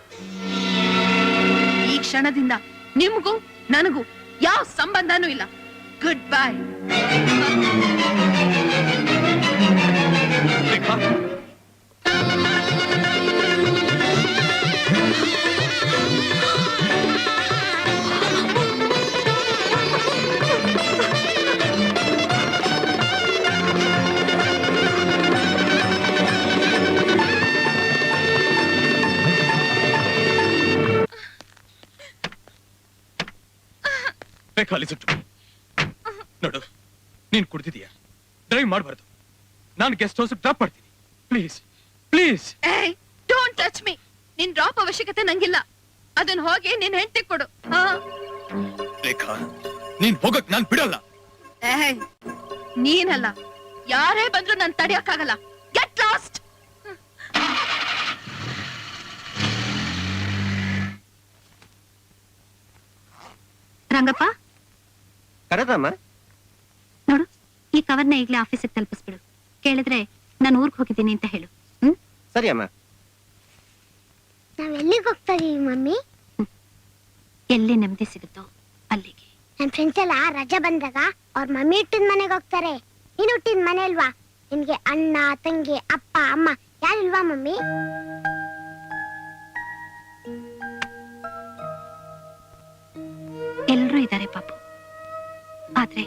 ಈ ಕ್ಷಣದಿಂದ ನಿಮ್ಗೂ ನನಗೂ ಯಾವ ಸಂಬಂಧನೂ ಇಲ್ಲ. Good bye. ಖಾಲಿ ಸುಟ್ಟು ನೋಡು, ನೀನ್ ಕುಡ್ದಿದೀಯಾ? ಡ್ರೈವ್ ಮಾಡಬಾರ್ದು. ನಾನು ಗೆಸ್ಟ್ ಹೌಸ್ ಡ್ರಾಪ್ ಮಾಡ್ತೀನಿ. Please please. ಏಯ್, ಡೋಂಟ್ ಟಚ್ ಮೀ. ನಿನ್ ಡ್ರಾಪ್ ಅವಶ್ಯಕತೆ ನಂಗಿಲ್ಲ. ಅದನ್ನ ಹೋಗಿ ನಿನ್ ಹೆಂಡತಿ ಕೊಡು. ರೇಖಾ, ನೀನ್ ಹೋಗಕ್ ನಾನ್ ಬಿಡಲ್ಲ. ಏಯ್, ನೀನಲ್ಲ, ಯಾರೇ ಬಂದ್ರು ನಾನ್ ತಡೆಯಕ್ಕಾಗಲ್ಲ. Get lost. ರಂಗಪ್ಪ, ಕರೆದಮ್ಮ? ನೋಡು, ಈ ಕವರ್ನ ಈಗ್ಲೇ ಆಫೀಸಿಗೆ ತಲುಪಿಸ್ಬಿಡು. ಕೇಳಿದ್ರೆ ನಾನು ಊರ್ಗ್ ಹೋಗಿದ್ದೀನಿ ಅಂತ ಹೇಳು. ಸರಿ ಅಮ್ಮ. ನಾವ್ ಎಲ್ಲಿಗೆ ಹೋಗ್ತಾ ಇದೀವಿ ಮಮ್ಮಿ? ಎಲ್ಲಿ ನೆಮ್ಮದಿ ಸಿಗುತ್ತೋ ಅಲ್ಲಿಗೆ. ನನ್ ಫ್ರೆಂಡ್ಸ್ ಎಲ್ಲ ರಜಾ ಬಂದಾಗ ಅವ್ರ ಮಮ್ಮಿ ಹುಟ್ಟಿದ ಮನೆಗೆ ಹೋಗ್ತಾರೆ. ನೀನ್ ಹುಟ್ಟಿದ ಮನೆ ಅಲ್ವಾ? ನಿನ್ಗೆ ಅಣ್ಣ, ತಂಗಿ, ಅಪ್ಪ, ಅಮ್ಮ ಯಾರಿಲ್ವಾ ಮಮ್ಮಿ? ಎಲ್ರೂ ಇದ್ದಾರೆ ಪಾಪು. ಆದ್ರೆ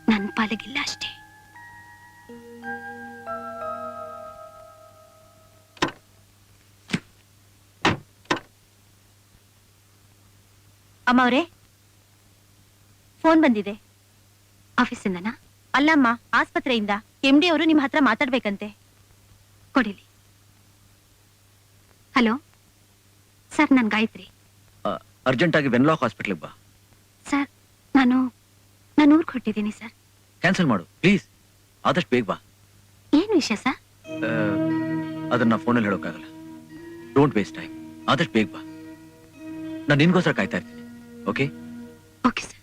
ನನ್ ಪಾಲಿಗಿಲ್ಲ ಅಷ್ಟೇ. ಅಮ್ಮ ಅವರೇ, ಫೋನ್ ಬಂದಿದೆ. ಆಫೀಸಿಂದನಾ? ಅಲ್ಲಮ್ಮ, ಆಸ್ಪತ್ರೆಯಿಂದ. MD ಅವರು ನಿಮ್ಮ ಹತ್ರ ಮಾತಾಡ್ಬೇಕಂತೆ. ಕೊಡಿಲಿ. ಹಲೋ ಸರ್, ನಾನು ಗಾಯತ್ರಿ. ಅರ್ಜೆಂಟ್ ಆಗಿ ವೆನ್ಲಾಕ್ ಹಾಸ್ಪಿಟಲ್ಗೆ ಬಾ. ಸರ್, ನಾನು ಊರ್ಗ್ ಹೊಟ್ಟಿದ್ದೀನಿ ಸರ್. ಕ್ಯಾನ್ಸಲ್ ಮಾಡು ಪ್ಲೀಸ್. ಆದಷ್ಟು ಬೇಗ ಬಾ. ಏನ್ ವಿಷಯ ಸರ್? ಅದನ್ನ ಫೋನಲ್ಲಿ ಹೇಳೋಕ್ಕಾಗಲ್ಲ. Don't waste time. ಆದಷ್ಟು ಬೇಗ ಬಾ. ನಾನು ನಿನ್ಗೋಸ್ಕರ ಕಾಯ್ತಾ ಇರ್ತೀನಿ. ಓಕೆ? Okay sir.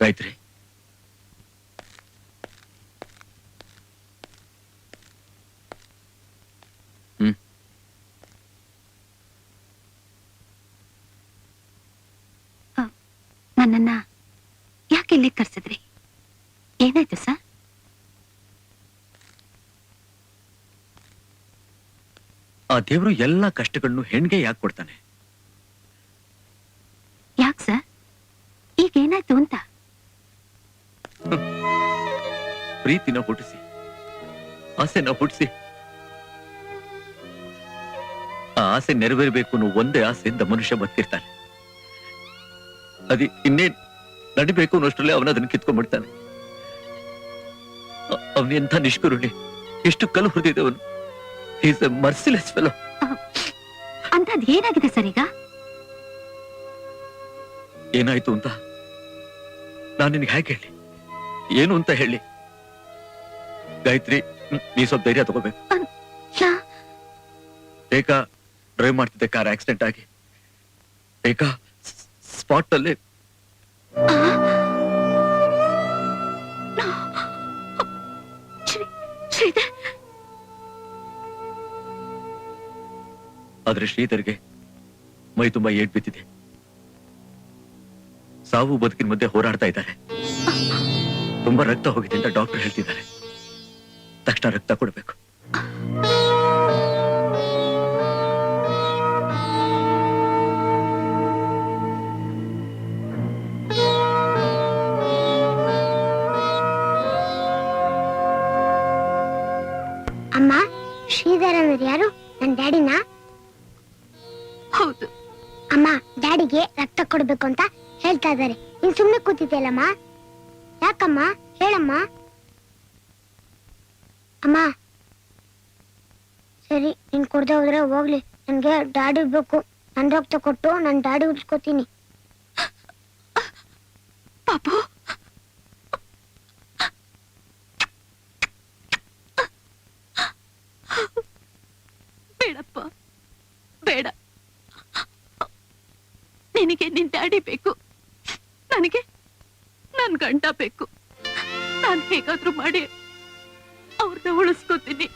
ಗಾಯತ್ರಿ, ನನ್ನನ್ನ ಯಾಕೆ ಇಲ್ಲಿ ಕರ್ಸಿದ್ರಿ? ಏನಾಯ್ತು ಸರ್? ಆ ದೇವ್ರು ಎಲ್ಲಾ ಕಷ್ಟಗಳನ್ನು ಹೆಣ್ಗೆ ಯಾಕೆ ಕೊಡ್ತಾನೆ? ಯಾಕೆ ಸರ್? ಈಗ ಏನಾಯ್ತು ಅಂತ? ಪ್ರೀತಿನ ಹುಟ್ಟಿಸಿ, ಆಸೆನ ಹುಟ್ಟಿಸಿ, ಆ ಆಸೆ ನೆರವೇರಬೇಕು ಅನ್ನೋ ಒಂದೇ ಆಸೆಯಿಂದ ಮನುಷ್ಯ ಬದುಕಿರ್ತಾನೆ. ಇನ್ನೇನ್ ನಡಿಬೇಕು ಅನ್ನೋಷ್ಟರಲ್ಲೇ ಅವನ ಅದನ್ನ ಕಿತ್ಕೊಂಡ್ಬಿಡ್ತಾನೆ. ಅವನೆಂಥ ನಿಷ್ಕರುಣಿ, ಎಷ್ಟು ಕಲ್ಲು ಹೊಡೆದಿದ್ದವನು. Is a merciless fellow. ಅಂತದ್ ಏನಾಗಿದೆ ಸರ್ ಈಗ? ಏನಾಯ್ತು ಅಂತ ನಾನು ನಿನ್ಗೆ ಹೇಗೆ ಹೇಳಿ? ಏನು ಅಂತ ಹೇಳಿ? ಗಾಯತ್ರಿ, ನೀ ಸ್ವಲ್ಪ ಧೈರ್ಯ ತಗೋಬೇಕು. ರೇಖಾ ಡ್ರೈವ್ ಮಾಡ್ತಿದ್ದೆ, ಕಾರ್ ಆಕ್ಸಿಡೆಂಟ್ ಆಗಿ ರೇಖಾ ಸ್ಪಾಟ್ ಅಲ್ಲಿ ಶ್ರೀಧರ್, ಆದ್ರೆ ಶ್ರೀಧರ್ಗೆ ಮೈ ತುಂಬಾ ಏಟ್ ಬಿದ್ದಿದೆ. ಸಾವು ಬದುಕಿನ ಮಧ್ಯೆ ಹೋರಾಡ್ತಾ ಇದ್ದಾರೆ. ತುಂಬಾ ರಕ್ತ ಹೋಗಿದೆ ಅಂತ ಡಾಕ್ಟರ್ ಹೇಳ್ತಿದ್ದಾರೆ. ತಕ್ಷಣ ರಕ್ತ ಕೊಡಬೇಕು. ಅಮ್ಮ, ಶ್ರೀಧರ್ ಅಂದ್ರೆ ಯಾರು? ನನ್ ಡ್ಯಾಡಿನಾ? ಹೌದು. ಅಮ್ಮ, ಡ್ಯಾಡಿಗೆ ರಕ್ತ ಕೊಡ್ಬೇಕು ಅಂತ ಹೇಳ್ತಾ ಇದ್ದಾರೆ. ನೀನ್ ಸುಮ್ನೆ ಕೂತಿದ್ಯಲ್ಲಮ್ಮ, ಯಾಕಮ್ಮ? ಹೇಳಮ್ಮ. ಅಮ್ಮ, ಸರಿ, ನೀನ್ ಕೊಡ್ದೆ ಹೋದ್ರೆ ಹೋಗ್ಲಿ. ನನ್ಗೆ ಡ್ಯಾಡಿ ಬೇಕು. ನನ್ ರಕ್ತ ಕೊಟ್ಟು ನನ್ ಡ್ಯಾಡಿ ಉಳ್ಸ್ಕೊತೀನಿ. ಪಾಪು, ಬೇಡಪ್ಪ, ಬೇಡ. ನಿನಗೆ ನಿನ್ ಡ್ಯಾಡಿ ಬೇಕು, ನನಗೆ ನನ್ ಗಂಡ ಬೇಕು. ನಾನ್ ಹೇಗಾದ್ರೂ ಮಾಡಿ ಅವ್ರನ್ನ ಉಳಿಸ್ಕೊತೀನಿ.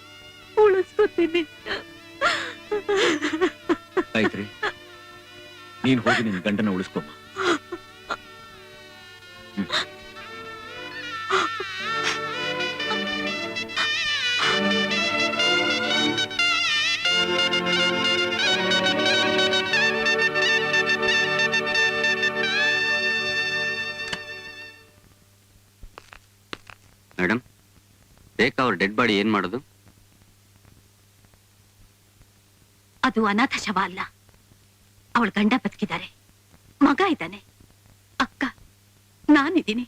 ಆಯ್ತ್ರಿ, ನೀನ್ ಹೋಗಿ ನಿನ್ ಗಂಡನ ಉಳಿಸ್ಕೊಮ್ಮ. ಮೇಡಮ್, ರೇಖಾ ಅವ್ರ ಡೆಡ್ ಬಾಡಿ ಏನ್ ಮಾಡೋದು? ಅದು ಅನಾಥ ಶವ ಅಲ್ಲ. ಅವಳ ಗಂಡ ಬದುಕಿದ್ದಾರೆ, ಮಗ ಇದ್ದಾನೆ, ಅಕ್ಕ, ನಾನಿದ್ದೀನಿ.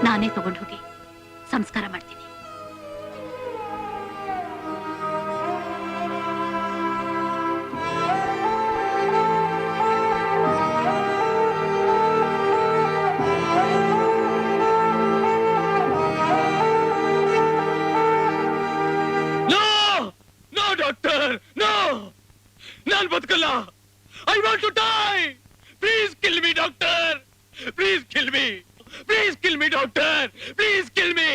ನಾನೇ ತಗೊಂಡು ಹೋಗಿ ಸಂಸ್ಕಾರ ಮಾಡ್ತೀನಿ. ಡಾಕ್ಟರ್, ನೋ, ನಾನ್ ಬದುಕಲ್ಲ. I want to die. Please kill me doctor. Please kill me. Please kill me doctor. Please kill me.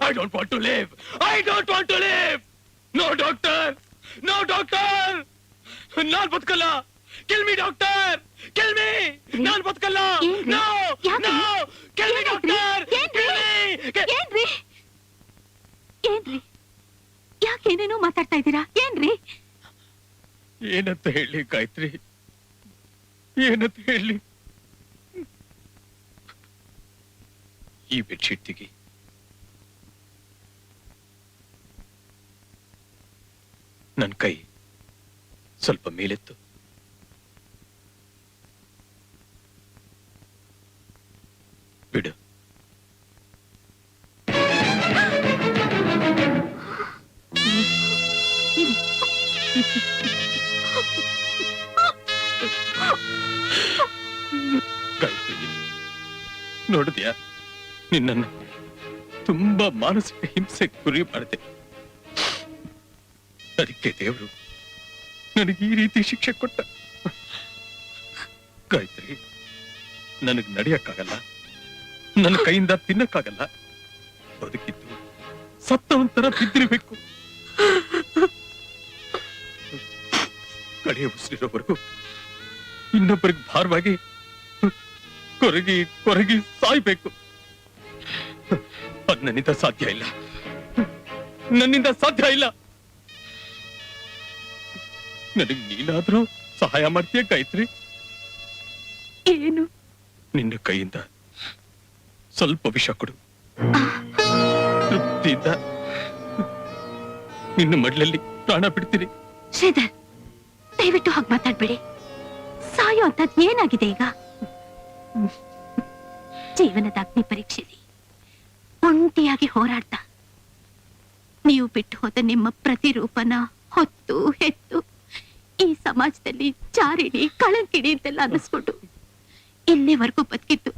I don't want to live. I don't want to live. No doctor, no doctor, ನಾನ್ ಬದುಕಲ್ಲ. Kill me doctor, kill me. ನಾನ್ ಬದುಕಲ್ಲ. No, no, kill me doctor. ಏನ್ರಿ ಯಾಕೇನೇನೋ ಮಾತಾಡ್ತಾ ಇದ್ದೀರಾ? ಏನ್ರಿ? ಏನಂತ ಹೇಳಿ ಗಾಯತ್ರಿ, ಏನಂತ ಹೇಳಿ? ಈ ಬೆಡ್ಶೀಟ್ ತೆಗಿ. ನನ್ ಕೈ ಸ್ವಲ್ಪ ಮೇಲೆತ್ತು. ಬಿಡು. ಗಾಯತ್ರಿ, ನೋಡಿದ್ಯಾ, ನಿನ್ನನ್ನು ತುಂಬಾ ಮಾನಸಿಕ ಹಿಂಸೆ ಗುರಿ ಮಾಡಿದೆ. ಅದಕ್ಕೆ ದೇವರು ನನಗೆ ಈ ರೀತಿ ಶಿಕ್ಷೆ ಕೊಟ್ಟ. ಗಾಯತ್ರಿ, ನನಗ್ ನಡೆಯಕ್ಕಾಗಲ್ಲ, ನನ್ನ ಕೈಯಿಂದ ತಿನ್ನಕ್ಕಾಗಲ್ಲ. ಬದುಕಿದ್ದು ಸತ್ತವಂತರ ಬಿದ್ದಿರಬೇಕು. ಕಡೆಯ ಉಸಿರಿರೋವರೆಗೂ ಇನ್ನೊಬ್ಬರಿಗೆ ಭಾರವಾಗಿ ಕೊರಗಿ ಕೊರಗಿ ಸಾಯ್ಬೇಕು. ಅದ್ ನನ್ನಿಂದ ಸಾಧ್ಯ ಇಲ್ಲ, ನನ್ನಿಂದ ಸಾಧ್ಯ ಇಲ್ಲ. ನನಗೆ ನೀನಾದ್ರೂ ಸಹಾಯ ಮಾಡ್ತೀಯ ಗಾಯತ್ರಿ? ಏನು? ನಿನ್ನ ಕೈಯಿಂದ ಸ್ವಲ್ಪ ವಿಷ ಕೊಡು. ತೃಪ್ತಿಯಿಂದ ನಿನ್ನ ಮಡ್ಲಲ್ಲಿ ಪ್ರಾಣ ಬಿಡ್ತೀನಿ. ಶ್ರೀಧರ್, ದಯವಿಟ್ಟು ಹಾಗೆ ಮಾತಾಡ್ಬೇಡಿ. ಸಾಯೋ ಅಂತದ್ ಏನಾಗಿದೆ ಈಗ? ಜೀವನದ ಅಗ್ನಿ ಪರೀಕ್ಷೆಯಲ್ಲಿ ಒಂಟಿಯಾಗಿ ಹೋರಾಡ್ತಾ ನೀವು ಬಿಟ್ಟು ಹೋದ ನಿಮ್ಮ ಪ್ರತಿರೂಪನ ಹೊತ್ತು ಹೆತ್ತು ಈ ಸಮಾಜದಲ್ಲಿ ಚಾರಿಣಿ, ಕಳಂಕಿಡಿ ಅಂತೆಲ್ಲ ಅನ್ನಿಸ್ಕೊಂಡು ಇಲ್ಲಿವರೆಗೂ ಬದುಕಿತ್ತು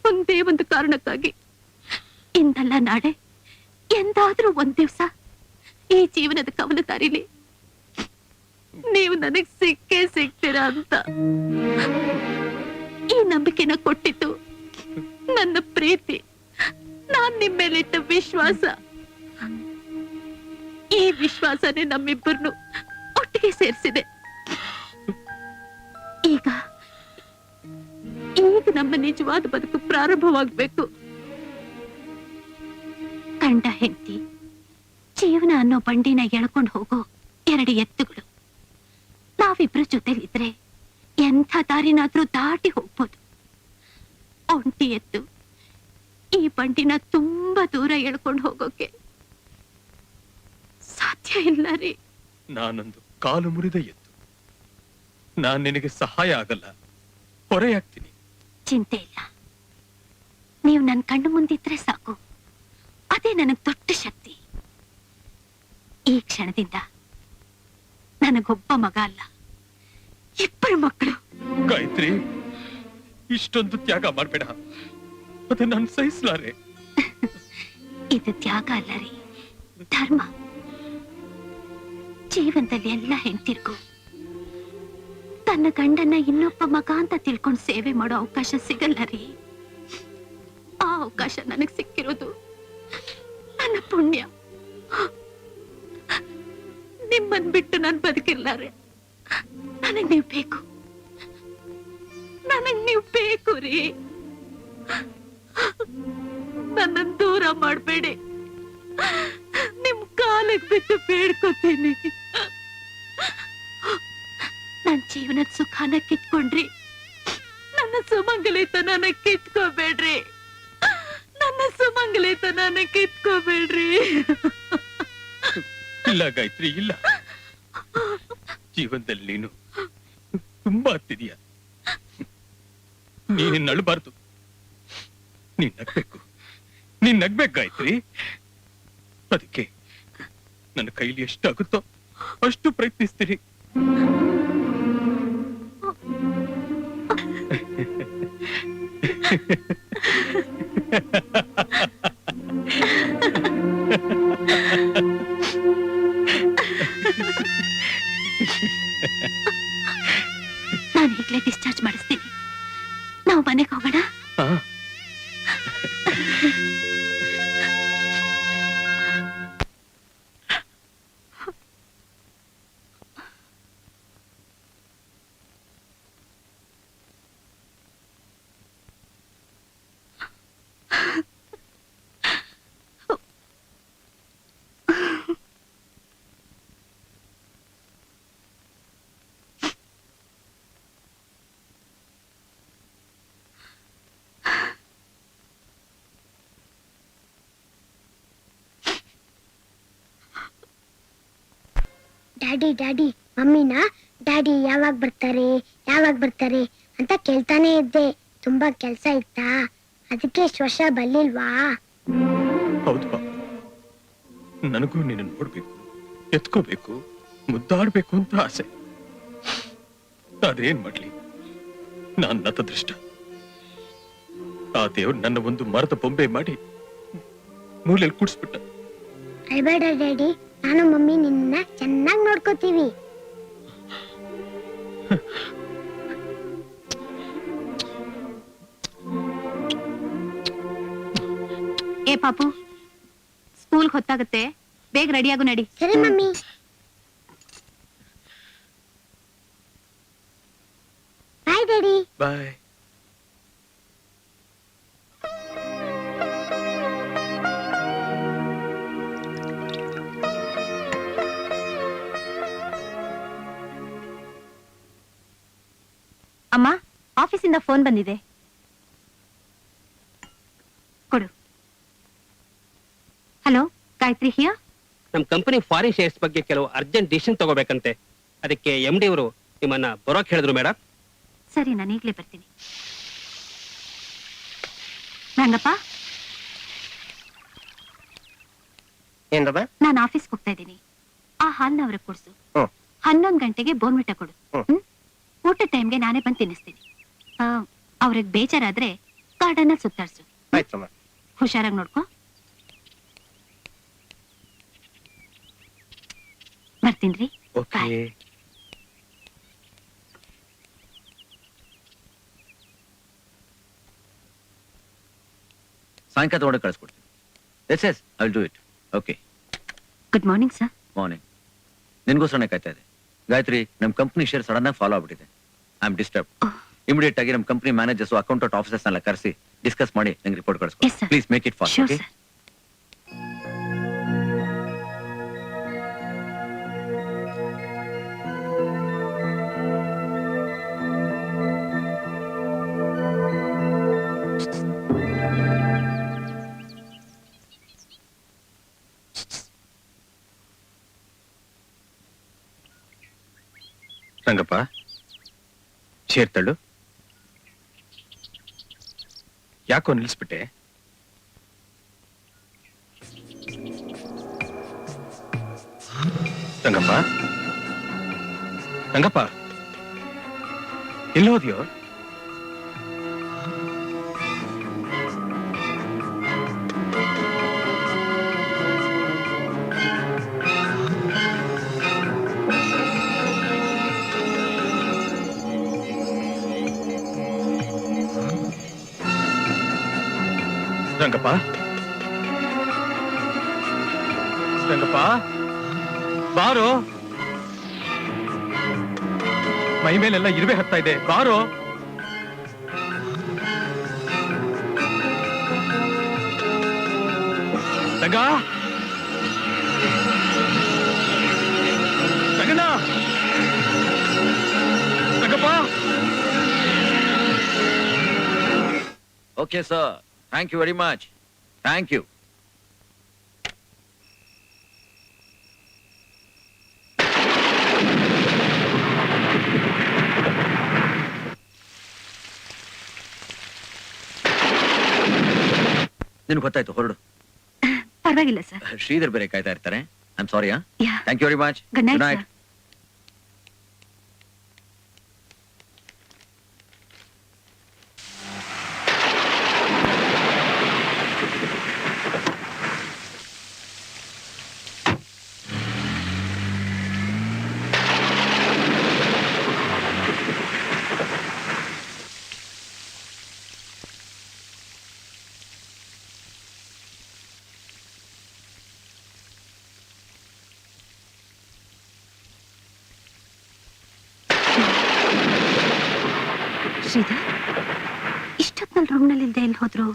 ಒಂದೇ ಒಂದು ಕಾರಣಕ್ಕಾಗಿ. ಇಂದಲ್ಲ ನಾಳೆ ಎಂದಾದ್ರೂ ಒಂದ್ ದಿವ್ಸ ಈ ಜೀವನದ ಕವನ ದಾರಿಲಿ ನೀವು ನನಗ್ ಸಿಕ್ಕೇ ಸಿಗ್ತೀರಾ ಅಂತ ಈ ನಂಬಿಕೆನ ಕೊಟ್ಟಿತ್ತು ನನ್ನ ಪ್ರೀತಿ, ನಾನ್ ನಿಮ್ಮ ಮೇಲಿಟ್ಟ ವಿಶ್ವಾಸ. ಈ ವಿಶ್ವಾಸನೇ ನಮ್ಮಿಬ್ಬರನ್ನು ಒಟ್ಟಿಗೆ ಸೇರಿಸಿದೆ. ಈಗ ನಮ್ಮ ನಿಜವಾದ ಬದುಕು ಪ್ರಾರಂಭವಾಗ್ಬೇಕು. ಗಂಡ ಹೆಂಡತಿ ಜೀವನ ಅನ್ನೋ ಬಂಡಿನ ಎಳ್ಕೊಂಡು ಹೋಗೋ ಎರಡು ಎತ್ತುಗಳು. ನಾವಿಬ್ರ ಜೊತೆಲಿದ್ರೆ ಎಂಥ ದಾರಿನಾದ್ರೂ ದಾಟಿ ಹೋಗ್ಬೋದು. ಒಂಟಿ ಎತ್ತು ಈ ಬಂಡಿನ ತುಂಬಾ ದೂರ ಎಳ್ಕೊಂಡು ಹೋಗೋಕೆ ಸಾಧ್ಯ ಇಲ್ಲ ರೀ. ನಾನೊಂದು ಕಾಲು ಮುರಿದ ಎತ್ತು, ನಾನ್ ನಿನಗೆ ಸಹಾಯ ಆಗಲ್ಲ, ಹೊರೆಯಾಗ್ತೀನಿ. ಚಿಂತೆ ಇಲ್ಲ, ನೀವು ನನ್ನ ಕಣ್ಣು ಮುಂದಿದ್ರೆ ಸಾಕು, ಅದೇ ನನಗ್ ದೊಡ್ಡ ಶಕ್ತಿ. ಈ ಕ್ಷಣದಿಂದ ನನಗೊಬ್ಬ ಮಗ ಅಲ್ಲ, ಇಬ್ಬರು ಮಕ್ಕಳು. ಗಾಯತ್ರಿ, ಇಷ್ಟೊಂದು ತ್ಯಾಗ ಮಾಡ್ಬೇಡ, ಅದು ನಾನು ಸಹಿಸಲಾರೆ. ಇದು ತ್ಯಾಗ ಅಲ್ಲ ರೀ, ಧರ್ಮ. ಜೀವನದಲ್ಲಿ ಎಲ್ಲ ಹೆಂಡ್ತಿರ್ಗೂ ತನ್ನ ಗಂಡನ್ನ ಇನ್ನೊಬ್ಬ ಮಗ ಅಂತ ತಿಳ್ಕೊಂಡು ಸೇವೆ ಮಾಡೋ ಅವಕಾಶ ಸಿಗಲ್ಲ ರೀ. ಆ ಅವಕಾಶ ನನಗ್ ಸಿಕ್ಕಿರೋದು ನನ್ನ ಪುಣ್ಯ. ನಿಮ್ಮನ್ ಬಿಟ್ಟು ನಾನು ಬದುಕಿರ್ಲಾರೆ. ನನಗ್ ನೀವು ಬೇಕು, ನನಗ್ ನೀವು ಬೇಕು ರೀ. ನನ್ನ ದೂರ ಮಾಡ್ಬೇಡಿ, ನಿಮ್ ಕಾಲಿಗೆ ಬಿದ್ದು ಬೇಡ್ಕೊತೀನಿ. ನನ್ ಜೀವನದ ಸುಖಾನ ಕಿತ್ಕೊಂಡ್ರಿ, ನನ್ನ ಸುಮಂಗಲಿತನ ಕಿತ್ಕೋಬೇಡ್ರಿ. ನನ್ನ ಸುಮಂಗಲಿತನ ಕಿತ್ಕೋಬೇಡ್ರಿ. ಇಲ್ಲ ಗಾಯತ್ರಿ, ಇಲ್ಲ. ಜೀವನದಲ್ಲಿ ನೀನು ತುಂಬಾ ಹತ್ತಿದೀಯ. ನೀನ್ ನಳಬಾರ್ದು, ನೀನ್ ನಗ್ಬೇಕು, ನೀನ್ ನಗ್ಬೇಕು ಗಾಯತ್ರಿ. ಅದಕ್ಕೆ ನನ್ನ ಕೈಲಿ ಎಷ್ಟಾಗುತ್ತೋ ಅಷ್ಟು ಪ್ರಯತ್ನಿಸ್ತೀರಿ. ನಾನು ಈಗಲೇ ಡಿಸ್ಚಾರ್ಜ್ ಮಾಡಿಸ್ತೀನಿ. ನಾವು ಮನೆಗೆ ಹೋಗೋಣ. ಡ್ಯಾಡಿ ಡ್ಯಾಡಿ ಮಮ್ಮಿನ ಡ್ಯಾಡಿ ಯಾವಾಗ ಬರ್ತಾರೆ ಅಂತ ಕೇಳ್ತಾನೆ ಇದ್ದೆ. ತುಂಬಾ ಕೆಲ್ಸ ಇತ್ತಾ, ಅದಕ್ಕೆ ವರ್ಷ ಬರ್ಲಿಲ್ವಾ? ಹೌದು, ನನಗೂ ನಿನ್ನ ನೋಡ್ಬೇಕು, ಎತ್ಕೋಬೇಕು, ಮುದ್ದಾಡ್ಬೇಕು ಅಂತ ಆಸೆ. ಅದೇನ್ ಮಾಡ್ಲಿ, ನಾನ್ ನತದೃಷ್ಟ. ಆ ದೇವ್ರು ನನ್ನ ಒಂದು ಮರದ ಬೊಂಬೆ ಮಾಡಿ ಮೂಲೆಯಲ್ಲಿ ಕೂಡಿಸ್ಬಿಟ್ಟ. ಅಳ್ಬೇಡ ಡ್ಯಾಡಿ, ನಾನು ಮಮ್ಮಿ ನಿನ್ನ ಚೆನ್ನಾಗಿ ನೋಡ್ಕೋತೀವಿ. ಏ ಪಾಪು, ಸ್ಕೂಲ್ ಹೊತ್ತಾಗುತ್ತೆ, ಬೇಗ ರೆಡಿಯಾಗು ನಡಿ. ಸರಿ ಮಮ್ಮಿ. ಬಾಯ್ ಡ್ಯಾಡಿ. ಬಾಯ್. ಅಮ್ಮ, ಆಫೀಸಿಂದ ಫೋನ್ ಬಂದಿದೆ, ಕೊಡು. Hello, Gayatri here. ನಮ್ ಕಂಪನಿ ಫಾರಿನ್ ಶೇರ್ಸ್ ಬಗ್ಗೆ ಕೆಲವು ಅರ್ಜೆಂಟ್ ಡಿಸಿಷನ್ ತಗೋಬೇಕಂತೆ. ಅದಕ್ಕೆ MD ಅವರು ನಿಮ್ಮನ್ನ ಬರೋಕ್ ಹೇಳಿದ್ರು ಮೇಡಮ್. ಸರಿ, ನಾನು ಈಗಲೇ ಬರ್ತೀನಿ. ರಂಗಪ್ಪ, ಏನಮ್ಮ? ನಾನು ಆಫೀಸ್ಗೆ ಹೋಗ್ತಾ ಇದ್ದೀನಿ. ಆ ಹಾಲ್ನ ಅವ್ರಿಗೆ ಕೊಡ್ಸು. ಹ್ಮ್. 11 ಗಂಟೆಗೆ ಬೋರ್ಮಿಟ ಕೊಡು. ಹ್ಮ್. ಊಟ ಟೈಮ್ಗೆ ನಾನೇ ಬಂದು ತಿನ್ನಿಸ್ತೀನಿ. ಅವ್ರಿಗೆ ಬೇಜಾರಾದ್ರೆ ಗಾರ್ಡನ್ ಸುತ್ತಾಡ್ಸು. ಆಯ್ತಮ್ಮ. ಹುಷಾರಾಗಿ ನೋಡ್ಕೊ. ಬರ್ತೀನಿ. ಓಕೆ. ಸಾಯಂಕಾಲ ಒಳಗೆ ಕಳಿಸ್ಕೊಡ್ತೀನಿ. Yes yes I will do it. Okay. Good morning sir. Morning. ನಿನ್ಗೋಸ್ಕರನೇ ಕಾಯ್ತಾ ಇದೆ. ಗಾಯತ್ರಿ, ನಮ್ಮ ಕಂಪ್ನಿ ಶೇರ್ ಸಡನ್ ಆಗಿ ಫಾಲೋ ಆಗ್ಬಿಟ್ಟಿದೆ. I am disturb. ಇಮಿಡಿಯೇಟ್ ಆಗಿ ನಮ್ಮ ಕಂಪ್ನಿ ಮ್ಯಾನೇಜರ್ಸ್ ಅಕೌಂಟೆಂಟ್ ಆಫೀಸರ್ಸ್ ಎಲ್ಲ ಕರೆಸಿ ಡಿಸ್ಕಸ್ ಮಾಡಿ ನಂಗೆ ರಿಪೋರ್ಟ್ Yes, ಕಳಿಸ್ಕೊಡಿ. sir. Please make it fast. Sure, okay. sir. Rangappa, ಸೇರ್ತಳು. ಯಾಕೋ ನಿಲ್ಲಿಸ್ಬಿಟ್ಟೆ? ರಂಗಪ್ಪ, ರಂಗಪ್ಪ, ಎಲ್ಲಿ ಹೋದ್ಯೋ? ರಂಗಪ್ಪ, ರಂಗಪ್ಪ, ಬಾರೋ. ಮೈ ಮೇಲೆಲ್ಲ ಇರುವೆ ಹತ್ತಾ ಇದೆ, ಬಾರೋ. Ranga, Ranganna, Rangappa. Okay sir, thank you very much. Thank you. ನಿನ್ಗೆ ಗೊತ್ತಾಯ್ತು, ಹೊರಡು. ಪರವಾಗಿಲ್ಲ ಸರ್. ಶ್ರೀಧರ್ ಬೇರೆ ಕಾಯ್ತಾ ಇರ್ತಾರೆ. I am sorry. Yeah. Thank you very much. Good night good night. Sir. Sridhar, ಇಷ್ಟೊತ್ನಲ್ಲಿ ರೂಮ್ನಲ್ಲಿಂದ ಎಲ್ಲಿ ಹೋದ್ರು?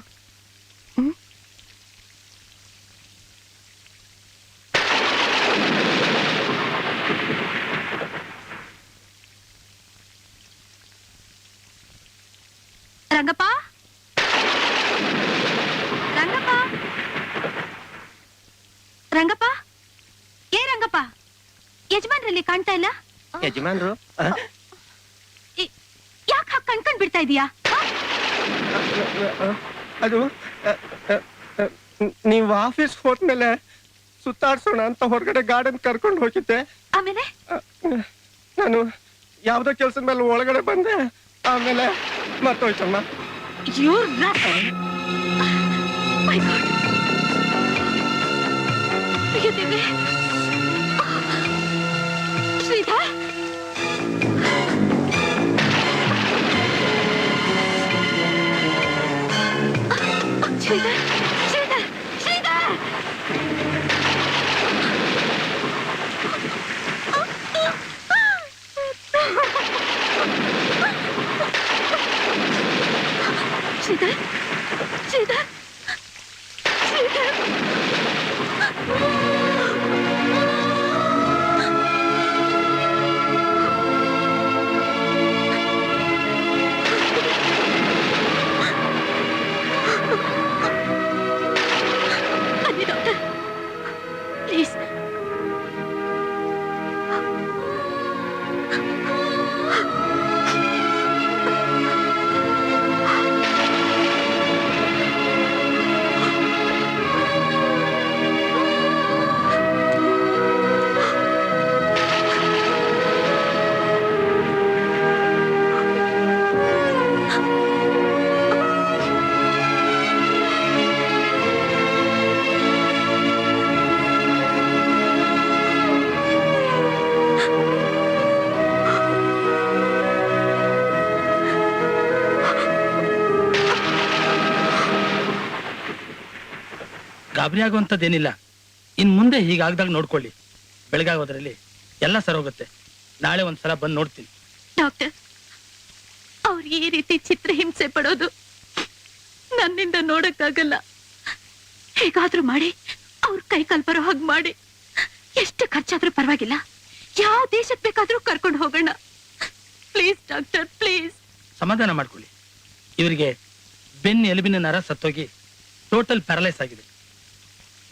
ರಂಗಪ್ಪ, ರಂಗಪ್ಪ, ರಂಗಪ್ಪ, ಏ ರಂಗಪ್ಪ, ಯಜಮಾನ್ರಲ್ಲಿ ಕಾಣ್ತಾ ಇಲ್ಲ? ಯಜಮಾನ್ರು ಯಾಕೆ ಹಾಗೆ ಕಣ್ಕೊಂಡ್ ಬಿಡ್ತಾ ಇದೀಯಾ? ಅದು ನೀವು ಆಫೀಸ್ ಹೋದ್ಮೇಲೆ ಸುತ್ತಾಡ್ಸೋಣ ಅಂತ ಹೊರಗಡೆ ಗಾರ್ಡನ್ ಕರ್ಕೊಂಡು ಹೋಗಿದ್ದೆ. ಆಮೇಲೆ ನಾನು ಯಾವ್ದೋ ಕೆಲ್ಸದ ಮೇಲೆ ಒಳಗಡೆ ಬಂದೆ, ಆಮೇಲೆ ಮರ್ತೋಯ್ತಮ್ಮ. You're right. My God. ಅಯ್ಯೋ ದೇವ್ರೇ. ಶ್ರೀಧರ್, ಶ್ರೀಧರ್, ಶ್ರೀಧರ್, ಶ್ರೀಧರ್. ಶ್ರೀಧರ್, ಶ್ರೀಧರ್, ಶ್ರೀಧರ್. ಬನ್ನಿ ಡಾಕ್ಟರ್, ಪ್ಲೀಸ್. ಗಾಬರಿ ಆಗುವಂಥದ್ದೇನಿಲ್ಲ. ಇನ್ ಮುಂದೆ ಹೀಗಾಗ್ದಾಗ ನೋಡ್ಕೊಳ್ಳಿ. ಬೆಳಗಾಗೋದ್ರಲ್ಲಿ ಎಲ್ಲ ಸರೋಗುತ್ತೆ. ನಾಳೆ ಒಂದ್ಸಲ ಬಂದು ನೋಡ್ತೀನಿ. ಡಾಕ್ಟರ್, ಅವ್ರು ಈ ರೀತಿ ಚಿತ್ರಹಿಂಸೆ ಪಡೋದು ನನ್ನಿಂದ ನೋಡಕ್ಕಾಗಲ್ಲ. ಹೇಗಾದ್ರೂ ಮಾಡಿ ಅವ್ರ ಕೈ ಕಾಲ್ ಬರೋ ಹಾಗೆ ಮಾಡಿ, ಎಷ್ಟು ಖರ್ಚಾದ್ರೂ ಪರವಾಗಿಲ್ಲ, ಯಾವ ದೇಶಕ್ಕೆ ಬೇಕಾದ್ರೂ ಕರ್ಕೊಂಡು ಹೋಗೋಣ. Please doctor, please. ಸಮಾಧಾನ ಮಾಡ್ಕೊಳ್ಳಿ. ಇವರಿಗೆ ಬೆನ್ನು ಎಲುಬಿನ ನರ ಸತ್ತೋಗಿ ಟೋಟಲ್ ಪ್ಯಾರಲೈಸ್ ಆಗಿದೆ.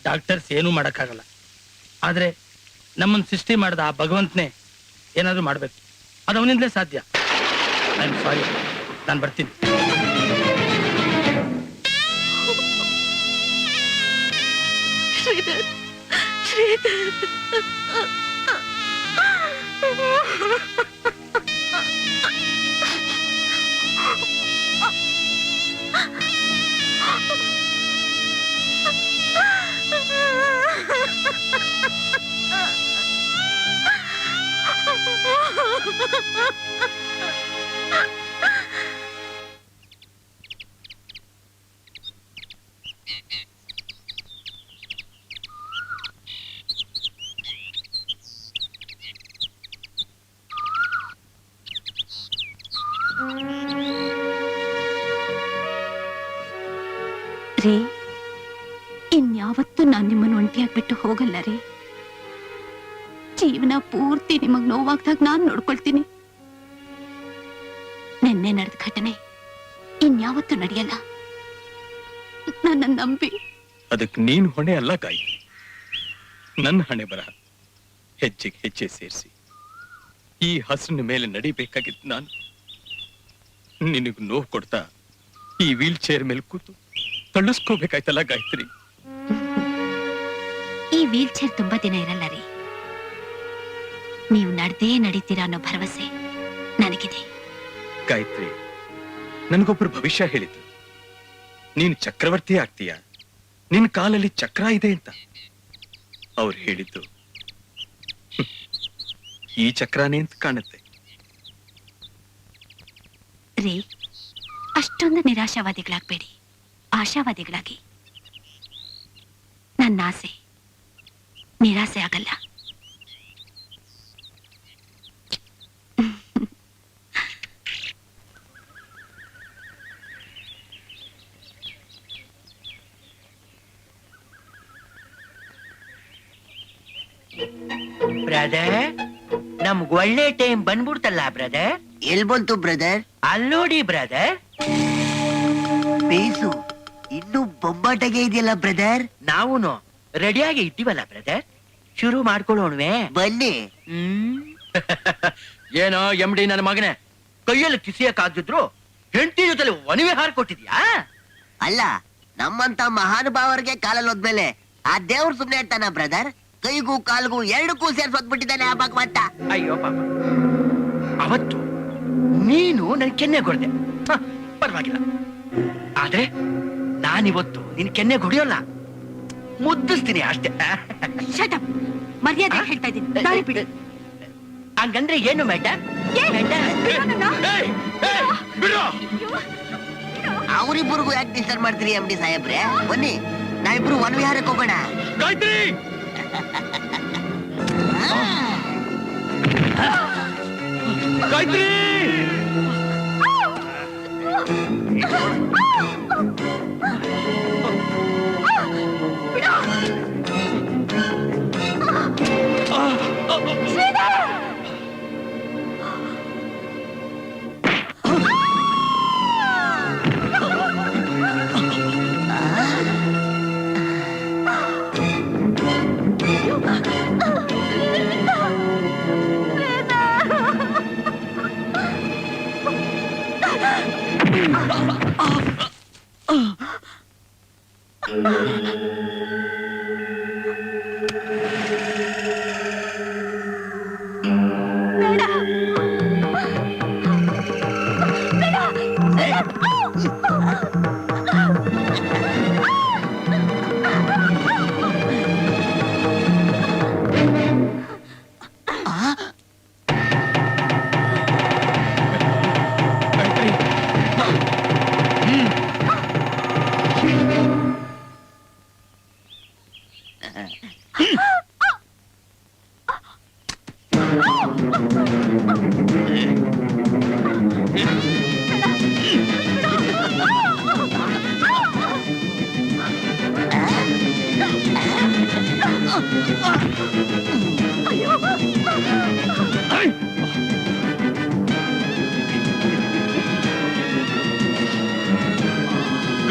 ಡಾಕ್ಟರ್ಸ್ ಏನೂ ಮಾಡಕ್ಕಾಗಲ್ಲ. ಆದ್ರೆ ನಮ್ಮನ್ನು ಸೃಷ್ಟಿ ಮಾಡಿದ ಆ ಭಗವಂತನೇ ಏನಾದ್ರೂ ಮಾಡ್ಬೇಕು. ಅದು ಅವನಿಂದಲೇ ಸಾಧ್ಯ. ಐ ಆಮ್ ಸಾರಿ, ನಾನು ಬರ್ತೀನಿ. ಶ್ರೀಧರ್, ಶ್ರೀಧರ್. ರೀ, ಇನ್ಯಾವತ್ತೂ ನಾನ್ ನಿಮ್ಮನ್ನು ಒಂಟಿಯಾಗ್ಬಿಟ್ಟು ಹೋಗಲ್ಲ ರೀ. ಜೀವನ ಪೂರ್ತಿ ನಿಮಗ್ ನೋವಾಗ್ದಾಗ ನಾನ್ ನೋಡ್ಕೊಳ್ತೀನಿ. ನಿನ್ನೆ ನಡೆದ ಘಟನೆ ಇನ್ಯಾವತ್ತೂ ನಡೆಯಲ್ಲ. ನನ್ನ ನಂಬಿ. ಅದಕ್ಕೆ ನೀನ್ ಹೊಣೆ ಅಲ್ಲ ಗಾಯಿ. ನನ್ನ ಹಣೆ ಬರಹ ಹೆಜ್ಜೆಗೆ ಹೆಜ್ಜೆ ಸೇರಿಸಿ ಈ ಹಸಿರಿನ ಮೇಲೆ ನಡಿಬೇಕಾಗಿತ್ತು ನಾನು. ನಿನಗ್ ನೋವು ಕೊಡ್ತಾ ಈ ವೀಲ್ ಚೇರ್ ಮೇಲೆ ಕೂತು ತಳ್ಳಿಸ್ಕೋಬೇಕಾಯ್ತಲ್ಲ ಗಾಯತ್ರಿ. ಈ ವೀಲ್ ಚೇರ್ ತುಂಬಾ ದಿನ ಇರಲ್ಲ ರೀ. ನೀವು ನಡ್ದೇ ನಡೀತೀರಾ ಅನ್ನೋ ಭರವಸೆ ನನಗಿದೆ. ಗಾಯತ್ರಿ, ನನಗೊಬ್ರು ಭವಿಷ್ಯ ಹೇಳಿದ್ರು, ನೀನು ಚಕ್ರವರ್ತಿ ಆಗ್ತೀಯ, ನಿನ್ ಕಾಲಲ್ಲಿ ಚಕ್ರ ಇದೆ ಅಂತ. ಅವ್ರು ಹೇಳಿದ್ದು ಈ ಚಕ್ರಾನೇ ಅಂತ ಕಾಣುತ್ತೆ. ರೀ, ಅಷ್ಟೊಂದು ನಿರಾಶಾವಾದಿಗಳಾಗ್ಬೇಡಿ, ಆಶಾವಾದಿಗಳಾಗಿ. ನನ್ನ ಆಸೆ ನಿರಾಸೆ ಆಗಲ್ಲ. ಬ್ರದರ್, ನಮ್ಗ್ ಒಳ್ಳೆ ಟೈಮ್ ಬಂದ್ಬಿಡ್ತಲ್ಲ ಬ್ರದರ್. ಎಲ್ ಬಂತು ಬ್ರದರ್? ಅಲ್ಲಿ ನೋಡಿ ಬ್ರದರ್, ಬೇಸು ಇನ್ನು ಬೊಂಬಾಟಗೆ ಇದೆಯಲ್ಲ ಬ್ರದರ್. ನಾವುನು ರೆಡಿಯಾಗಿ ಇದ್ದೀವಲ್ಲ ಬ್ರದರ್. ಶುರು ಮಾಡ್ಕೊಳ್ಳೋಣವೇ? ಬನ್ನಿ. ಏನೋ ಎಮ್ ಡಿ ನನ್ನ ಮಗನೇ, ಕೈಯಲ್ಲಿ ಕಿಸಿಯಕ್ಕಾಗಿದ್ರು ಹೆಂಡತಿ ಜೊತೆ ಒನವಿಹಾರ ಕೊಟ್ಟಿದ್ಯಾ? ಅಲ್ಲ, ನಮ್ಮಂತ ಮಹಾನುಭಾವರಿಗೆ ಕಾಲಲ್ಲಿ ಹೋದ್ಮೇಲೆ ಆ ದೇವ್ರು ಸುಮ್ನೆ ಇರ್ತಾನ ಬ್ರದರ್? ಕೈಗೂ ಕಾಲ್ಗೂ ಎರಡಕ್ಕೂ ಸೇರ್ಸೋದ್ಬಿಟ್ಟಿದ್ದಾನೆ ಆ ಭಗವಂತ. ಅಯ್ಯೋ ಪಾಪ, ಅವತ್ತು ನೀನು ನನ್ ಕೆನ್ನೆ ಹೊಡೆದೆ, ಪರವಾಗಿಲ್ಲ. ಆದ್ರೆ ನಾನಿವತ್ತು ನಿನ್ ಕೆನ್ನೆ ಹೊಡಿಯೋಲ್ಲ, ಮುದ್ದಿಸ್ತೀನಿ ಅಷ್ಟೇ. ಶಟಪ್, ಮರ್ಯಾದೆ ಹೇಳ್ತಾ ಇದ್ದೀನಿ. ದಾರಿ ಬಿಡಿ. ಹಂಗಂದ್ರೆ ಏನು ಮೇಡಮ್? ಅವರಿಬ್ಬರಿಗೂ ಯಾಕೆ ಡಿಸ್ಟರ್ಬ್ ಮಾಡ್ತೀರಿ ಎಂ ಡಿ ಸಾಹೇಬ್ರೆ? ಬನ್ನಿ, ನಾವಿಬ್ರು ವನವಿಹಾರಕ್ಕೆ ಹೋಗೋಣ. ಗಾಯತ್ರಿ, ಗಾಯತ್ರಿ,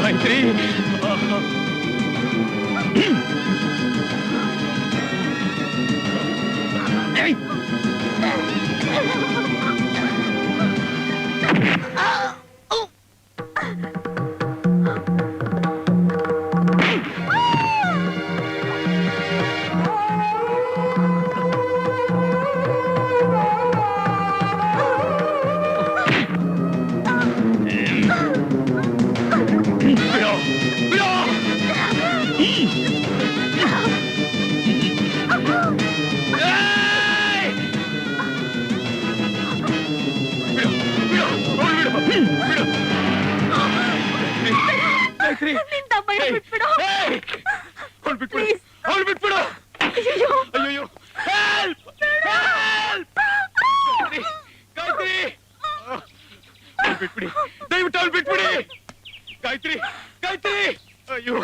ಗಾಯತ್ರಿ ನಿನ್ ತಮ್ಮಯ್ಯ ಬಿಟ್ಬಿಡು. Please. ಅವಳು ಬಿಟ್ಬಿಡು. ಅಯ್ಯಯ್ಯೋ. ಅಯ್ಯೋ ಹೆಲ್ಪ್ ಹೆಲ್ಪ್ ಗಾಯತ್ರಿ ಅವಳು ಬಿಟ್ಬಿಡಿ, ದಯವಿಟ್ಟು ಅವಳು ಬಿಟ್ಬಿಡಿ. ಗಾಯತ್ರಿ ಗಾಯತ್ರಿ ಅಯ್ಯೋ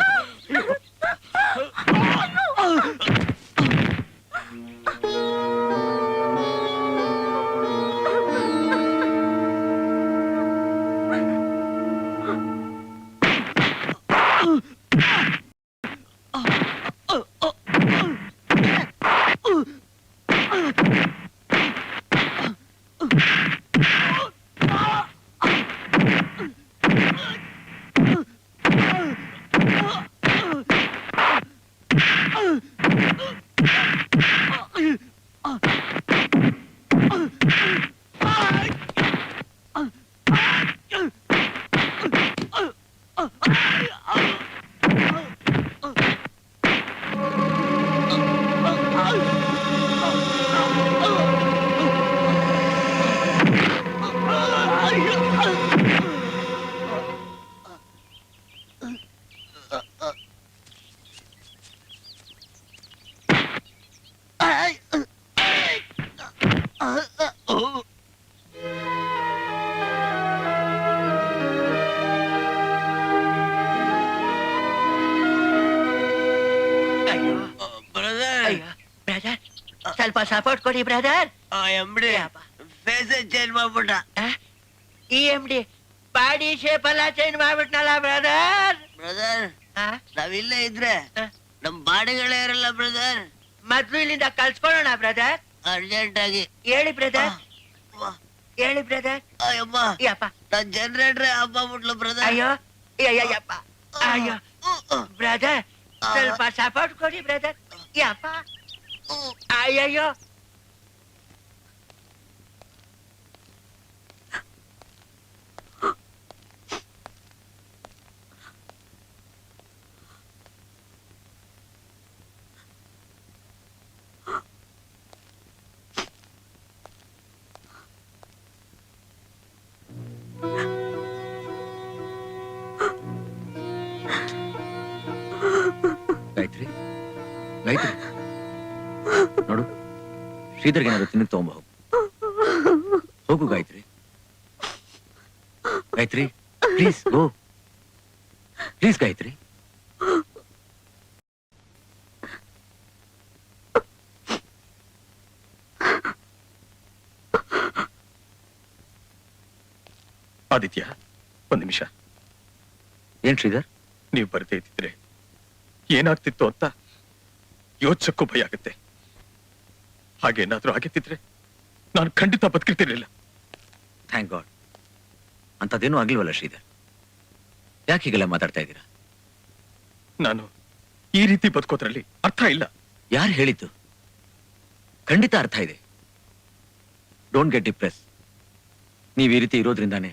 ಬ್ರದರ್ ಸ್ವಲ್ಪ ಸಪೋರ್ಟ್ ಕೊಡಿ ಬ್ರದರ್. ಎಂಬ್ಡಿ ಫೇಸ್ ಚೇಂಜ್ ಮಾಡ್ಬಿಟ್ಟ. ಈ MD ಬಾಡಿ ಶೇಪ್ ಎಲ್ಲ ಚೇಂಜ್ ಮಾಡ್ಬಿಟ್ನಲ್ಲ ಬ್ರದರ್. ಬ್ರದರ್ ನಾವಿಲ್ಲೇ ಇದ್ರೆ ನಮ್ ಬಾಡಿಗಳೇ ಇರಲ್ಲ ಬ್ರದರ್. ಮೊದ್ಲು ಇಲ್ಲಿಂದ ಕಳ್ಸ್ಕೊಳ್ಳೋಣ ಬ್ರದರ್. ಅರ್ಜೆಂಟ್ ಆಗಿ ಹೇಳಿ ಬ್ರದರ್, ಹೇಳಿ ಬ್ರದರ್. ಅಯ್ಯಮ್ಮ ಯಪ್ಪ ನನ್ ಜನರೇಟ್ರೆ ಹಬ್ಬ ಬಿಟ್ಲು ಬ್ರದರ್. ಅಯ್ಯೋ ಅಯ್ಯಪ್ಪ ಅಯ್ಯೋ ಬ್ರದರ್ ಸ್ವಲ್ಪ ಸಪೋರ್ಟ್ ಕೊಡಿ ಬ್ರದರ್. ಯಪ್ಪ ಅಯ್ಯಯ್ಯೋ ಗಾಯತ್ರಿ ಗಾಯತ್ರಿ ನೋಡು, ಶ್ರೀಧರ್ಗೆ ಏನಾದ್ರು ತಿನ್ನಕ್ ತಗೊಂಬ ಹೋಗು Gayatri. Gayatri please go, please Gayatri. Aditya ಒಂದ್ ನಿಮಿಷ. ಏನ್ ಶ್ರೀಧರ್? ನೀವು ಬರದೇ ಇದ್ದಿದ್ರೆ ಏನಾಗ್ತಿತ್ತು ಅಂತ ಯೋಚಿಸಕ್ಕೂ ಭಯ ಆಗುತ್ತೆ. ಹಾಗೇನಾದ್ರೂ ಆಗಿತ್ತಿದ್ರೆ ನಾನು ಖಂಡಿತ ಬದುಕಿರ್ತಿರ್ಲಿಲ್ಲ. Thank God. ಅಂತದೇನೂ ಆಗ್ಲಿವಲ್ಲ ಶ್ರೀಧರ್. ಯಾಕೆ ಹೀಗೆಲ್ಲ ಮಾತಾಡ್ತಾ ಇದ್ದೀರಾ? ನಾನು ಈ ರೀತಿ ಬದುಕೋದ್ರಲ್ಲಿ ಅರ್ಥ ಇಲ್ಲ. ಯಾರು ಹೇಳಿದ್ದು? ಖಂಡಿತ ಅರ್ಥ ಇದೆ. Don't get depress. ನೀವ್ ಈ ರೀತಿ ಇರೋದ್ರಿಂದಾನೇ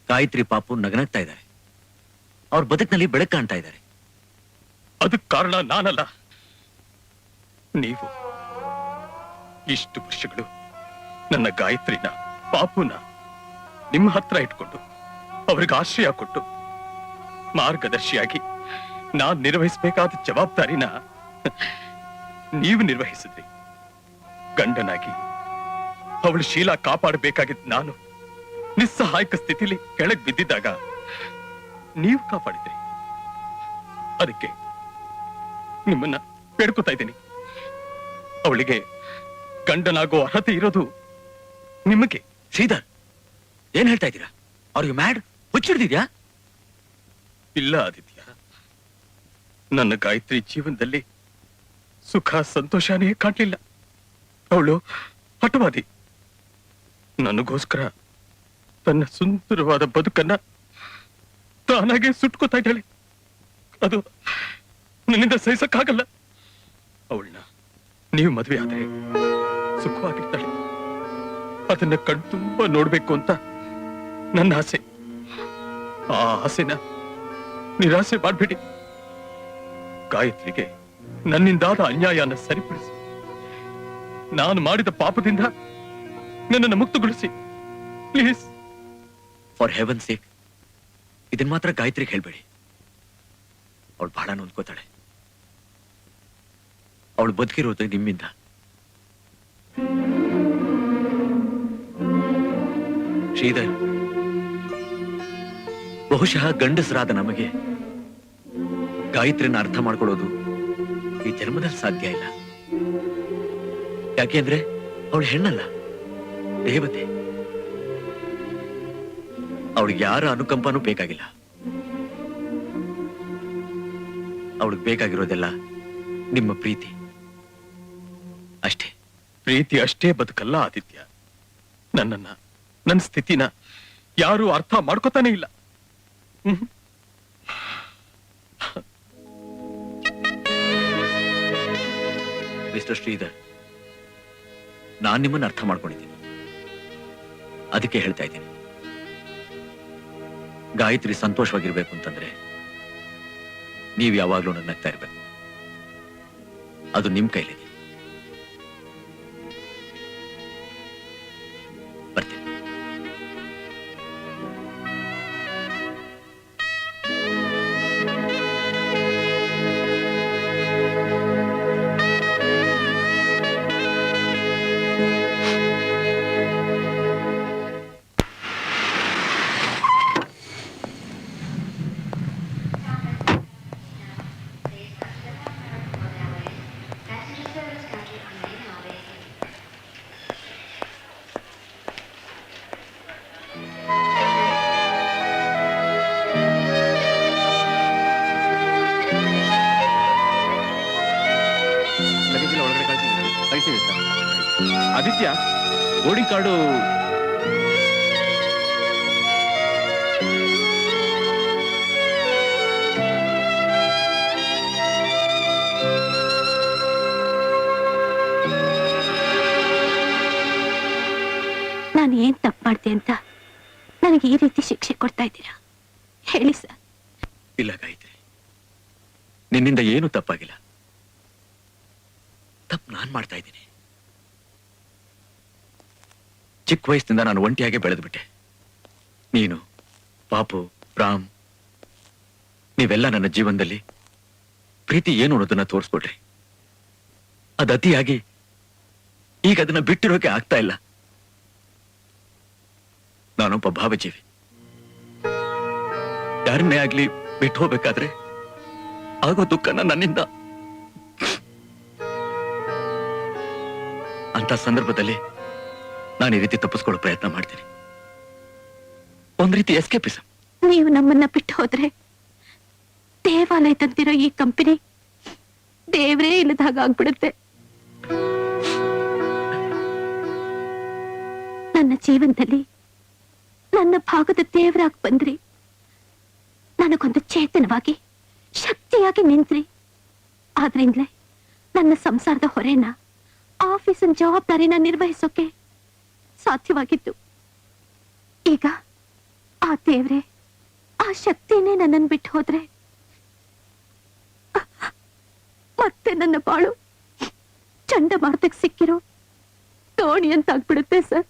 ಗಾಯತ್ರಿ ಪಾಪು ನಗನಗ್ತಾ ಇದ್ದಾರೆ. ಅವ್ರ ಬದುಕಿನಲ್ಲಿ ಬೆಳಕು ಕಾಣ್ತಾ ಇದ್ದಾರೆ. ಅದಕ್ಕೆ ಕಾರಣ ನಾನಲ್ಲ, ನೀವು. ಇಷ್ಟು ವರ್ಷಗಳು ನನ್ನ ಗಾಯತ್ರಿನ ಪಾಪುನ ನಿಮ್ಮ ಹತ್ರ ಇಟ್ಕೊಂಡು ಅವ್ರಿಗೆ ಆಶ್ರಯ ಕೊಟ್ಟು ಮಾರ್ಗದರ್ಶಿಯಾಗಿ ನಾನ್ ನಿರ್ವಹಿಸಬೇಕಾದ ಜವಾಬ್ದಾರಿನ ನೀವು ನಿರ್ವಹಿಸಿದ್ರಿ. ಗಂಡನಾಗಿ ಅವಳು ಶೀಲ ಕಾಪಾಡಬೇಕಾಗಿದ್ದ ನಾನು ನಿಸ್ಸಹಾಯಕ ಸ್ಥಿತಿಲಿ ಕೆಳಗ್ ಬಿದ್ದಿದ್ದಾಗ ನೀವು ಕಾಪಾಡಿದ್ರಿ. ಅದಕ್ಕೆ ನಿಮ್ಮನ್ನ ಬೇಡ್ಕೊತಾ ಇದ್ದೀನಿ. ಅವಳಿಗೆ ಗಂಡನಾಗೋ ಅರ್ಹತೆ ಇರೋದು ನಿಮಗೆ. ಶ್ರೀಧರ್, ಏನ್ ಹೇಳ್ತಾ ಇದ್ದೀರಾ? ಅವ್ರಿಗೆ ಮ್ಯಾಡ್ ಹುಚ್ಚಿಡ್ದಿದ್ಯಾ? ಇಲ್ಲ ಆದಿತ್ಯ, ನನ್ನ ಗಾಯತ್ರಿ ಜೀವನದಲ್ಲಿ ಸುಖ ಸಂತೋಷನೇ ಕಾಣಲಿಲ್ಲ. ಅವಳು ಹಠವಾದಿ. ನನಗೋಸ್ಕರ ತನ್ನ ಸುಂದರವಾದ ಬದುಕನ್ನ ತಾನಾಗೆ ಸುಟ್ಕೋತಾ ಇದ್ದಾಳೆ. ಅದು ನನ್ನಿಂದ ಸಹಿಸಕ್ಕಾಗಲ್ಲ. ಅವಳನ್ನ ನೀವು ಮದುವೆ ಆದ್ರೆ ಸುಖವಾಗಿರ್ತಾಳೆ. ಅದನ್ನ ಕಣ್ತುಂಬ ನೋಡ್ಬೇಕು ಅಂತ ನನ್ನ ಆಸೆ. ಆ ಆಸೆನ ನಿರಾಸೆ ಮಾಡ್ಬೇಡಿ. ಗಾಯತ್ರಿಗೆ ನನ್ನಿಂದಾದ ಅನ್ಯಾಯನ ಸರಿಪಡಿಸಿ, ನಾನು ಮಾಡಿದ ಪಾಪದಿಂದ ನನ್ನನ್ನು ಮುಕ್ತಗೊಳಿಸಿ ಪ್ಲೀಸ್. ಫಾರ್ ಹೆವನ್ ಸೇಕ್, ಇದನ್ ಮಾತ್ರ ಗಾಯತ್ರಿಗೆ ಹೇಳ್ಬೇಡಿ. ಅವಳು ಬಹಳ ನೊಂದ್ಕೋತಾಳೆ. ಅವಳು ಬದುಕಿರೋದು ನಿಮ್ಮಿಂದ. ಶ್ರೀಧರ್, ಬಹುಶಃ ಗಂಡಸರಾದ ನಮಗೆ ಗಾಯತ್ರಿನ ಅರ್ಥ ಮಾಡ್ಕೊಳ್ಳೋದು ಈ ಜನ್ಮದಲ್ಲಿ ಸಾಧ್ಯ ಇಲ್ಲ. ಯಾಕೆಂದ್ರೆ ಅವಳು ಹೆಣ್ಣಲ್ಲ, ದೇವತೆ. ಅವಳಿಗೆ ಯಾರ ಅನುಕಂಪನೂ ಬೇಕಾಗಿಲ್ಲ. ಅವಳಿಗೆ ಬೇಕಾಗಿರೋದೆಲ್ಲ ನಿಮ್ಮ ಪ್ರೀತಿ ಅಷ್ಟೇ. ಪ್ರೀತಿ ಅಷ್ಟೇ ಬದುಕಲ್ಲ ಆದಿತ್ಯ. ನನ್ನ ಸ್ಥಿತಿನ ಯಾರು ಅರ್ಥ ಮಾಡ್ಕೋತಾನೆ ಇಲ್ಲ. ಮಿಸ್ಟರ್ ಶ್ರೀಧರ್, ನಾನ್ ನಿಮ್ಮನ್ನು ಅರ್ಥ ಮಾಡ್ಕೊಂಡಿದ್ದೀನಿ. ಅದಕ್ಕೆ ಹೇಳ್ತಾ ಇದ್ದೀನಿ, ಗಾಯತ್ರಿ ಸಂತೋಷವಾಗಿರ್ಬೇಕು ಅಂತಂದ್ರೆ ನೀವು ಯಾವಾಗ್ಲೂ ನಗ್ತಾ ಇರ್ಬೇಕು. ಅದು ನಿಮ್ ಕೈಲಿದೆ. ಬರ್ತೀನಿ. ಆದಿತ್ಯ, ಬೋರ್ಡಿಂಗ್ ಕಾರ್ಡು ನಾನು ಏನ್ ತಪ್ಪು ಮಾಡ್ದೆ ಅಂತ ನನಗೆ ಈ ರೀತಿ ಶಿಕ್ಷೆ ಕೊಡ್ತಾ ಇದ್ದೀರಾ? ಹೇಳಿ ಸರ್. ಇಲ್ಲ ಗಾಯತ್ರಿ, ನಿನ್ನಿಂದ ಏನೂ ತಪ್ಪಾಗಿಲ್ಲ. ತಪ್ಪು ನಾನ್ ಮಾಡ್ತಾ ಇದ್ದೀನಿ. ಚಿಕ್ಕ ವಯಸ್ಸಿನಿಂದ ನಾನು ಒಂಟಿಯಾಗೆ ಬೆಳೆದ್ಬಿಟ್ಟೆ. ನೀನು, ಪಾಪು, ರಾಮ್, ನೀವೆಲ್ಲ ನನ್ನ ಜೀವನದಲ್ಲಿ ಪ್ರೀತಿ ಏನು ಅನ್ನೋದನ್ನ ತೋರಿಸ್ಕೊಡ್ರಿ. ಅದು ಅತಿಯಾಗಿ ಈಗ ಅದನ್ನ ಬಿಟ್ಟಿರೋಕೆ ಆಗ್ತಾ ಇಲ್ಲ. ನಾನೊಬ್ಬ ಭಾವಜೀವಿ. ಯಾರನ್ನೇ ಆಗ್ಲಿ ಬಿಟ್ಟು ಹೋಗ್ಬೇಕಾದ್ರೆ ಆಗೋ ದುಃಖನ ನನ್ನಿಂದ. ಅಂತ ಸಂದರ್ಭದಲ್ಲಿ ನಾನು ಈ ರೀತಿ ತಪ್ಪಿಸ್ಕೊಳ್ಳೋ ಪ್ರಯತ್ನ ಮಾಡ್ತೀನಿ. ಒಂದ್ ರೀತಿ ಎಸ್ಕೇಪಿಸಂ. ನೀವು ನಮ್ಮನ್ನ ಬಿಟ್ಟು ಹೋದ್ರೆ ದೇವಾಲಯ ತಂದಿರೋ ಈ ಕಂಪನಿ ದೇವ್ರೇ ಇಲ್ಲದ ಹಾಗಾಗ್ಬಿಡುತ್ತೆ. ನನ್ನ ಜೀವನದಲ್ಲಿ ನನ್ನ ಭಾಗದ ದೇವರಾಗಿ ಬಂದ್ರಿ. ನನಗೊಂದು ಚೇತನವಾಗಿ, ಶಕ್ತಿಯಾಗಿ ನಿಂತ್ರಿ. ಆದ್ರಿಂದಲೇ ನನ್ನ ಸಂಸಾರದ ಹೊರೆನ, ಆಫೀಸಿನ ಜವಾಬ್ದಾರಿನ ನಿರ್ವಹಿಸೋಕೆ ಸಾಧ್ಯವಾಗಿತ್ತು. ಈಗ ಆ ದೇವ್ರೆ, ಆ ಶಕ್ತಿನೇ ನನ್ನನ್ನು ಬಿಟ್ಟು ಹೋದ್ರೆ ಮತ್ತೆ ನನ್ನ ಬಾಳು ಚಂಡಮಾರುತಕ್ಕೆ ಸಿಕ್ಕಿರೋ ದೋಣಿ ಅಂತ ಆಗ್ಬಿಡುತ್ತೆ ಸರ್.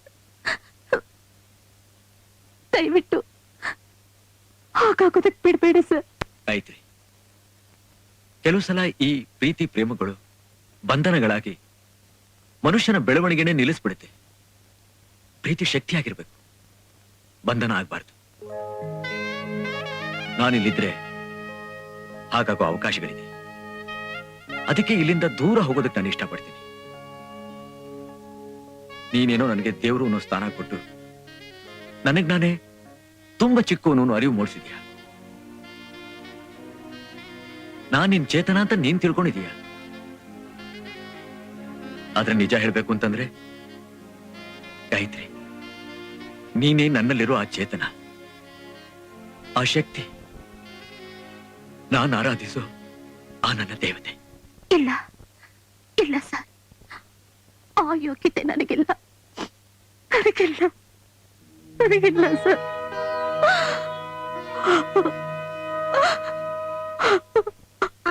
ದಯವಿಟ್ಟು ಹಾಗಾಗೋದಕ್ಕೆ ಬಿಡ್ಬೇಡಿ ಸರ್. ಆಯ್ತ್ರಿ, ಕೆಲವು ಸಲ ಈ ಪ್ರೀತಿ ಪ್ರೇಮಗಳು ಬಂಧನಗಳಾಗಿ ಮನುಷ್ಯನ ಬೆಳವಣಿಗೆನೆ ನಿಲ್ಲಿಸ್ಬಿಡುತ್ತೆ. ಪ್ರೀತಿ ಶಕ್ತಿಯಾಗಿರ್ಬೇಕು, ಬಂಧನ ಆಗ್ಬಾರ್ದು. ನಾನಿಲ್ಲಿದ್ರೆ ಹಾಗಾಗೋ ಅವಕಾಶಗಳಿದೆ. ಅದಕ್ಕೆ ಇಲ್ಲಿಂದ ದೂರ ಹೋಗೋದಕ್ಕೆ ನಾನು ಇಷ್ಟಪಡ್ತೀನಿ. ನೀನೇನೋ ನನಗೆ ದೇವರು ಅನ್ನೋ ಸ್ಥಾನ ಕೊಟ್ಟು ನನಗ್ ನಾನೇ ತುಂಬಾ ಚಿಕ್ಕವನು ಅರಿವು ಮೂಡಿಸಿದ್ಯಾ. ನಾನ್ ನಿನ್ ಚೇತನ ಅಂತ ನೀನ್ ತಿಳ್ಕೊಂಡಿದೀಯ. ಆದ್ರೆ ನಿಜ ಹೇಳ್ಬೇಕು ಅಂತಂದ್ರೆ ಗಾಯತ್ರಿ, ನೀನೇ ನನ್ನಲ್ಲಿರೋ ಆ ಚೇತನ, ಆ ಶಕ್ತಿ, ನಾನು ಆರಾಧಿಸೋ ಆ ನನ್ನ ದೇವತೆ. ಇಲ್ಲ ಇಲ್ಲ ಸರ್, ಆ ಯೋಗ್ಯತೆ ನನಗಿಲ್ಲ ನನಗಿಲ್ಲ ನನಗಿಲ್ಲ ಸರ್.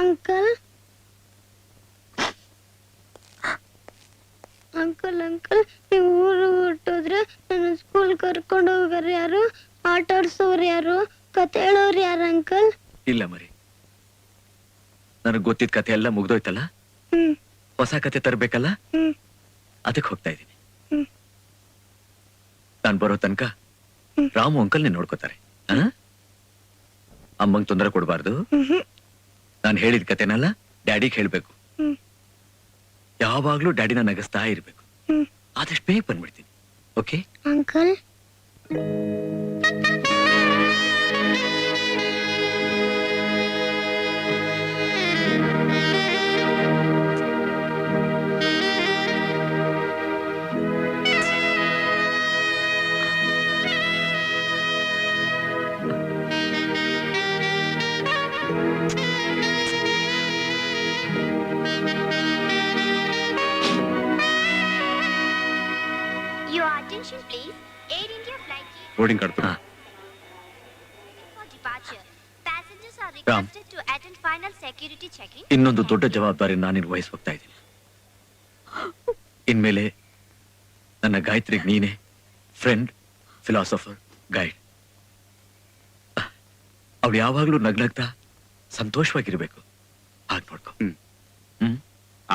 ಅಂಕಲ್ ಅಂಕಲ್ ಅಂಕಲ್ ನೀವು ಊರು ಹೊರಟೋದ್ರೆ ನನ್ನ ಸ್ಕೂಲ್ ಕರ್ಕೊಂಡು ಹೋಗೋರು ಯಾರು, ಆಟ ಆಡ್ಸೋರು ಯಾರು, ಕತೆ ಹೇಳೋರು ಯಾರು ಅಂಕಲ್? ಇಲ್ಲ ಮರಿ, ನನಗ್ ಗೊತ್ತಿದ್ದ ಕತೆ ಎಲ್ಲ ಮುಗ್ದೋಯ್ತಲ್ಲ, ಹ್ಮ್ ಹೊಸ ಕತೆ ತರ್ಬೇಕಲ್ಲ, ಹ್ಮ್ ಅದಕ್ಕೆ ಹೋಗ್ತಾ ಇದ್ದೀನಿ. ಹ್ಮ್. ನಾನ್ ಬರೋ ತನಕ ರಾಮು ಅಂಕಲ್ ನೀನ್ ನೋಡ್ಕೋತಾರೆ. ಅಮ್ಮಂಗ್ ತೊಂದರೆ ಕೊಡಬಾರ್ದು. ಹ್ಮ್ ನಾನು ಹೇಳಿದ ಕತೆನಲ್ಲ ಡ್ಯಾಡಿಗೆ ಹೇಳ್ಬೇಕು. ಹ್ಮ್. ಯಾವಾಗ್ಲೂ ಡ್ಯಾಡಿನ ನಗಸ್ತಾ ಇರ್ಬೇಕು. ಹ್ಮ್. ಆದಷ್ಟು ಬೇಗ ಬಂದ್ಬಿಡ್ತೀನಿ. Okay uncle Your attention please. Air India flight boarding card ಹಾ. for departure. Passengers are Ram. requested to attend final security checking. ಇನ್ನೊಂದು ದೊಡ್ಡ ಜವಾಬ್ದಾರಿ ನಾನು ನಿರ್ವಹಿಸಿ ಹೋಗ್ತಾ ಇದ್ದೀನಿ. ಇನ್ಮೇಲೆ ನನ್ನ ಗಾಯತ್ರಿಗೆ ನೀನೆ ಫ್ರೆಂಡ್, ಫಿಲಾಸಫರ್, ಗೈಡ್. ಅವಳು ಯಾವಾಗ್ಲೂ ನಗ್ನಗ್ತಾ ಸಂತೋಷವಾಗಿರ್ಬೇಕು. ಹಾಗೆ ನೋಡ್ಕೊ.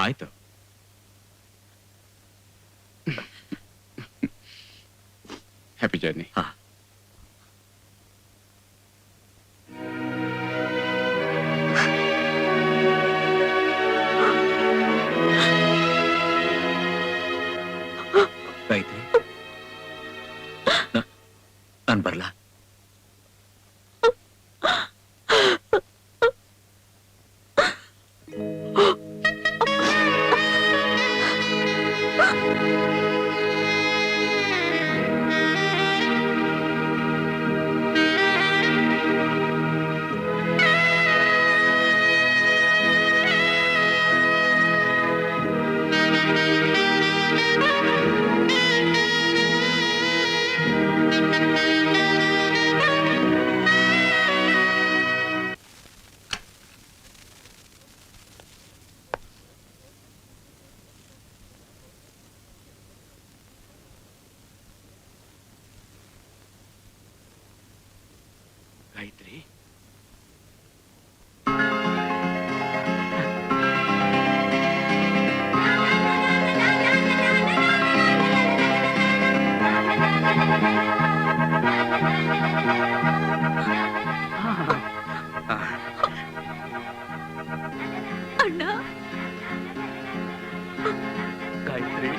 ಆಯ್ತು. Happy journey. ಹಾ. ಗಾಯತ್ರಿ, ನಾನು ಬರ್ಲಾ? ಗಾಯತ್ರಿ, ಅಣ್ಣ, ಗಾಯತ್ರಿ,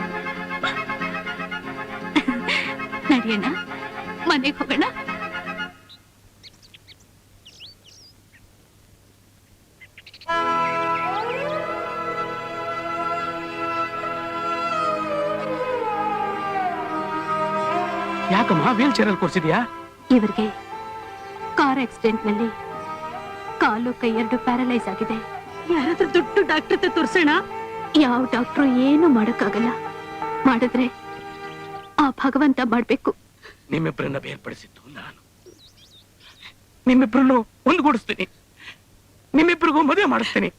ನಡಿಯಣ್ಣ, ಮನೆಗೆ ಹೋಗೋಣ. ಯಾಕಮ್ಮ ವೀಲ್ ಚೇರ್ ಅಲ್ಲಿ ಕೂರ್ಸಿದ್ಯಾ? ಇವ್ರಿಗೆ ಕಾರ್ ಆಕ್ಸಿಡೆಂಟ್ ನಲ್ಲಿ ಕಾಲು ಕೈ ಎರಡು ಪ್ಯಾರಲೈಸ್ ಆಗಿದೆ. ಯಾರಾದ್ರೂ ದೊಡ್ಡ ಡಾಕ್ಟರ್ ಹತ್ರ ತೋರ್ಸೋಣ? ಯಾವ ಡಾಕ್ಟ್ರು ಏನು ಮಾಡಕ್ಕಾಗಲ್ಲ. ಮಾಡಿದ್ರೆ ಆ ಭಗವಂತ ಮಾಡ್ಬೇಕು. ನಿಮ್ಮಿಬ್ಬರನ್ನ ಬೇರ್ಪಡಿಸಿದ್ದು ನಾನು. ನಿಮ್ಮಿಬ್ಬರನ್ನು ಒಂದುಗೂಡಿಸ್ತೀನಿ, ನಿಮ್ಮಿಬ್ಬರಿಗೂ ಮದುವೆ ಮಾಡಿಸ್ತೀನಿ.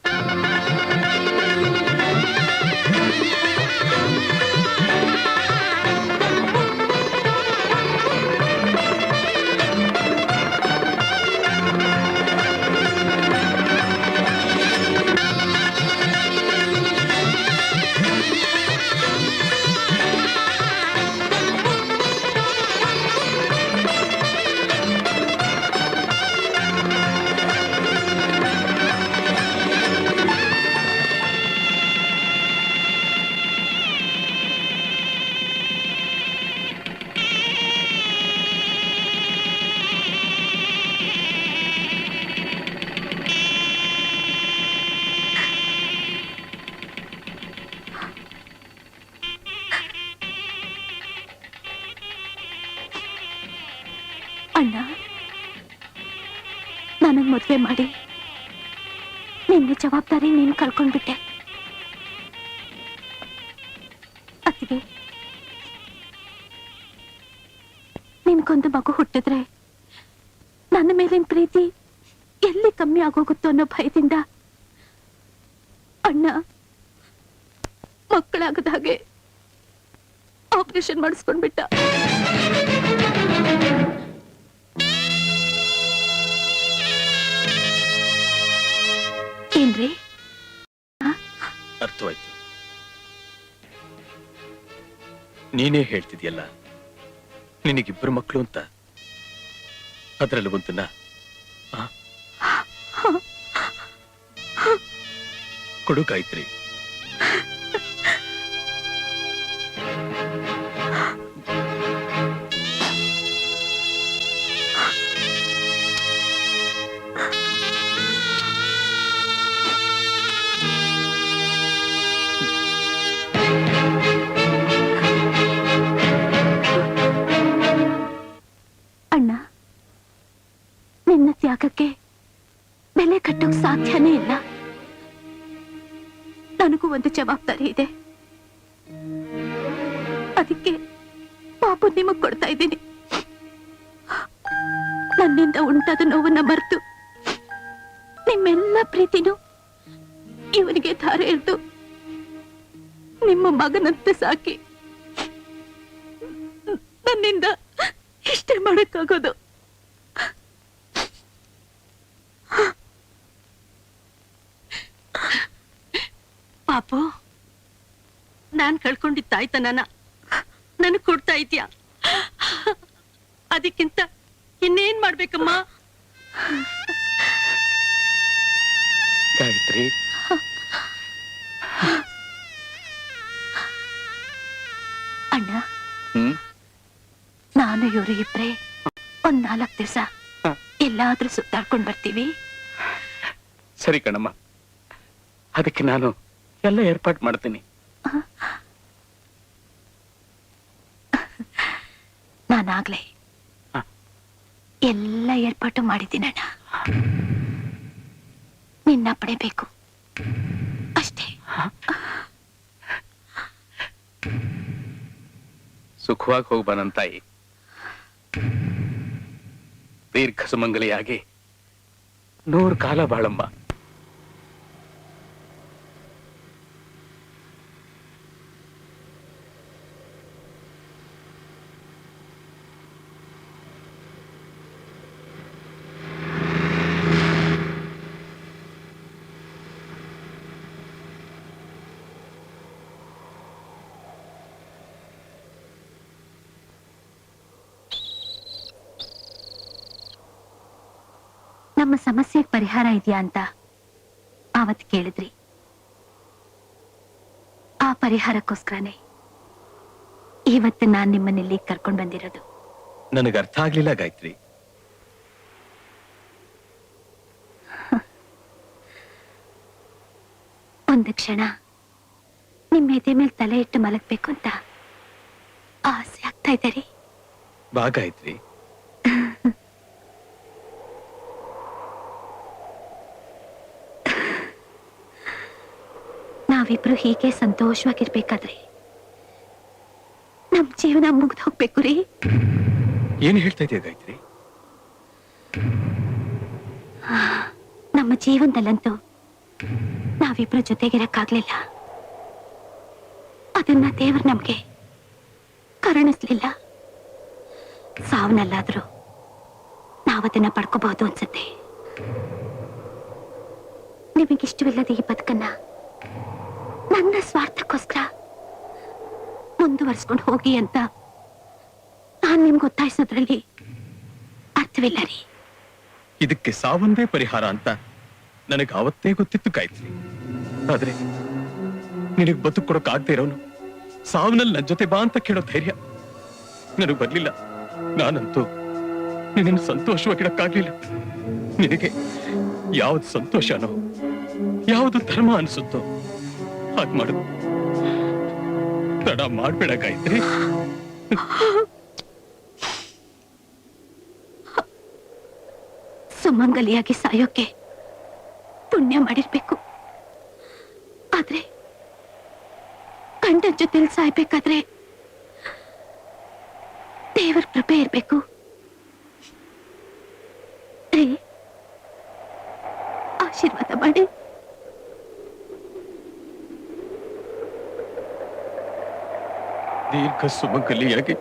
ನನಗ್ ಮದ್ವೆ ಮಾಡಿ ನಿನ್ನ ಜವಾಬ್ದಾರಿ ನೀನ್ ಕಳ್ಕೊಂಡ್ಬಿಟ್ಟೆ. ಅತ್ತಿಗೆ, ನಿನ್ಗೊಂದು ಮಗು ಹುಟ್ಟಿದ್ರೆ ನನ್ನ ಮೇಲಿನ ಪ್ರೀತಿ ಎಲ್ಲಿ ಕಮ್ಮಿ ಆಗೋಗುತ್ತೋ ಅನ್ನೋ ಭಯದಿಂದ ಅಣ್ಣ ಮಕ್ಕಳಾಗದ ಹಾಗೆ ಆಪರೇಷನ್ ಮಾಡಿಸ್ಕೊಂಡ್ಬಿಟ್ಟ. ಏನ್ರಿ? ಅರ್ಥವಾಯ್ತು. ನೀನೇ ಹೇಳ್ತಿದ್ಯಲ್ಲ ನಿನಗಿಬ್ಬರು ಮಕ್ಕಳು ಅಂತ. ಅದರಲ್ಲಿ ಒಂದನ್ನ ಕೊಡು ಗಾಯತ್ರಿ. ಅಣ್ಣ, ನಿನ್ನ ತ್ಯಾಗಕ್ಕೆ ಬೆಲೆ ಕಟ್ಟೋಕ್ ಸಾಧ್ಯನೇ ಇಲ್ಲ. ನನಗೂ ಒಂದು ಜವಾಬ್ದಾರಿ ಇದೆ. ಅದಕ್ಕೆ ಪಾಪು ನಿಮಗ್ ಕೊಡ್ತಾ ಇದ್ದೀನಿ. ನನ್ನಿಂದ ಉಂಟಾದ ನೋವನ್ನ ಮರೆತು ನಿಮ್ಮೆಲ್ಲ ಪ್ರೀತಿನೂ ಇವನಿಗೆ ಧಾರೆ ಎರೆದು ನಿಮ್ಮ ಮಗನಂತೆ ಸಾಕಿ ನನ್ನಿಂದ ಇಷ್ಟೇ ಮಾಡಕ್ಕಾಗೋದು. ಪಾಪು, ನಾನ್ ಕಳ್ಕೊಂಡಿದ್ದ ತಾಯ್ತನನ ನನಗ್ ಕೊಡ್ತಾ ಇದ್ಯಾ? ಅದಕ್ಕಿಂತ ಇನ್ನೇನ್ ಮಾಡ್ಬೇಕಮ್ಮ? ಗಾಯತ್ರಿ, ಅಣ್ಣ, ನಾನು ಇವರು ಇಬ್ರೆ ಒಂದ್ 4 ದಿವಸ ಎಲ್ಲಾದ್ರೂ ಸುತ್ತಾಡ್ಕೊಂಡ್ ಬರ್ತೀವಿ. ಸರಿ ಕಣಮ್ಮ, ಅದಕ್ಕೆ ನಾನು ಎಲ್ಲ ಏರ್ಪಾಟ್ ಮಾಡ್ತೀನಿ. ನಾನಾಗ್ಲೇ ಎಲ್ಲ ಏರ್ಪಾಟು ಮಾಡಿದ್ದೀನಣ್ಣ. ನಿನ್ನ ಪಡೆಬೇಕು ಅಷ್ಟೇ. ಸುಖವಾಗಿ ಹೋಗ್ಬಾ ನನ್ ತಾಯಿ. ದೀರ್ಘ ಸುಮಂಗಲಿಯಾಗಿ 100 ಕಾಲ ಬಾಳಮ್ಮ. ನಮ್ಮ ಸಮಸ್ಯೆಗೆ ಪರಿಹಾರ ಇದೆಯಾ ಅಂತ ಆವತ್ತು ಕೇಳಿದ್ರಿ. ಆ ಪರಿಹಾರಕ್ಕೋಸ್ಕರನೇ ಇವತ್ತು ನಾನ್ ನಿಮ್ಮನ್ನಿಲ್ಲಿ ಕರ್ಕೊಂಡ್ ಬಂದಿರೋದು. ನನಗೆ ಅರ್ಥ ಆಗ್ಲಿಲ್ಲ ಗಾಯತ್ರಿ. ಒಂದು ಕ್ಷಣ ನಿಮ್ಮ ಎದೆ ಮೇಲೆ ತಲೆ ಇಟ್ಟು ಮಲಗ್ಬೇಕು ಅಂತ ಆಸೆ ಆಗ್ತಾ ಇದೆ ರೀ. ಬಾ ಗಾಯತ್ರಿ. ನಾವಿಬ್ರು ಹೀಗೆ ಸಂತೋಷವಾಗಿರ್ಬೇಕಾದ್ರೆ ನಮ್ ಜೀವನ ಮುಗ್ದು ಹೋಗ್ಬೇಕು ರೀ. ಏನ್ ಹೇಳ್ತಾ ಇದೆಯಾ ಗಾಯತ್ರಿ? ನಮ್ಮ ಜೀವನದಲ್ಲಂತೂ ನಾವಿಬ್ರು ಜೊತೆಗಿರಕ್ಕಾಗ್ಲಿಲ್ಲ. ಅದನ್ನ ದೇವ್ರು ನಮ್ಗೆ ಕರುಣಿಸ್ಲಿಲ್ಲ. ಸಾವನಲ್ಲಾದ್ರೂ ನಾವದನ್ನ ಪಡ್ಕೋಬಹುದು ಅನ್ಸುತ್ತೆ. ನಿಮಗಿಷ್ಟವಿಲ್ಲದ ಈ ಬದುಕನ್ನ ನನ್ನ ಸ್ವಾರ್ಥಕ್ಕೋಸ್ಕರ ಮುಂದುವರ್ಸ್ಕೊಂಡು ಹೋಗಿ ಅಂತ ನಾನ್ ನಿಮ್ಗೆ ಒತ್ತಾಯಿಸೋದ್ರಲ್ಲಿ ಅರ್ಥವಿಲ್ಲ ರೀ. ಇದಕ್ಕೆ ಸಾವೊಂದೇ ಪರಿಹಾರ ಅಂತ ನನಗೆ ಅವತ್ತೇ ಗೊತ್ತಿತ್ತು ಗಾಯತ್ರಿ. ಆದ್ರೆ ನಿನಗ್ ಬದುಕು ಕೊಡಕ್ ಆಗದೆ ಇರೋನು ಸಾವನಲ್ಲಿ ನನ್ನ ಜೊತೆ ಬಾ ಅಂತ ಕೇಳೋ ಧೈರ್ಯ ನನಗ್ ಬರ್ಲಿಲ್ಲ. ನಾನಂತೂ ನಿನ್ನನ್ನು ಸಂತೋಷವಾಗಿಡಕ್ಕಾಗ್ಲಿಲ್ಲ. ನಿನಗೆ ಯಾವ್ದು ಸಂತೋಷನೋ ಯಾವುದು ಧರ್ಮ ಅನ್ಸುತ್ತೋ ಹಾಗೆ ಮಾಡು. ತಡ ಮಾಡ್ಬೇಡ ಗಾಯತ್ರಿ. ಸುಮಂಗಲಿಯಾಗಿ ಸಾಯೋಕೆ ಪುಣ್ಯ ಮಾಡಿರ್ಬೇಕು. ಆದ್ರೆ ಗಂಡನ ಜೊತೆಲಿ ಸಾಯ್ಬೇಕಾದ್ರೆ ದೇವರ ಕೃಪೆ ಇರ್ಬೇಕು. ಆಶೀರ್ವಾದ ಮಾಡಿ. ದೀರ್ಘ ಸುಮಂಗಲಿಯಾಗಿ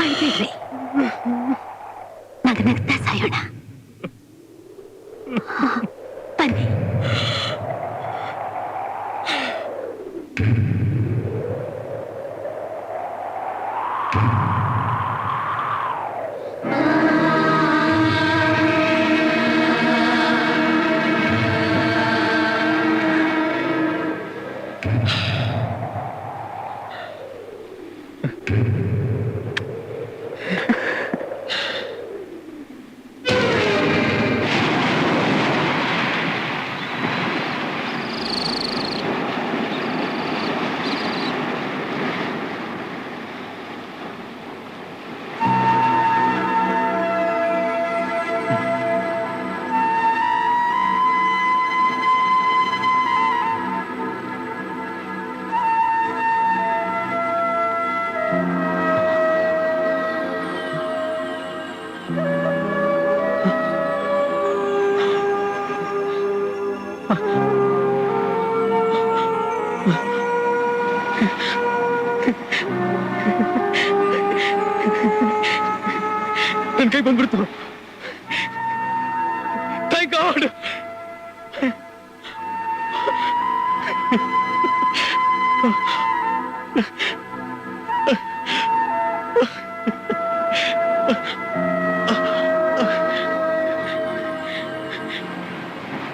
ಅಳ್ಬೇಡ್ರಿ, ನಗನಗ್ತಾ ಸಾಯೋಣ. ಬನ್ನಿ. ನನ್ ಕೈ ಬಂದ್ಬಿಡ್ತು. Thank God.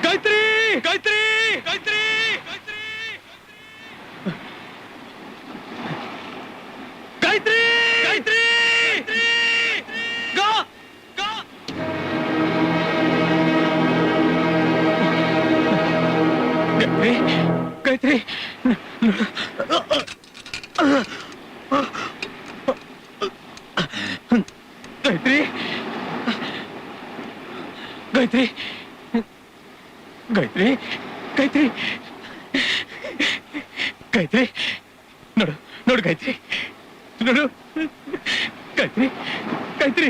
ಗಾಯತ್ರಿ ಗಾಯತ್ರಿ ಗಾಯತ್ರಿ ಗಾಯತ್ರಿ ಗಾಯತ್ರಿ ಗಾ ಗಾ ಗಾಯತ್ರಿ ಗಾಯತ್ರಿ ಗಾಯತ್ರಿ ಗಾಯತ್ರಿ ಗಾಯತ್ರಿ ಗಾಯತ್ರಿ ನೋಡು ನೋಡು ಗಾಯತ್ರಿ ನೋಡು ಗಾಯತ್ರಿ ಗಾಯತ್ರಿ